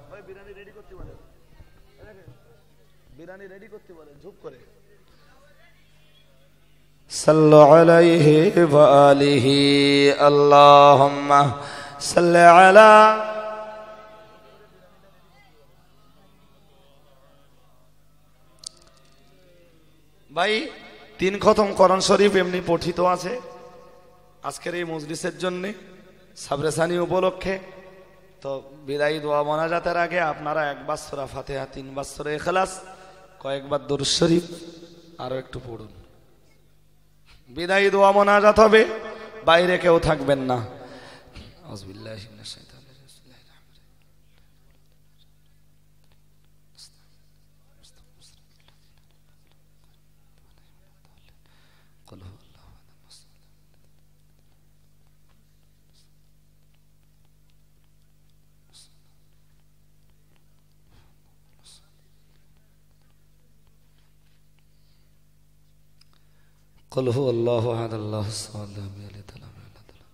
ভাই বিরিয়ানি রেডি করতে বলেন, বিরিয়ানি রেডি করতে বলেন ঝুপ করে। সাল্লু আলাইহি ওয়া আলিহি আল্লাহুম্মা সাল্লি আলা। ভাই 3 খতম কোরআন শরীফ এমনি পঠিত আছে আজকের এই মজলিসের জন্য সাবরেসানি উপলক্ষে। তো বিদায়ী দোয়া মোনাজাতের আগে আপনারা একবার সূরা ফাতিহা, 3 বার সূরা ইখলাস, কয়েকবার দরুদ শরীফ আরো একটু পড়ুন। বিদায়ী দোয়া মোনাজাত হবে, বাইরে কেউ থাকবেন না। আউযুবিল্লাহি মিনাশ শাইতানির রাজিম। قل هو الله احد قل هو الله احد الله الصمد لم يلد ولم يولد ولم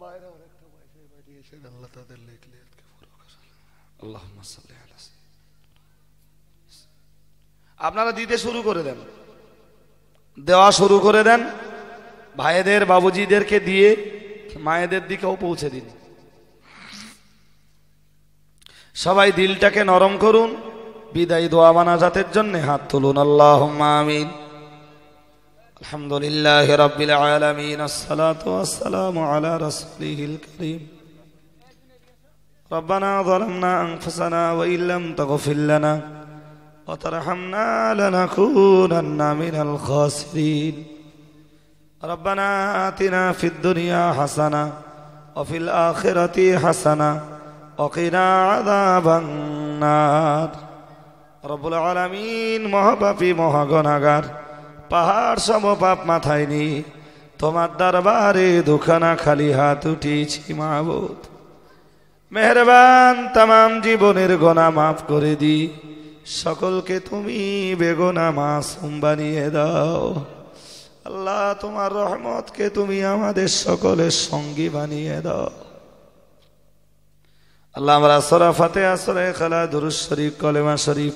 বাইরে আরেকটা ওয়াইফাই বাড়িয়েছেন, আল্লাহ তাদের লেখলে আল্লাহুম্মা সাল্লি আলা। আপনারা দিতে শুরু করে দেন, দেওয়া শুরু করে দেন। ভাইদের বাবুজিদেরকে দিয়ে মায়েদের দিকেও পৌঁছে দিন। সবাই দিলটাকে নরম করুন। বিদায়ী দোয়া মোনাজাতের জন্য হাত তুলুন। আল্লাহুম্মা আমিন। আলহামদুলিল্লাহি রাব্বিল আলামিন, আসসালাতু ওয়াসসালামু আলা রাসূলিহিল কারীম। ربنا ظلمنا أنفسنا وإن لم تغفر لنا وترحمنا لنكونن من الخاسرين. ربنا آتنا في الدنيا حسنة وفي الآخرة حسنة وقنا عذاب النار. رب العالمين মহাপাপী মহাগুনাহগার পাহাড় সম পাপ মাথায় নিয়ে তোমার দরবারে দুখানা খালি হাত উঠিয়েছি মাবুদ। মেহেরবান, तमाम জীবনের গুনাহ মাফ করে দি, সকলকে তুমি বেগুনা মাসুম বানিয়ে দাও। আল্লাহ তোমার রহমতকে তুমি আমাদের সকলের সঙ্গী বানিয়ে দাও। আল্লাহ আমরা সূরা ফাতিহা, সূরা ইখলাস, দুরূদ শরীফ, কলেমা শরীফ,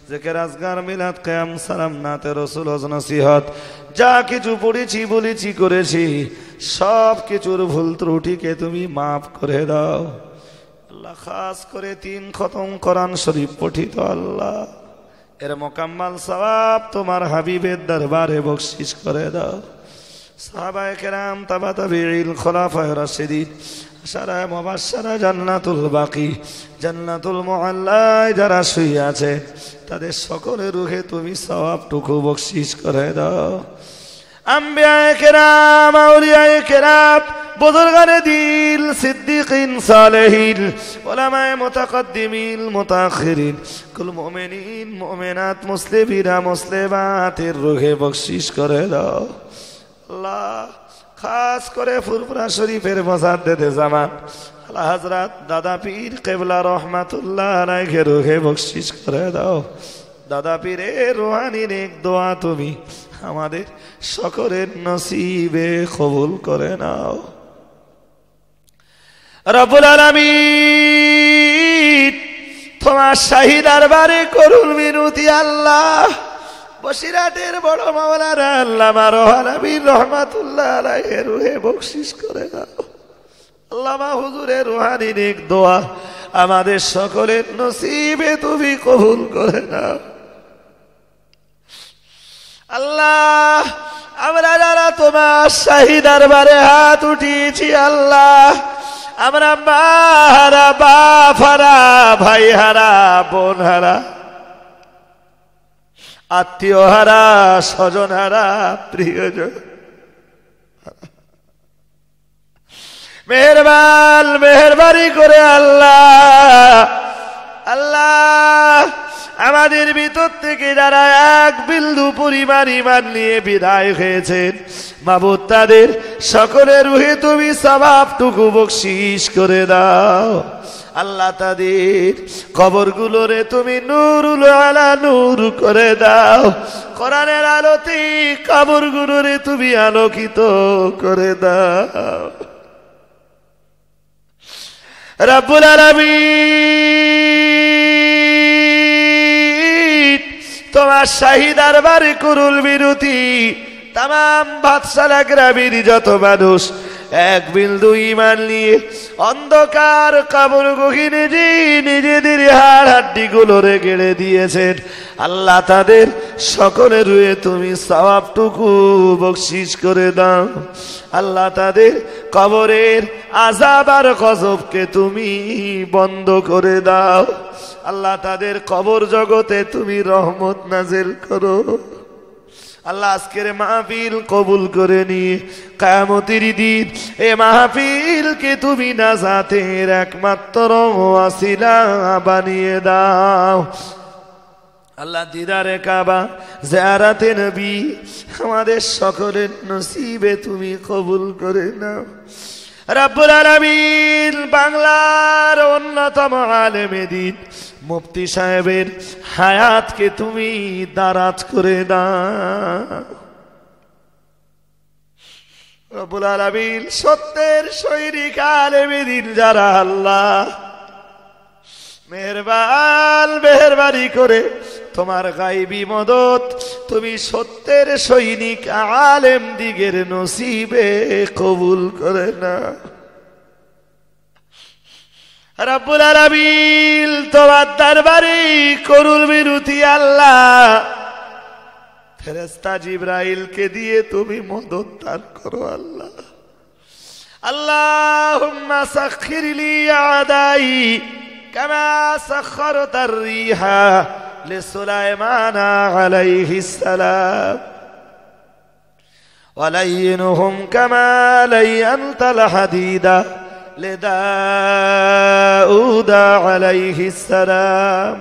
জিকির, আজকার, মিলাদ, কিয়াম, সালাম, নাতে রাসূল, ওয়াজ নসিহত যা কিছু পড়েছি বলেছি করেছি সব কিছুর ভুল ত্রুটিকে তুমি মাফ করে দাও। আল্লাহ খাস করে 3 খতম কোরআন শরীফ পঠিত আল্লাহ এর মোকাম্মাল সওয়াব তোমার হাবিবের দরবারে বখশিশ করে দাও। সাহাবায়ে কেরাম, তাবা তাবিঈন, খুলাফায়ে রাশিদিন, আশারা মুবাশশারা, জান্নাতুল বাকি, জান্নাতুল মুআল্লায় যারা শুয়ে আছে তাদের সকলের রুহে তুমি সওয়াবটুকু বখশিশ করে দাও। আম্বিয়ায়ে কেরাম, আউলিয়ায়ে কেরাম, বুজুর্গানে দিল, সিদ্দিকিন, সালেহিন, উলামায়ে মুতাকাদ্দিমিন, মুতাআখিরিন, কুল মুমিনিন, মুমিনাত, মুসলিমিনা, মুসলিমাতের রুহে বখশিশ করে দাও। আল্লাহ খাস করে ফুরফুরা শরীফের মুজাদ্দিদে জামান আলা হযরত দাদা পীর কিবলা রহমাতুল্লাহ আলাইহি রুহে বখশিশ করে দাও। দাদা পীরের রুহানি নেক দোয়া তুমি আমাদের সকলের নসিবে কবুল করে নাও। রব্বুল আলামিন তোমার শাহী দরবারে করুন মিনতি আল্লাহ, বসিরাটের বড় মাওলানা আল্লামা রুহুল আমিন রহমাতুল্লাহ আলাইহি রুহে বখশিশ করে দাও। আল্লামা হুজুরের রুহানি নেক দোয়া আমাদের সকলের নসিবে তুমি কবুল করে নাও। আল্লাহ আমরা যারা তোমার শাহী দরবারে হাত উঠিয়েছি আল্লাহ, আমরা মা হারা, বাপ হারা, ভাই হারা, বোন হারা, আত্মীয় হারা, স্বজন হারা, প্রিয়জন, মেহেরবানি করে আল্লাহ আল্লাহ আমাদের ভিতর থেকে যারা এক বিন্দু পরিমাণ ঈমান নিয়ে বিদায় হয়েছেন মাবুদ তাদের সকলের রুহে তুমি সওয়াবটুকু বখশিশ করে দাও। আল্লাহ তাদের কবরগুলোরে তুমি নূরুল আলা নূর করে দাও। কোরআনের আলোতে কবরগুলোরে তুমি আলোকিত করে দাও। রব্বুল আলামিন তোমার শাহী দরবারে কুরুল বিরতি তামাম বাদশাহ গ্রামের যত মানুষ এক বিন্দু ঈমান নিয়ে অন্ধকার কবর গহীনে যে নিজেদের হাড় হাড্ডিগুলোরে গেড়ে দিয়েছেন আল্লাহ তাদের সকলের রুহে তুমি সওয়াবটুকু বখশিশ করে দাও। আল্লাহ তাদের কবরের আযাব আর গজবকে তুমি বন্ধ করে দাও। আল্লাহ তাদের কবর জগতে তুমি রহমত নাযিল করো। আল্লাহ আজকের মাহফিল কবুল করে নিয়ে কিয়ামতের দিন এই মাহফিলকে তুমি নাজাতের একমাত্র ওয়াসিলা বানিয়ে দাও। আল্লাহ দিদারে কাবা, জিয়ারতে নবী আমাদের সকলের নসিবে তুমি কবুল করে নাও। রব্বুল আলামিন বাংলার অন্যতম আলেমে দ্বীন মুফতি সাহেবের হায়াতকে তুমি দারাজ করে দাও। রব্বুল আলামিন সত্যের সৈনিক আলেমে দ্বীন যারা আল্লাহ মেহেরবানি করে তোমার গায়বী মদত তুমি সত্যের সৈনিক আলেম দিগের নসিবে কবুল করে না। রব্বুল আলামিন তোমার দরবারে করুল বিরতি আল্লাহ ফেরেশতা জিবরাইলকে দিয়ে তুমি মদত দান করো আল্লাহ। আল্লাহুম্মা সাখির লি আদাই কামা সাখারতার রিহা لسليمان عليه السلام ولينهم كما لينت الحديد لداود عليه السلام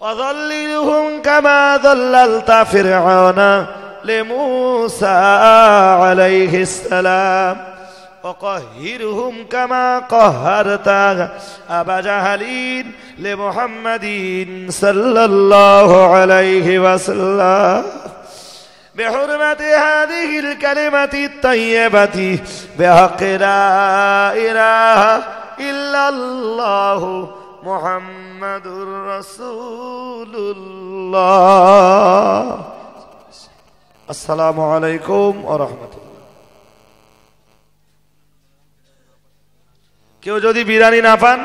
وظللهم كما ظللت فرعون لموسى عليه السلام وقهرهم كما قهرت أبا جهل لمحمد صلى الله عليه وسلم بحرمة هذه الكلمة الطيبة بحق لا إله إلا الله محمد رسول الله السلام عليكم ورحمة الله কেউ যদি বিরিয়ানি না পান